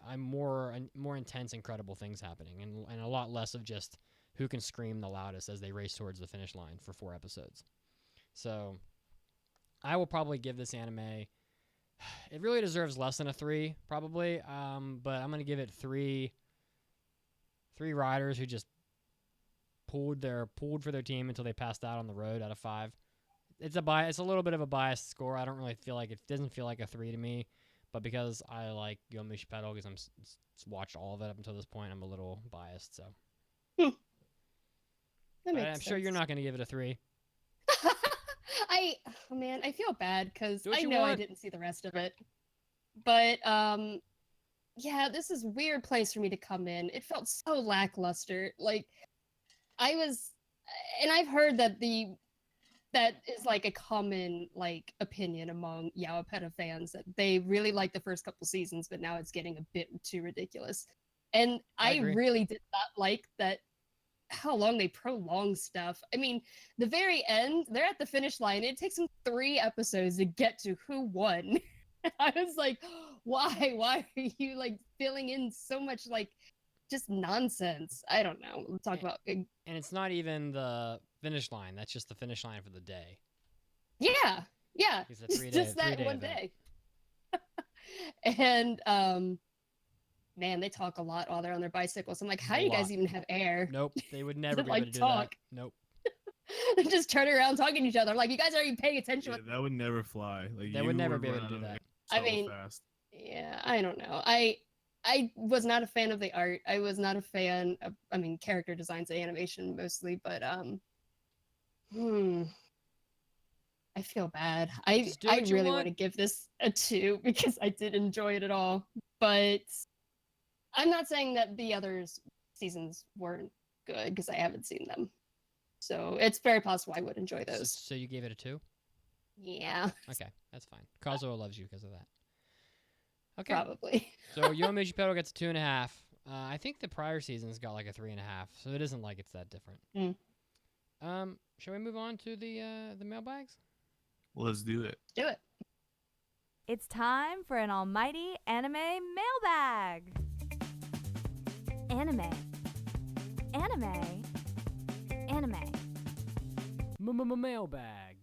I'm more intense, incredible things happening, and a lot less of just who can scream the loudest as they race towards the finish line for 4 episodes. So I will probably give this anime, it really deserves less than a 3, probably, but I'm going to give it 3 riders who just pulled for their team until they passed out on the road out of 5. It's a little bit of a biased score. I don't really feel like it doesn't feel like a 3 to me, but because I like Yowamushi Pedal, because I'm watched all of it up until this point, I'm a little biased. So I'm sure you're not going to give it a 3. I feel bad because I know I didn't see the rest of it, but yeah, this is a weird place for me to come in. It felt so lackluster. Like I've heard that that is like a common like opinion among Yaopeta fans, that they really like the first couple seasons, but now it's getting a bit too ridiculous. And I really did not like that how long they prolong stuff. The very end, they're at the finish line. It takes them 3 episodes to get to who won. I was like, why are you like filling in so much like just nonsense. I don't know. We'll talk about And it's not even the finish line. That's just the finish line for the day. yeah. It's a It's 3-day, just that 3-day one event. day. And man, they talk a lot while they're on their bicycles. I'm like, how A do you guys lot. even have air? Nope, they would never be like, able to do talk. that. Nope. They just turn around talking to each other. I'm like, you guys aren't even paying attention. Yeah, that would never fly. Like They you would never would be able run to do out of that. air I so mean, fast. yeah, I don't know. I was not a fan of the art. I was not a fan of, I mean, character designs and animation mostly, but I feel bad. Just do I what you really want. want to give this a 2 because I did enjoy it at all. But I'm not saying that the other seasons weren't good because I haven't seen them. So it's very possible I would enjoy those. So you gave it a 2? Yeah, Okay, that's fine. Kazuo loves you because of that. Okay. probably. So Yowamushi Pedal gets a 2.5. I think the prior seasons got like a 3.5, so it isn't like it's that different. Shall we move on to the mailbags? Let's do it. Do it. It's time for an almighty anime mailbag. Anime. Mailbag.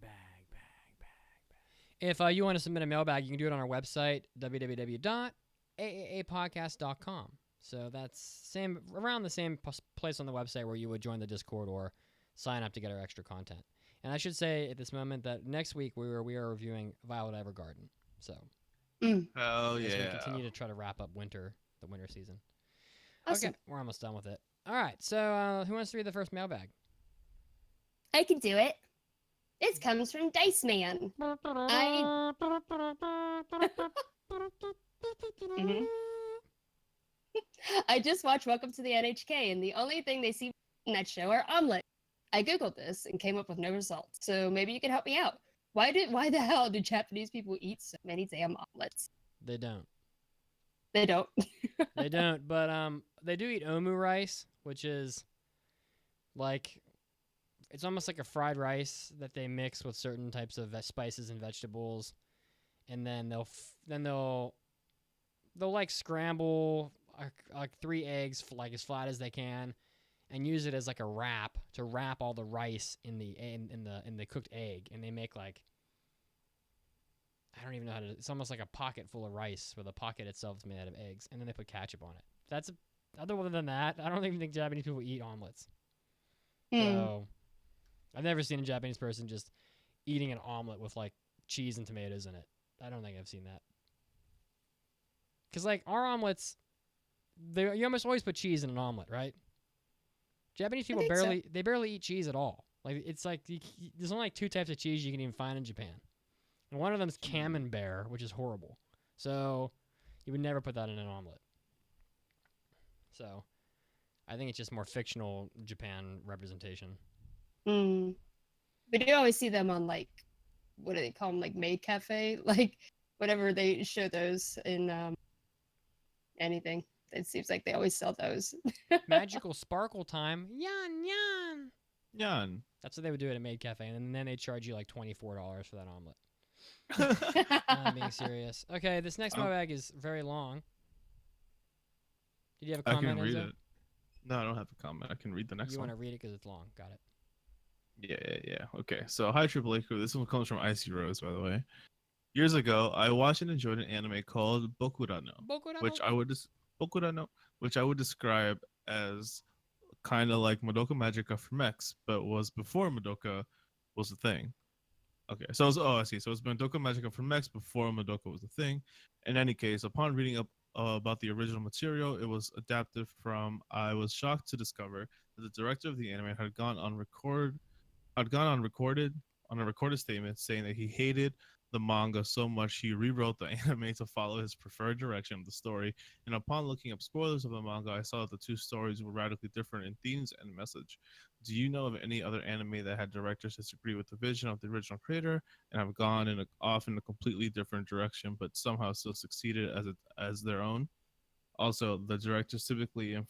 If you want to submit a mailbag, you can do it on our website, www.AAAPodcast.com. So that's around the same place on the website where you would join the Discord or sign up to get our extra content. And I should say at this moment that next week we are reviewing Violet Evergarden. So Hell as we yeah. continue to try to wrap up the winter season. Awesome. Okay, we're almost done with it. All right, so who wants to read the first mailbag? I can do it. This comes from Dice Man. Mhm. I just watched Welcome to the NHK, and the only thing they see in that show are omelets. I googled this and came up with no results. So maybe you can help me out. Why the hell do Japanese people eat so many damn omelets? They don't. They don't. They don't, but they do eat omu rice, which is like it's almost like a fried rice that they mix with certain types of spices and vegetables, and then they'll like scramble like 3 eggs like as flat as they can, and use it as like a wrap to wrap all the rice in the cooked egg, and they make like I don't even know how to. It's almost like a pocket full of rice, where the pocket itself is made out of eggs, and then they put ketchup on it. Other than that, I don't even think Japanese people eat omelets. So I've never seen a Japanese person just eating an omelet with like cheese and tomatoes in it. I don't think I've seen that. Because like our omelets, you almost always put cheese in an omelet, right? Japanese people barely eat cheese at all. Like it's like there's only like 2 types of cheese you can even find in Japan. And one of them is camembert, which is horrible. So you would never put that in an omelet. So I think it's just more fictional Japan representation. But you always see them on like, what do they call them? Like Maid Cafe? Like whatever they show those in anything. It seems like they always sell those. Magical sparkle time. Yan. Yan. That's what they would do at a Maid Cafe. And then they charge you like $24 for that omelet. I'm being serious. Okay, this next mailbag is very long. Did you have a comment, I can read Enzo? it. No, I don't have a comment. I can read the next You one. want to read it because it's long. Got it. Yeah. Okay, so hi Triple A crew. This one comes from IcyRose, by the way. Years ago, I watched and enjoyed an anime called Bokurano, which I would describe as kind of like Madoka Magica for mechs, but was before Madoka was a thing. Okay, so I see. So it's Madoka Magica for mechs before Madoka was a thing. In any case, upon reading up about the original material, it was adapted from. I was shocked to discover that the director of the anime had gone on a recorded statement saying that he hated the manga so much he rewrote the anime to follow his preferred direction of the story. And upon looking up spoilers of the manga, I saw that the 2 stories were radically different in themes and message. Do you know of any other anime that had directors disagree with the vision of the original creator and have gone off in a completely different direction, but somehow still succeeded as their own? Also, the directors typically are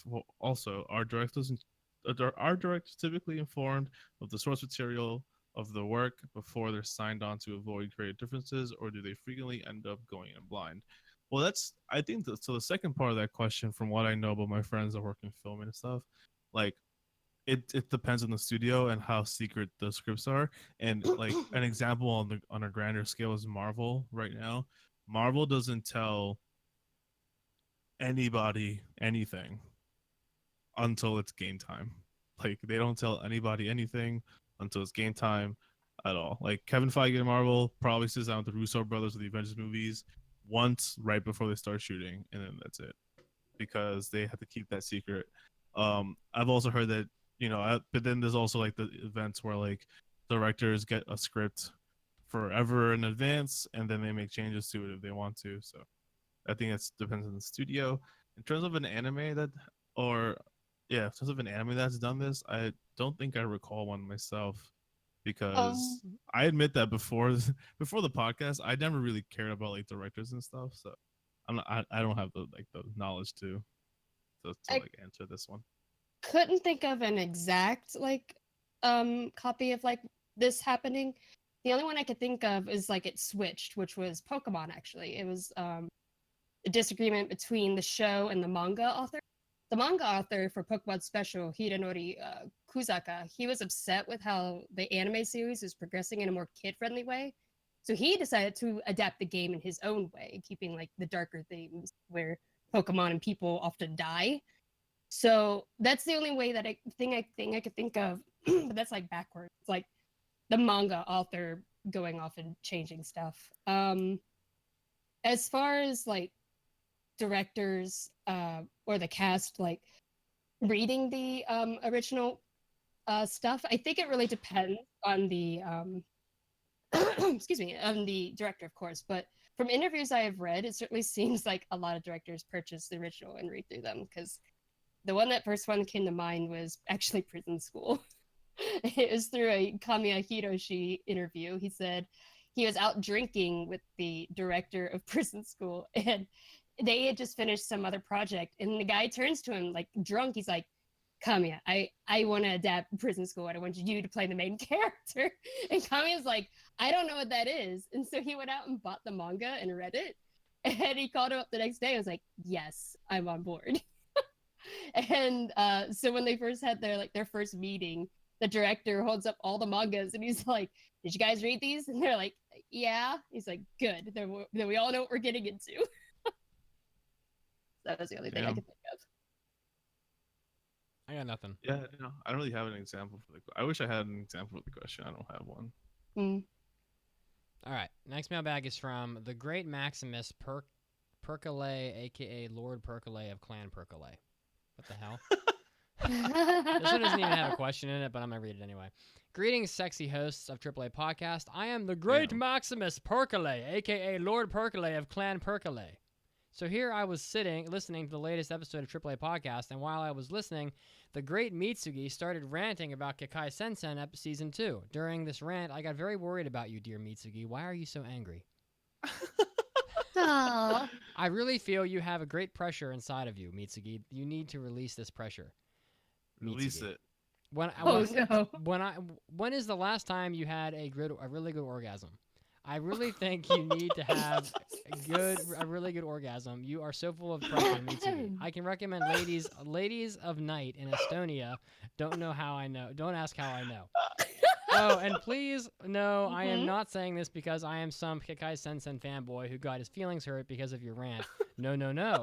directors typically informed of the source material of the work before they're signed on to avoid creative differences, or do they frequently end up going in blind? Well, I think so. The second part of that question, from what I know about my friends that work in film and stuff, like it depends on the studio and how secret the scripts are. And like an example on a grander scale is Marvel right now. Marvel doesn't tell anybody anything until it's game time. Like they don't tell anybody anything until it's game time at all. Like Kevin Feige at Marvel probably sits down with the Russo brothers of the Avengers movies once right before they start shooting, and then that's it, because they have to keep that secret. I've also heard that, but then there's also like the events where like directors get a script forever in advance, and then they make changes to it if they want to. So I think it depends on the studio. In terms of an anime that, or yeah, in terms of an anime that's done this, I don't think I recall one myself, because I admit that before before the podcast, I never really cared about like directors and stuff. So I don't have the knowledge to I like answer this one. couldn't think of an exact like copy of like this happening. The only one I could think of is like it switched, which was Pokemon actually. It was a disagreement between the show and the manga author. The manga author for Pokemon Special, Hidenori Kusaka, he was upset with how the anime series was progressing in a more kid-friendly way. So he decided to adapt the game in his own way, keeping like the darker themes where Pokemon and people often die. So that's the only way that I could think of. But that's like backwards. It's like the manga author going off and changing stuff. As far as like directors or the cast like reading the original stuff, I think it really depends on the excuse me, on the director, of course. But from interviews I have read, it certainly seems like a lot of directors purchase the original and read through them, because the first one came to mind was actually Prison School. It was through a Kamiya Hiroshi interview. He said he was out drinking with the director of Prison School, and they had just finished some other project, and the guy turns to him like drunk. He's like, Kamiya, I want to adapt Prison School, and I want you to play the main character. And Kamiya's like, I don't know what that is. And so he went out and bought the manga and read it, and he called him up the next day and was like, yes, I'm on board. And so when they first had their first meeting, the director holds up all the mangas and he's like, did you guys read these? And they're like, yeah. He's like, good, then we all know what we're getting into. That was the only thing I could think of. I got nothing. Yeah, no, I don't really have an example for the. I wish I had an example for the question. I don't have one. All right. Next mailbag is from the great Maximus Percolay, aka Lord Percolay of Clan Percolay. What the hell? This one doesn't even have a question in it, but I'm going to read it anyway. Greetings, sexy hosts of AAAPodcast. I am the great Maximus Percolay, a.k.a. Lord Percolay of Clan Percolay. So here I was sitting, listening to the latest episode of AAAPodcast, and while I was listening, the great Mitsugi started ranting about Kekai Sensen Season 2. During this rant, I got very worried about you, dear Mitsugi. Why are you so angry? Aww. I really feel you have a great pressure inside of you, Mitsugi. You need to release this pressure. Release Mitsugi. it. When is the last time you had a really good orgasm? I really think you need to have a really good orgasm. You are so full of pressure, Mitsugi. I can recommend ladies of night in Estonia. Don't know how I know. Don't ask how I know. Oh, and please, no, I am not saying this because I am some Kekai Sensen fanboy who got his feelings hurt because of your rant. No.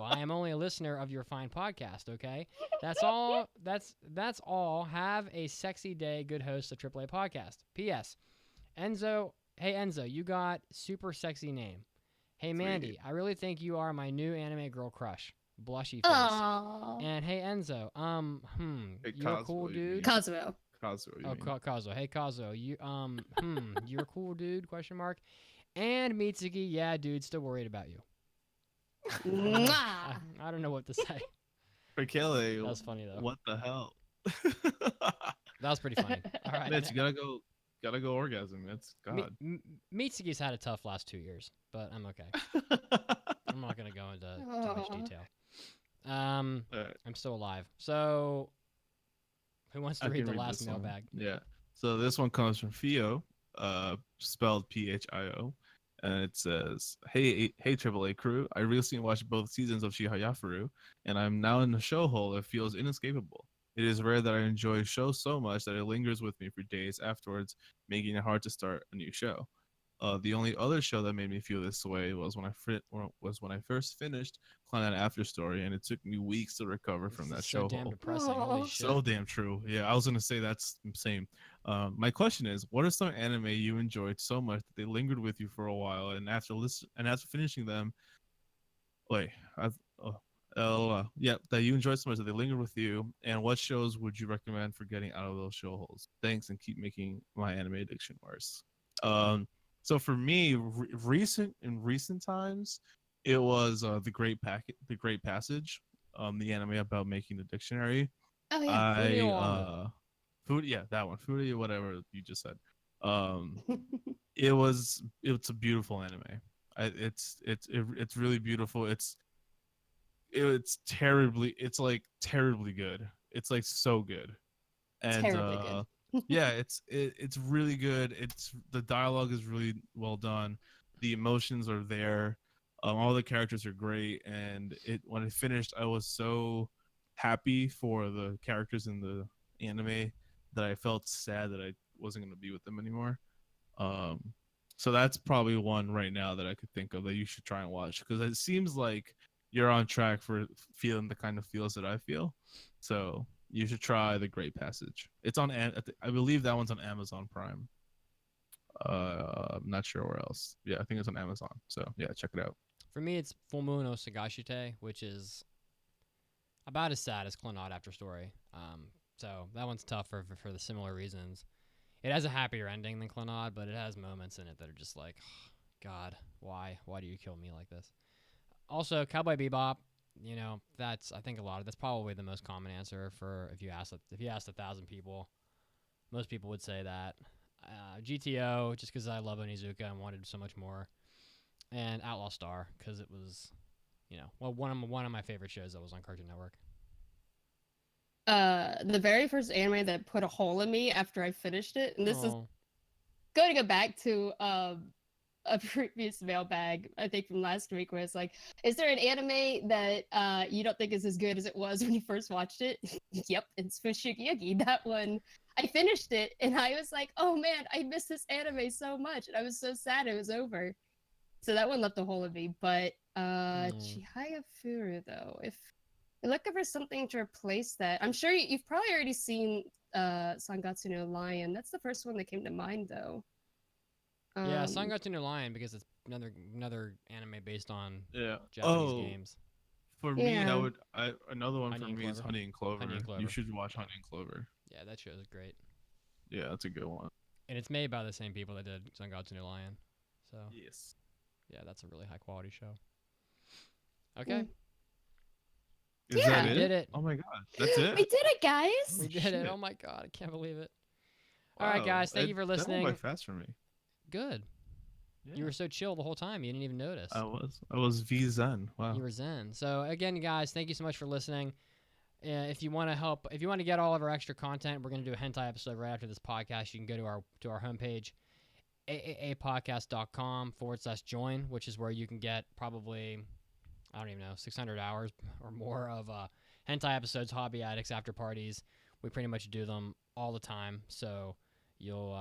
I am only a listener of your fine podcast, okay? That's all. That's all. Have a sexy day, good host of AAAPodcast. P.S. Enzo, hey Enzo, you got super sexy name. Hey Mandy, I really think you are my new anime girl crush. Blushy face. Aww. And hey Enzo, Hey, you're a Kazuo, cool you mean. dude. Kazuo. Kazuo. Hey, Kazuo. You're a cool dude, question mark. And Mitsugi, yeah, dude, still worried about you. Mwah. I don't know what to say. Perkele, That was funny, though. What the hell? That was pretty funny. All right. Mitch, you gotta go orgasm. That's God. Mitsugi's had a tough last 2 years, but I'm okay. I'm not going to go into too much detail. I'm still alive. So, who wants to read the last mailbag? Yeah. So this one comes from Fio, spelled Phio. and it says, "Hey, AAA crew! I recently watched both seasons of Shihayafuru, and I'm now in a show hole that feels inescapable. It is rare that I enjoy a show so much that it lingers with me for days afterwards, making it hard to start a new show. The only other show that made me feel this way was when I first finished Clown After Story, and it took me weeks to recover from This that is so show damn hole. depressing. Holy Aw. shit. So damn true. Yeah, I was gonna say that's same. My question is, what are some anime you enjoyed so much that they lingered with you for a while, and after finishing them, wait, that you enjoyed so much that they lingered with you, and what shows would you recommend for getting out of those show holes? Thanks, and keep making my anime addiction worse. So for me, recent times, it was the Great Passage, the anime about making the dictionary. Oh yeah. I Furioama. food yeah, that one, foodie, whatever you just said. Um, it's a beautiful anime. It's really beautiful. It's like terribly good. It's like so good. And Terribly good. yeah, it's really good. It's the dialogue is really well done. The emotions are there. All the characters are great, and it when it finished, I was so happy for the characters in the anime that I felt sad that I wasn't going to be with them anymore. Um, so that's probably one right now that I could think of that you should try and watch, because it seems like you're on track for feeling the kind of feels that I feel. So you should try The Great Passage. It's on, I believe that one's on Amazon Prime. I'm not sure where else. Yeah, I think it's on Amazon. So yeah, check it out. For me, it's Full Moon no Sagashite, which is about as sad as Clannad After Story. So that one's tough for the similar reasons. It has a happier ending than Clannad, but it has moments in it that are just like, God, why? Why do you kill me like this? Also, Cowboy Bebop. You know, that's probably the most common answer for if you asked 1,000 people, most people would say that. GTO, just because I love Onizuka and wanted so much more, and Outlaw Star because it was, one of my favorite shows that was on Cartoon Network. The very first anime that put a hole in me after I finished it, and this is going to go back to a previous mailbag, I think from last week, where it's like, is there an anime that you don't think is as good as it was when you first watched it? Yep, it's Fushigi Yugi. That one, I finished it, and I was like, oh man, I miss this anime so much, and I was so sad it was over. So that one left a hole in me. But Chihaya Furu, though, if you're looking for something to replace that, I'm sure you've probably already seen Sangatsu no Lion. That's the first one that came to mind, though. Yeah, Sangatsu no Lion, because it's another anime based on Yeah. Japanese games. For me, Yeah. another one Honey for and me is Clover. Honey and Clover. Honey and Clover. You should watch Honey and Clover. Yeah, that show is great. Yeah, that's a good one. And it's made by the same people that did Sangatsu no Lion. So, Yes. yeah, that's a really high quality show. Okay. Is Yeah. that We it? did it. Oh my god, that's it. We did it, guys! We did Shit. it. Oh my god, I can't believe it. All right, guys, thank you for That listening. went by fast for me. Good. Yeah. You were so chill the whole time. You didn't even notice. I was V Zen. Wow. You were zen. So again, guys, thank you so much for listening. If you want to get all of our extra content, we're going to do a hentai episode right after this podcast. You can go to our homepage, AAAPodcast.com/join, which is where you can get probably, I don't even know, 600 hours or more of hentai episodes, hobby addicts, after parties. We pretty much do them all the time, so you'll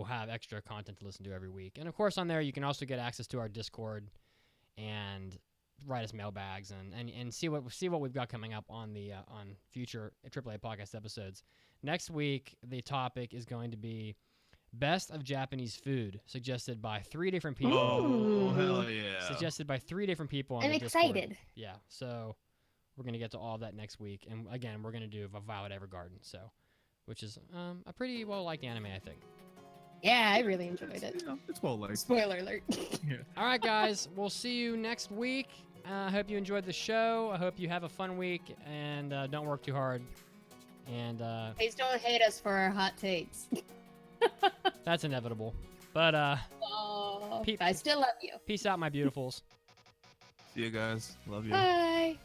have extra content to listen to every week. And of course, on there you can also get access to our Discord and write us mailbags and see what we've got coming up on the on future AAA podcast episodes. Next week, the topic is going to be best of Japanese food, suggested by 3 different people. Oh hell yeah! Suggested by 3 different people on I'm the Discord. excited. Yeah, so we're gonna get to all of that next week, and again, we're gonna do Violet Evergarden, which is a pretty well liked anime, I think. Yeah, I really enjoyed it. It's well liked. Spoiler alert. All right, guys, we'll see you next week. I hope you enjoyed the show. I hope you have a fun week, and don't work too hard. And Please don't hate us for our hot takes. that's inevitable. But Oh, Peep. I still love you. peace out, my beautifuls. See you guys. Love you. Bye.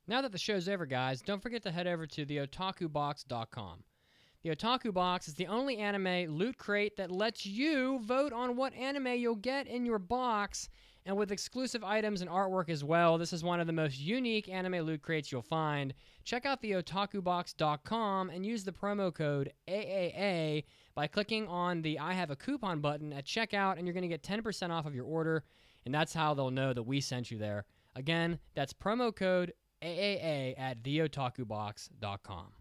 Now that the show's over, guys, don't forget to head over to theotakubox.com. The Otaku Box is the only anime loot crate that lets you vote on what anime you'll get in your box, and with exclusive items and artwork as well. This is one of the most unique anime loot crates you'll find. Check out theotakubox.com and use the promo code AAA by clicking on the I Have a Coupon button at checkout, and you're going to get 10% off of your order, and that's how they'll know that we sent you there. Again, that's promo code AAA at theotakubox.com.